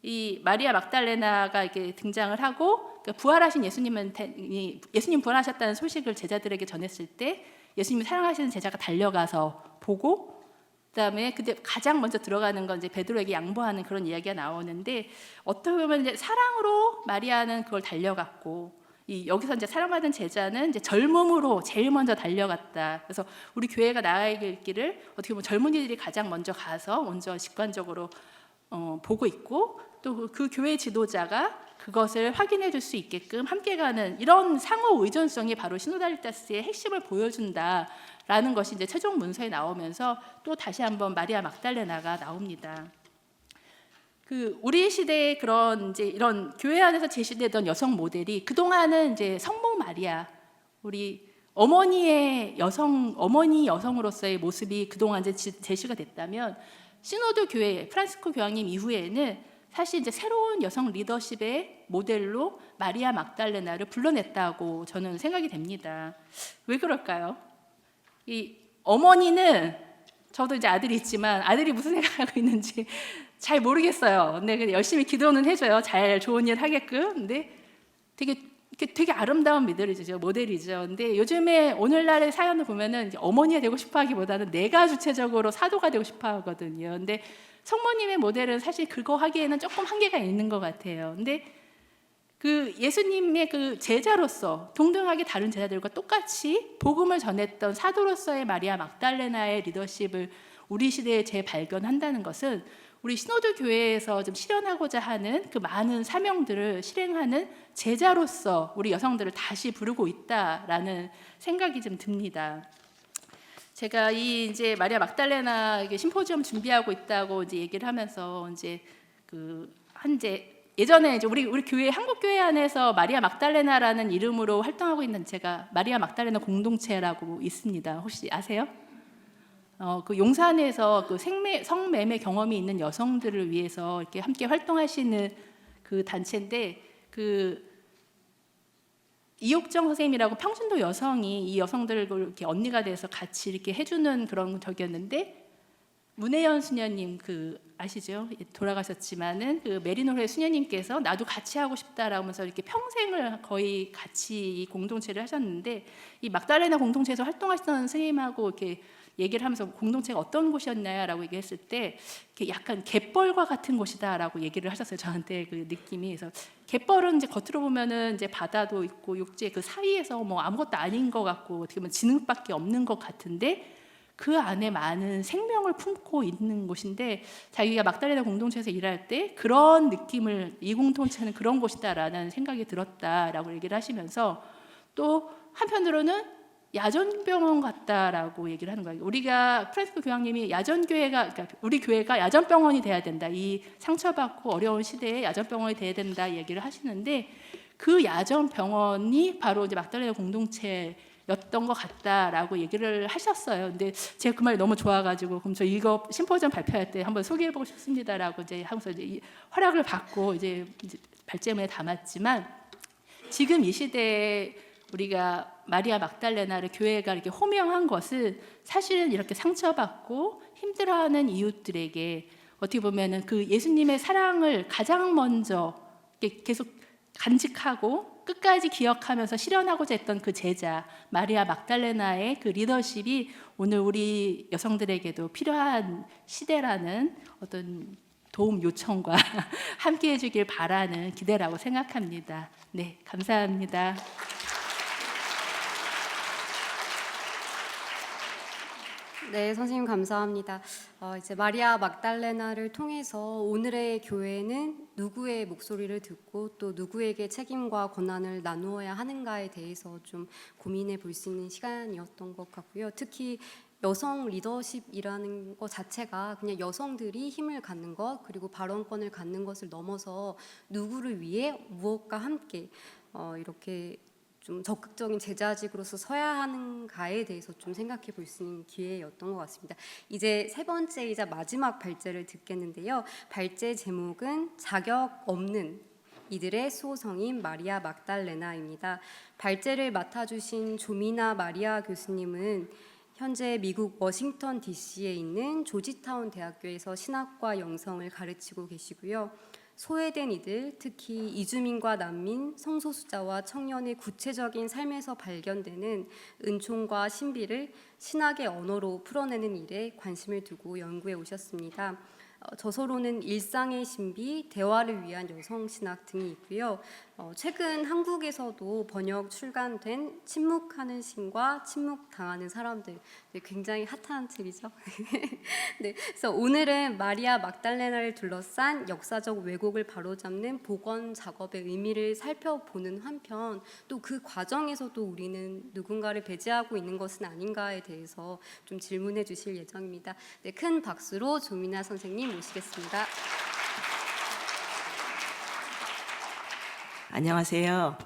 [SPEAKER 4] 이 마리아 막달레나가 이렇게 등장을 하고, 부활하신 예수님 부활하셨다는 소식을 제자들에게 전했을 때 예수님이 사랑하시는 제자가 달려가서 보고, 그다음에 그때 가장 먼저 들어가는 건 이제 베드로에게 양보하는 그런 이야기가 나오는데, 어떻게 보면 이제 사랑으로 마리아는 그걸 달려갔고, 여기서 이제 사랑받은 제자는 이제 젊음으로 제일 먼저 달려갔다. 그래서 우리 교회가 나아갈 길을 어떻게 보면 젊은이들이 가장 먼저 가서 먼저 직관적으로 보고 있고, 또 그 교회 지도자가 그것을 확인해 줄 수 있게끔 함께 가는 이런 상호 의존성이 바로 시노달리타스의 핵심을 보여준다라는 것이 이제 최종 문서에 나오면서 또 다시 한번 마리아 막달레나가 나옵니다. 그 우리 시대의 그런 이제 이런 교회 안에서 제시되던 여성 모델이 그동안은 이제 성모 마리아, 우리 어머니 여성으로서의 모습이 그동안 이제 제시가 됐다면, 시노드 교회 프란시스코 교황님 이후에는 사실 이제 새로운 여성 리더십의 모델로 마리아 막달레나를 불러냈다고 저는 생각이 됩니다. 왜 그럴까요? 이 어머니는, 저도 이제 아들이 있지만 아들이 무슨 생각하고 있는지 잘 모르겠어요. 근데 열심히 기도는 해줘요. 잘 좋은 일 하게끔. 근데 되게 아름다운 모델이죠. 근데 요즘에 오늘날의 사연을 보면은 이제 어머니가 되고 싶어하기보다는 내가 주체적으로 사도가 되고 싶어하거든요. 근데 성모님의 모델은 사실 그거 하기에는 조금 한계가 있는 것 같아요. 근데 그 예수님의 그 제자로서 동등하게 다른 제자들과 똑같이 복음을 전했던 사도로서의 마리아 막달레나의 리더십을 우리 시대에 재발견한다는 것은 우리 시노드 교회에서 좀 실현하고자 하는 그 많은 사명들을 실행하는 제자로서 우리 여성들을 다시 부르고 있다라는 생각이 좀 듭니다. 제가 이제 마리아 막달레나 심포지엄 준비하고 있다고 이제 얘기를 하면서 이제 예전에 이제 우리 교회 한국 교회 안에서 마리아 막달레나라는 이름으로 활동하고 있는 제가 마리아 막달레나 공동체라고 있습니다. 혹시 아세요? 그 용산에서 그 성매매 경험이 있는 여성들을 위해서 이렇게 함께 활동하시는 그 단체인데, 그 이옥정 선생님이라고 평신도 여성이 이 여성들을 이렇게 언니가 돼서 같이 이렇게 해주는 그런 적이었는데, 문혜연 수녀님 아시죠? 돌아가셨지만은 그 메리노르의 수녀님께서 나도 같이 하고 싶다라고 하면서 이렇게 평생을 거의 같이 이 공동체를 하셨는데, 이 막달레나 공동체에서 활동하시던 선생님하고 이렇게 얘기를 하면서 공동체가 어떤 곳이었냐라고 얘기했을 때 이렇게 약간 갯벌과 같은 곳이다라고 얘기를 하셨어요. 저한테 그 느낌이. 그래서 갯벌은 이제 겉으로 보면은 이제 바다도 있고 육지 그 사이에서 뭐 아무것도 아닌 것 같고 어떻게 보면 진흙밖에 없는 것 같은데, 그 안에 많은 생명을 품고 있는 곳인데, 자기가 막달레나 공동체에서 일할 때 그런 느낌을, 이 공동체는 그런 곳이다라는 생각이 들었다라고 얘기를 하시면서, 또 한편으로는 야전병원 같다라고 얘기를 하는 거예요. 우리가 프란시스코 교황님이 그러니까 우리 교회가 야전병원이 돼야 된다. 이 상처받고 어려운 시대에 야전병원이 돼야 된다 얘기를 하시는데, 그 야전병원이 바로 이제 막달레나 공동체였던 것 같다라고 얘기를 하셨어요. 근데 제가 그 말이 너무 좋아가지고, 그럼 저 이거 심포지엄 발표할 때 한번 소개해보고 싶습니다라고 이제 하면서 이제 허락을 받고 이제 발제문에 담았지만, 지금 이 시대에 우리가 마리아 막달레나를 교회가 이렇게 호명한 것은 사실은 이렇게 상처받고 힘들어하는 이웃들에게 어떻게 보면은 그 예수님의 사랑을 가장 먼저 계속 간직하고 끝까지 기억하면서 실현하고자 했던 그 제자 마리아 막달레나의 그 리더십이 오늘 우리 여성들에게도 필요한 시대라는 어떤 도움 요청과 함께 해주길 바라는 기대라고 생각합니다. 네, 감사합니다.
[SPEAKER 1] 네, 선생님 감사합니다. 이제 마리아 막달레나를 통해서 오늘의 교회는 누구의 목소리를 듣고 또 누구에게 책임과 권한을 나누어야 하는가에 대해서 좀 고민해 볼 수 있는 시간이었던 것 같고요. 특히 여성 리더십이라는 것 자체가 그냥 여성들이 힘을 갖는 것, 그리고 발언권을 갖는 것을 넘어서 누구를 위해 무엇과 함께 이렇게 좀 적극적인 제자직으로서 서야 하는가에 대해서 좀 생각해 볼 수 있는 기회였던 것 같습니다. 이제 세 번째이자 마지막 발제를 듣겠는데요. 발제 제목은 자격 없는 이들의 수호성인 마리아 막달레나입니다. 발제를 맡아주신 조미나 마리아 교수님은 현재 미국 워싱턴 DC에 있는 조지타운 대학교에서 신학과 영성을 가르치고 계시고요. 소외된 이들, 특히 이주민과 난민, 성소수자와 청년의 구체적인 삶에서 발견되는 은총과 신비를 신학의 언어로 풀어내는 일에 관심을 두고 연구해 오셨습니다. 저서로는 일상의 신비, 대화를 위한 여성신학 등이 있고요. 최근 한국에서도 번역 출간된 침묵하는 신과 침묵당하는 사람들, 네, 굉장히 핫한 책이죠. 네, 그래서 오늘은 마리아 막달레나를 둘러싼 역사적 왜곡을 바로잡는 복원 작업의 의미를 살펴보는 한편 또 그 과정에서도 우리는 누군가를 배제하고 있는 것은 아닌가에 대해서 좀 질문해 주실 예정입니다. 네, 큰 박수로 조미나 선생님 모시겠습니다.
[SPEAKER 5] 안녕하세요.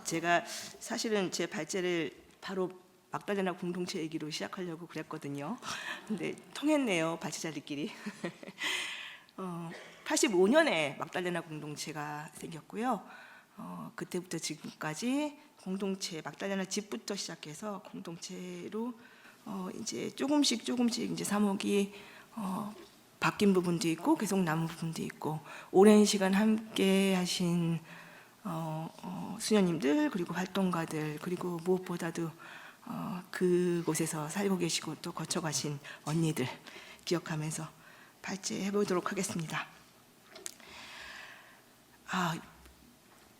[SPEAKER 5] 제가 사실은 제 발제를 바로 막달레나 공동체 얘기로 시작하려고 그랬거든요. 근데 통했네요, 발제자들끼리. 85년에 막달레나 공동체가 생겼고요. 그때부터 지금까지 공동체, 막달레나 집부터 시작해서 공동체로 이제 조금씩 이제 사목이 바뀐 부분도 있고 계속 남은 부분도 있고 오랜 시간 함께 하신 수녀님들 그리고 활동가들 그리고 무엇보다도 그곳에서 살고 계시고 또 거쳐가신 언니들 기억하면서 발제해 보도록 하겠습니다.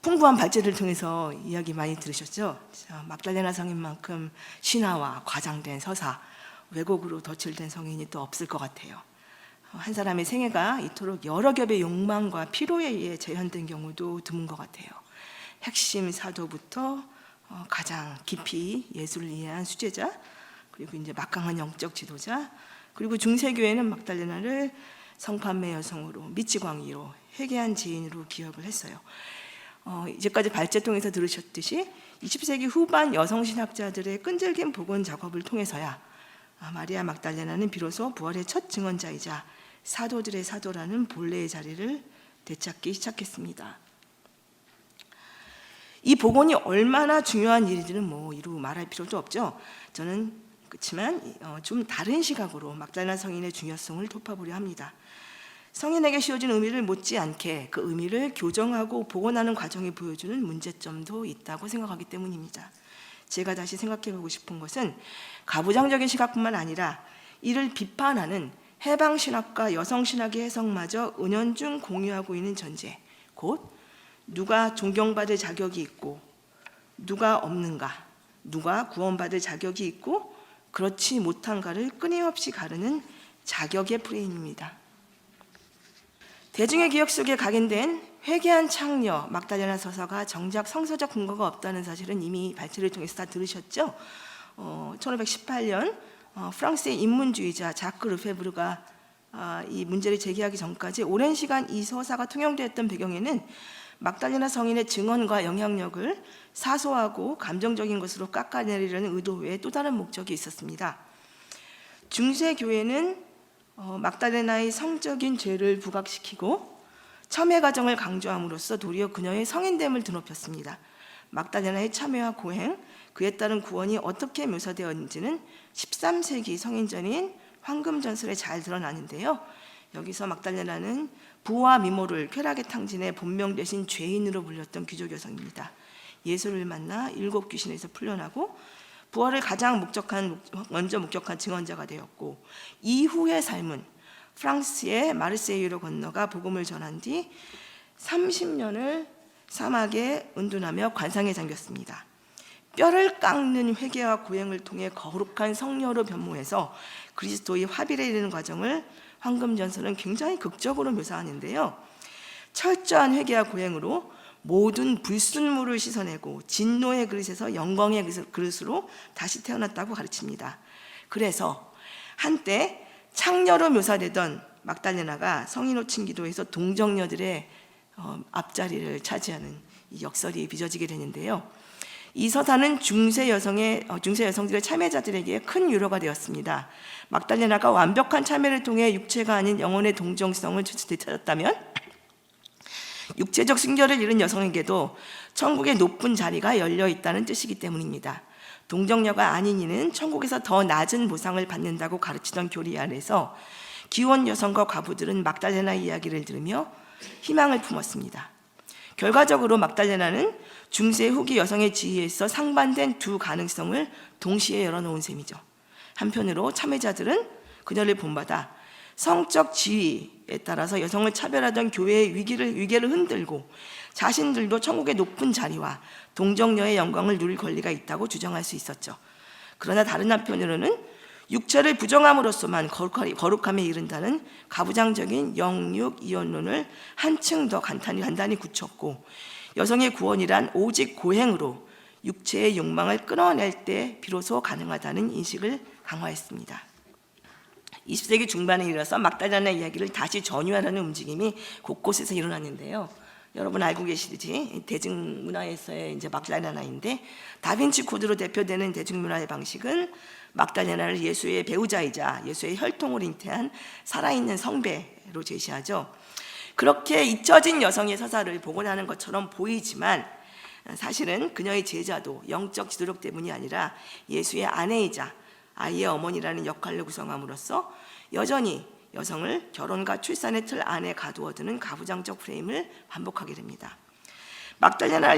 [SPEAKER 5] 풍부한 발제를 통해서 이야기 많이 들으셨죠? 막달레나 성인만큼 신화와 과장된 서사, 왜곡으로 덧칠된 성인이 또 없을 것 같아요. 한 사람의 생애가 이토록 여러 겹의 욕망과 피로에 의해 재현된 경우도 드문 것 같아요. 핵심 사도부터 가장 깊이 예술을 이해한 수제자, 그리고 이제 막강한 영적 지도자, 그리고 중세교회는 막달레나를 성판매 여성으로, 미치광이로, 회개한 지인으로 기억을 했어요. 이제까지 발제 통해서 들으셨듯이 20세기 후반 여성 신학자들의 끈질긴 복원 작업을 통해서야 마리아 막달레나는 비로소 부활의 첫 증언자이자 사도들의 사도라는 본래의 자리를 되찾기 시작했습니다. 이 복원이 얼마나 중요한 일인지는 이루 말할 필요도 없죠. 저는 그렇지만 좀 다른 시각으로 막달레나 성인의 중요성을 돋파보려 합니다. 성인에게 씌워진 의미를 못지않게 그 의미를 교정하고 복원하는 과정이 보여주는 문제점도 있다고 생각하기 때문입니다. 제가 다시 생각해보고 싶은 것은 가부장적인 시각뿐만 아니라 이를 비판하는 해방신학과 여성신학의 해석마저 은연중 공유하고 있는 전제, 곧 누가 존경받을 자격이 있고 누가 없는가, 누가 구원받을 자격이 있고 그렇지 못한가를 끊임없이 가르는 자격의 프레임입니다. 대중의 기억 속에 각인된 회개한 창녀 막달레나 서사가 정작 성서적 근거가 없다는 사실은 이미 발제를 통해서 다 들으셨죠? 1518년 프랑스의 인문주의자 자크 르페브르가 이 문제를 제기하기 전까지 오랜 시간 이 서사가 통용되었던 배경에는 막달레나 성인의 증언과 영향력을 사소하고 감정적인 것으로 깎아내리려는 의도 외에 또 다른 목적이 있었습니다. 중세교회는 막달레나의 성적인 죄를 부각시키고 참회 과정을 강조함으로써 도리어 그녀의 성인됨을 드높였습니다. 막달레나의 참회와 고행, 그에 따른 구원이 어떻게 묘사되었는지는 13세기 성인전인 황금전설에 잘 드러나는데요. 여기서 막달레나는 부와 미모를 쾌락의 탕진에 본명 대신 죄인으로 불렸던 귀족 여성입니다. 예수를 만나 7 귀신에서 풀려나고 부활을 가장 먼저 목격한 증언자가 되었고 이후의 삶은 프랑스의 마르세유로 건너가 복음을 전한 뒤 30년을 사막에 은둔하며 관상에 잠겼습니다. 뼈를 깎는 회개와 고행을 통해 거룩한 성녀로 변모해서 그리스도의 화비에 이르는 과정을 황금전설은 굉장히 극적으로 묘사하는데요. 철저한 회개와 고행으로 모든 불순물을 씻어내고 진노의 그릇에서 영광의 그릇으로 다시 태어났다고 가르칩니다. 그래서 한때 창녀로 묘사되던 막달레나가 성인 호칭 기도에서 동정녀들의 앞자리를 차지하는 이 역설이 빚어지게 되는데요. 이 서사는 중세 여성들의 참여자들에게 큰 위로가 되었습니다. 막달레나가 완벽한 참여를 통해 육체가 아닌 영혼의 동정성을 되찾았다면 육체적 순결을 잃은 여성에게도 천국의 높은 자리가 열려 있다는 뜻이기 때문입니다. 동정녀가 아닌 이는 천국에서 더 낮은 보상을 받는다고 가르치던 교리 안에서 기혼 여성과 과부들은 막달레나 이야기를 들으며 희망을 품었습니다. 결과적으로 막달레나는 중세 후기 여성의 지위에서 상반된 두 가능성을 동시에 열어놓은 셈이죠. 한편으로 참여자들은 그녀를 본받아 성적 지위에 따라서 여성을 차별하던 교회의 위계를 흔들고 자신들도 천국의 높은 자리와 동정녀의 영광을 누릴 권리가 있다고 주장할 수 있었죠. 그러나 다른 한편으로는 육체를 부정함으로써만 거룩함에 이른다는 가부장적인 영육 이혼론을 한층 더 단단히 굳혔고, 여성의 구원이란 오직 고행으로 육체의 욕망을 끊어낼 때 비로소 가능하다는 인식을 강화했습니다. 20세기 중반에 이르러서 막달레나 이야기를 다시 전유하려는 움직임이 곳곳에서 일어났는데요. 여러분 알고 계시듯이 대중문화에서의 이제 막달레나인데, 다빈치 코드로 대표되는 대중문화의 방식은 막달레나를 예수의 배우자이자 예수의 혈통을 잉태한 살아있는 성배로 제시하죠. 그렇게 잊혀진 여성의 서사를 복원하는 것처럼 보이지만 사실은 그녀의 제자도 영적 지도력 때문이 아니라 예수의 아내이자 아이의 어머니라는 역할을 구성함으로써 여전히 여성을 결혼과 출산의 틀 안에 가두어두는 가부장적 프레임을 반복하게 됩니다. 막달레나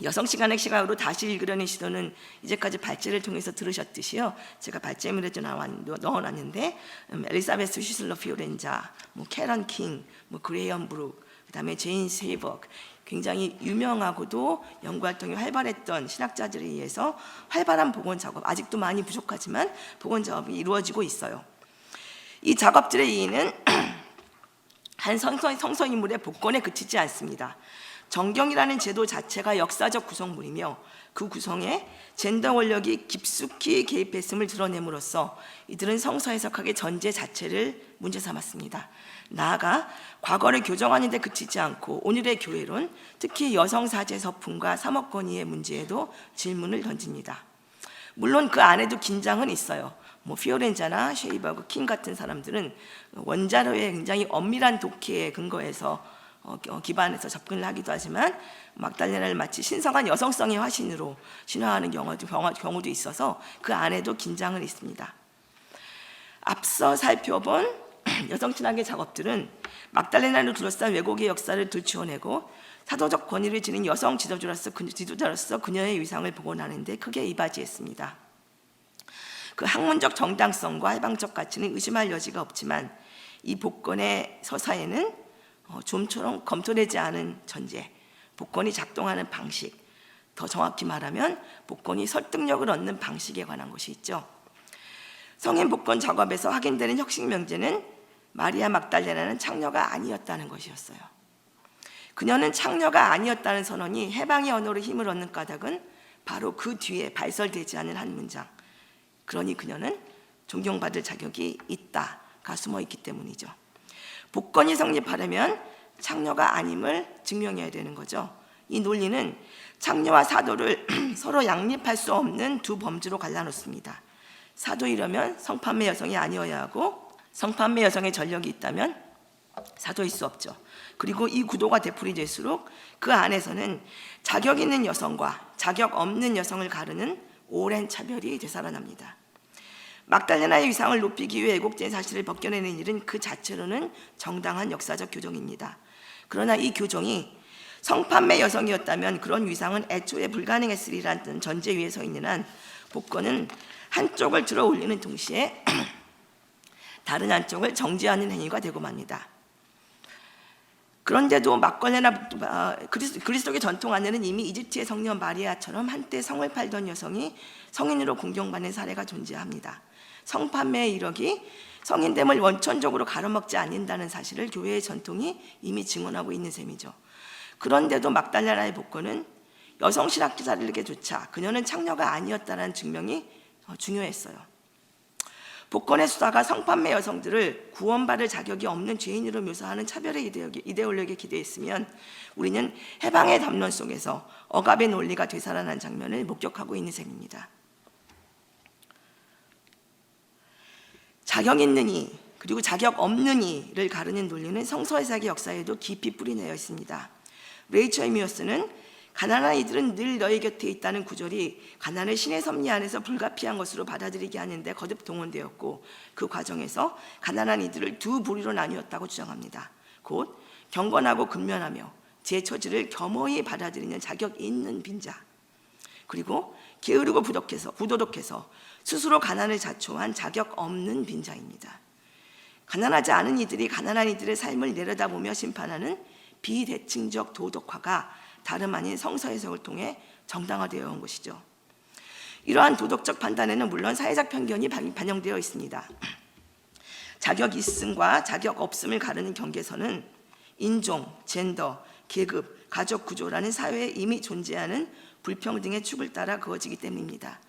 [SPEAKER 5] 여성 시간의 시각으로 다시 읽으려는 시도는 이제까지 발제를 통해서 들으셨듯이요. 제가 발제물에 넣어놨는데 엘리사베스 휘슬러 피오렌자, 캐런 킹, 그레이엄 브룩, 그다음에 제인 세이버크, 굉장히 유명하고도 연구 활동이 활발했던 신학자들에 의해서 활발한 복원 작업, 아직도 많이 부족하지만 복원 작업이 이루어지고 있어요. 이 작업들의 이의는 한 성서 인물의 복권에 그치지 않습니다. 정경이라는 제도 자체가 역사적 구성물이며 그 구성에 젠더 원력이 깊숙이 개입했음을 드러냄으로써 이들은 성서 해석학의 전제 자체를 문제 삼았습니다. 나아가 과거를 교정하는 데 그치지 않고 오늘의 교회론, 특히 여성 사제 서풍과 사먹건의의 문제에도 질문을 던집니다. 물론 그 안에도 긴장은 있어요. 피오렌자나 쉐이버그, 킹 같은 사람들은 원자료의 굉장히 엄밀한 독해에 근거해서 기반해서 접근을 하기도 하지만 막달레나를 마치 신성한 여성성의 화신으로 신화하는 경우도 있어서 그 안에도 긴장은 있습니다. 앞서 살펴본 여성신학의 작업들은 막달레나를 둘러싼 왜곡의 역사를 들추어내고 사도적 권위를 지닌 여성 지도자로서 그녀의 위상을 복원하는 데 크게 이바지했습니다. 그 학문적 정당성과 해방적 가치는 의심할 여지가 없지만 이 복권의 서사에는 좀처럼 검토되지 않은 전제, 복권이 작동하는 방식, 더 정확히 말하면 복권이 설득력을 얻는 방식에 관한 것이 있죠. 성인 복권 작업에서 확인되는 혁신 명제는 마리아 막달레나는 창녀가 아니었다는 것이었어요. 그녀는 창녀가 아니었다는 선언이 해방의 언어로 힘을 얻는 까닭은 바로 그 뒤에 발설되지 않은 한 문장, 그러니 그녀는 존경받을 자격이 있다가 숨어있기 때문이죠. 복권이 성립하려면 창녀가 아님을 증명해야 되는 거죠. 이 논리는 창녀와 사도를 서로 양립할 수 없는 두 범주로 갈라놓습니다. 사도이려면 성판매 여성이 아니어야 하고, 성판매 여성의 전력이 있다면 사도일 수 없죠. 그리고 이 구도가 되풀이될수록 그 안에서는 자격 있는 여성과 자격 없는 여성을 가르는 오랜 차별이 되살아납니다. 막달레나의 위상을 높이기 위해 왜곡된 사실을 벗겨내는 일은 그 자체로는 정당한 역사적 교정입니다. 그러나 이 교정이 성판매 여성이었다면 그런 위상은 애초에 불가능했으리라는 전제 위에 서 있는 한 복권은 한쪽을 들어 올리는 동시에 다른 한쪽을 정죄하는 행위가 되고 맙니다. 그런데도 막달레나 그리스도의 전통 안에는 이미 이집트의 성녀 마리아처럼 한때 성을 팔던 여성이 성인으로 공경받는 사례가 존재합니다. 성판매의 이력이 성인됨을 원천적으로 가로막지 않는다는 사실을 교회의 전통이 이미 증언하고 있는 셈이죠. 그런데도 막달레나의 복권은 여성 신학자들에게조차 그녀는 창녀가 아니었다는 증명이 중요했어요. 복권의 수사가 성판매 여성들을 구원받을 자격이 없는 죄인으로 묘사하는 차별의 이데올로기에 기대했으면 우리는 해방의 담론 속에서 억압의 논리가 되살아난 장면을 목격하고 있는 셈입니다. 자격 있는 이, 그리고 자격 없는 이를 가르는 논리는 성서해석의 역사에도 깊이 뿌리내어 있습니다. 레이첼 미어스는 가난한 이들은 늘 너희 곁에 있다는 구절이 가난을 신의 섭리 안에서 불가피한 것으로 받아들이게 하는데 거듭 동원되었고, 그 과정에서 가난한 이들을 두 부류로 나뉘었다고 주장합니다. 곧 경건하고 근면하며 제 처지를 겸허히 받아들이는 자격 있는 빈자, 그리고 게으르고 부도덕해서 스스로 가난을 자초한 자격 없는 빈자입니다. 가난하지 않은 이들이 가난한 이들의 삶을 내려다보며 심판하는 비대칭적 도덕화가 다름 아닌 성서 해석을 통해 정당화되어 온 것이죠. 이러한 도덕적 판단에는 물론 사회적 편견이 반영되어 있습니다. 자격 있음과 자격 없음을 가르는 경계선은 인종, 젠더, 계급, 가족 구조라는 사회에 이미 존재하는 불평등의 축을 따라 그어지기 때문입니다.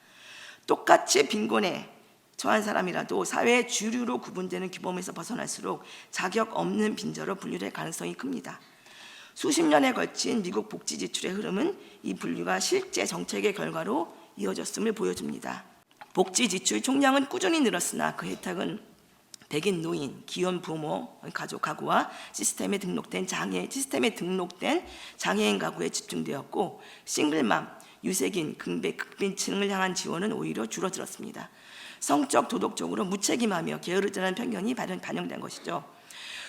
[SPEAKER 5] 똑같이 빈곤에 처한 사람이라도 사회의 주류로 구분되는 규범에서 벗어날수록 자격 없는 빈자로 분류될 가능성이 큽니다. 수십 년에 걸친 미국 복지 지출의 흐름은 이 분류가 실제 정책의 결과로 이어졌음을 보여줍니다. 복지 지출 총량은 꾸준히 늘었으나 그 혜택은 백인 노인, 기혼 부모, 가구와 시스템에 등록된 장애인 가구에 집중되었고, 싱글맘, 유색인, 극빈층을 향한 지원은 오히려 줄어들었습니다. 성적, 도덕적으로 무책임하며 게으르다는 편견이 반영된 것이죠.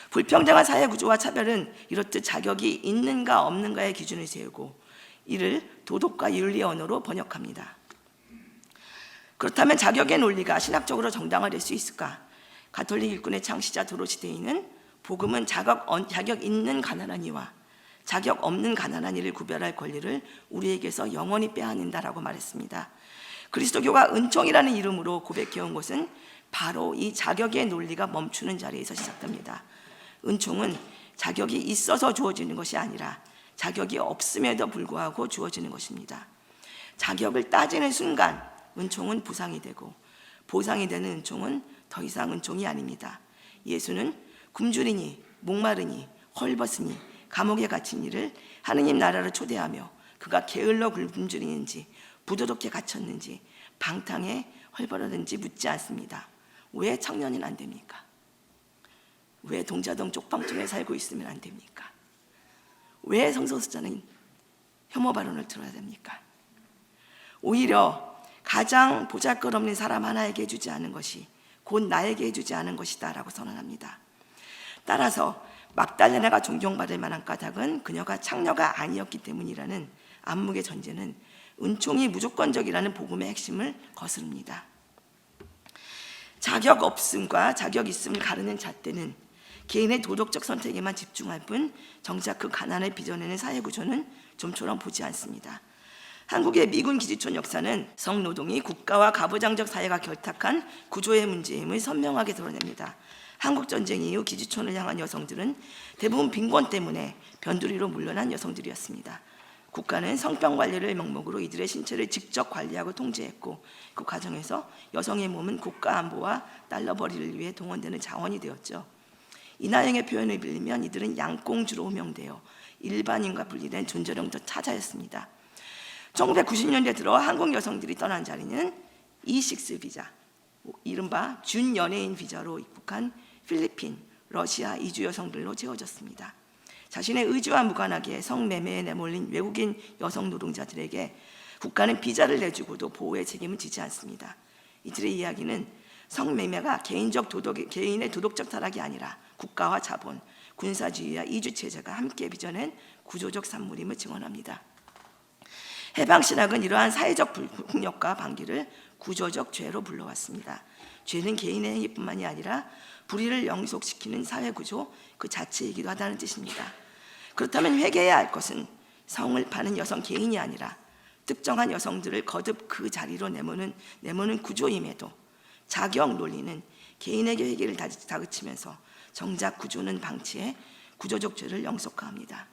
[SPEAKER 5] 불평등한 사회 구조와 차별은 이렇듯 자격이 있는가 없는가의 기준을 세우고 이를 도덕과 윤리의 언어로 번역합니다. 그렇다면 자격의 논리가 신학적으로 정당화될 수 있을까? 가톨릭 일꾼의 창시자 도로시 데이는 복음은 자격 있는 가난한 이와 자격 없는 가난한 이를 구별할 권리를 우리에게서 영원히 빼앗는다라고 말했습니다. 그리스도교가 은총이라는 이름으로 고백해온 것은 바로 이 자격의 논리가 멈추는 자리에서 시작됩니다. 은총은 자격이 있어서 주어지는 것이 아니라 자격이 없음에도 불구하고 주어지는 것입니다. 자격을 따지는 순간 은총은 부상이 되고, 보상이 되는 은총은 더 이상 은총이 아닙니다. 예수는 굶주리니, 목마르니, 헐벗으니, 감옥에 갇힌 이를 하느님 나라로 초대하며 그가 게을러 굶주리는지 부도덕해 갇혔는지 방탕에 헐벗었는지 묻지 않습니다. 왜 청년은 안 됩니까? 왜 동자동 쪽방촌에 살고 있으면 안 됩니까? 왜 성소수자는 혐오 발언을 들어야 됩니까? 오히려 가장 보잘것없는 사람 하나에게 해주지 않은 것이 곧 나에게 해주지 않은 것이다 라고 선언합니다. 따라서 막달레나가 존경받을 만한 까닭은 그녀가 창녀가 아니었기 때문이라는 안목의 전제는 은총이 무조건적이라는 복음의 핵심을 거스릅니다. 자격 없음과 자격 있음을 가르는 잣대는 개인의 도덕적 선택에만 집중할 뿐 정작 그 가난을 빚어내는 사회구조는 좀처럼 보지 않습니다. 한국의 미군 기지촌 역사는 성노동이 국가와 가부장적 사회가 결탁한 구조의 문제임을 선명하게 드러냅니다. 한국전쟁 이후 기지촌을 향한 여성들은 대부분 빈곤 때문에 변두리로 물러난 여성들이었습니다. 국가는 성병 관리를 명목으로 이들의 신체를 직접 관리하고 통제했고, 그 과정에서 여성의 몸은 국가 안보와 달러벌이를 위해 동원되는 자원이 되었죠. 이나영의 표현을 빌리면 이들은 양꽁주로 호명되어 일반인과 분리된 존재론적 타자였습니다. 1990년대 들어 한국 여성들이 떠난 자리는 E6 비자, 이른바 준연예인 비자로 입국한 필리핀, 러시아 이주 여성들로 채워졌습니다. 자신의 의지와 무관하게 성매매에 내몰린 외국인 여성 노동자들에게 국가는 비자를 내주고도 보호의 책임을 지지 않습니다. 이들의 이야기는 성매매가 개인의 도덕적 타락이 아니라 국가와 자본, 군사주의와 이주체제가 함께 빚어낸 구조적 산물임을 증언합니다. 해방신학은 이러한 사회적 폭력과 반기를 구조적 죄로 불러왔습니다. 죄는 개인의 행위뿐만이 아니라 불의를 영속시키는 사회구조 그 자체이기도 하다는 뜻입니다. 그렇다면 회개해야 할 것은 성을 파는 여성 개인이 아니라 특정한 여성들을 거듭 그 자리로 내모는 구조임에도 자격 논리는 개인에게 회개를 다그치면서 정작 구조는 방치해 구조적 죄를 영속화합니다.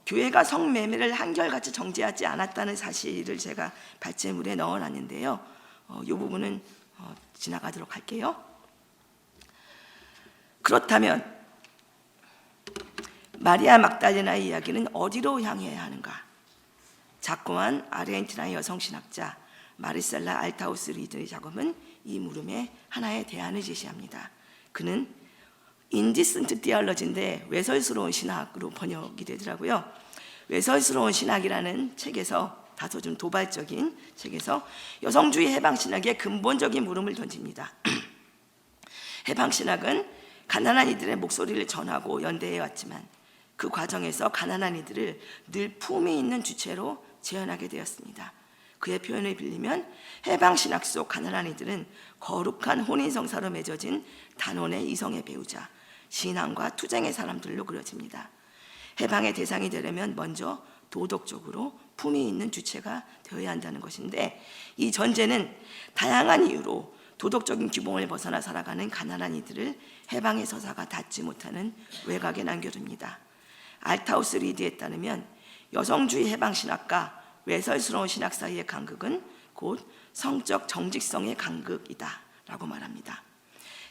[SPEAKER 5] 교회가 성매매를 한결같이 정죄하지 않았다는 사실을 제가 발제물에 넣어놨는데요. 이 부분은 지나가도록 할게요. 그렇다면 마리아 막달레나의 이야기는 어디로 향해야 하는가? 작고한 아르헨티나의 여성신학자 마르셀라 알타우스 리드의 작업은 이 물음에 하나의 대안을 제시합니다. 그는 인디센트 디얼러지인데 외설스러운 신학으로 번역이 되더라고요. 외설스러운 신학이라는 책에서 다소 좀 도발적인 책에서 여성주의 해방신학의 근본적인 물음을 던집니다. 해방신학은 가난한 이들의 목소리를 전하고 연대해 왔지만 그 과정에서 가난한 이들을 늘 품이 있는 주체로 재현하게 되었습니다. 그의 표현을 빌리면 해방신학 속 가난한 이들은 거룩한 혼인성사로 맺어진 단원의 이성의 배우자, 신앙과 투쟁의 사람들로 그려집니다. 해방의 대상이 되려면 먼저 도덕적으로 품이 있는 주체가 되어야 한다는 것인데, 이 전제는 다양한 이유로 도덕적인 규범을 벗어나 살아가는 가난한 이들을 해방의 서사가 닿지 못하는 외곽에 남겨둡니다. 알타우스 리드에 따르면 여성주의 해방신학과 외설스러운 신학 사이의 간극은 곧 성적 정직성의 간극이다 라고 말합니다.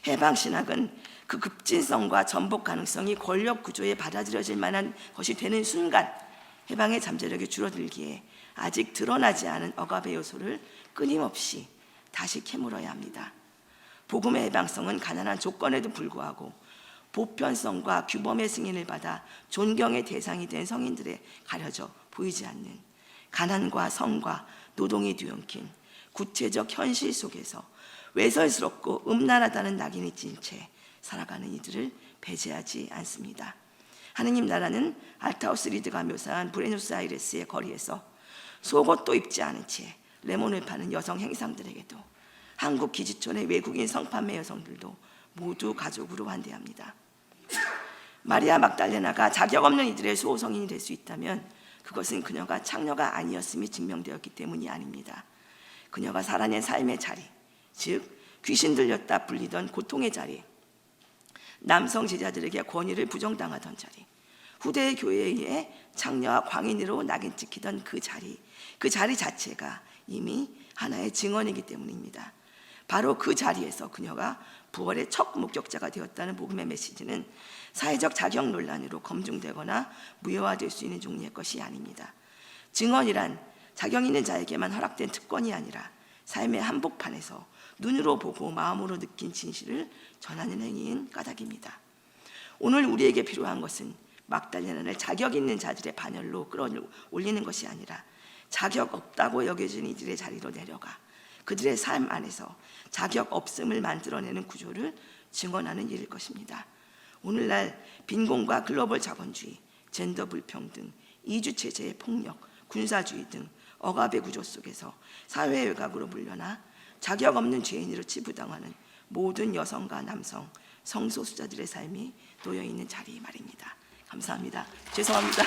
[SPEAKER 5] 해방신학은 그 급진성과 전복 가능성이 권력 구조에 받아들여질 만한 것이 되는 순간 해방의 잠재력이 줄어들기에 아직 드러나지 않은 억압의 요소를 끊임없이 다시 캐물어야 합니다. 복음의 해방성은 가난한 조건에도 불구하고 보편성과 규범의 승인을 받아 존경의 대상이 된 성인들에 가려져 보이지 않는 가난과 성과 노동이 뒤엉킨 구체적 현실 속에서 외설스럽고 음란하다는 낙인이 찐 채 살아가는 이들을 배제하지 않습니다. 하느님 나라는 알타우스 리드가 묘사한 부에노스아이레스의 거리에서 속옷도 입지 않은 채 레몬을 파는 여성 행상들에게도 한국 기지촌의 외국인 성판매 여성들도 모두 가족으로 환대합니다. 마리아 막달레나가 자격 없는 이들의 수호성인이 될 수 있다면 그것은 그녀가 창녀가 아니었음이 증명되었기 때문이 아닙니다. 그녀가 살아낸 삶의 자리, 즉 귀신 들렸다 불리던 고통의 자리, 남성 제자들에게 권위를 부정당하던 자리, 후대의 교회에 의해 창녀와 광인으로 낙인 찍히던 그 자리 자체가 이미 하나의 증언이기 때문입니다. 바로 그 자리에서 그녀가 부활의 첫 목격자가 되었다는 복음의 메시지는 사회적 자격 논란으로 검증되거나 무효화될 수 있는 종류의 것이 아닙니다. 증언이란 자격 있는 자에게만 허락된 특권이 아니라 삶의 한복판에서 눈으로 보고 마음으로 느낀 진실을 전하는 행위인 까닭입니다. 오늘 우리에게 필요한 것은 막달레나를 자격 있는 자들의 반열로 끌어올리는 것이 아니라 자격 없다고 여겨진 이들의 자리로 내려가 그들의 삶 안에서 자격 없음을 만들어내는 구조를 증언하는 일일 것입니다. 오늘날 빈곤과 글로벌 자본주의, 젠더 불평등, 이주체제의 폭력, 군사주의 등 억압의 구조 속에서 사회 외곽으로 물러나 자격 없는 죄인으로 치부당하는 모든 여성과 남성, 성소수자들의 삶이 놓여 있는 자리 말입니다. 감사합니다. 죄송합니다.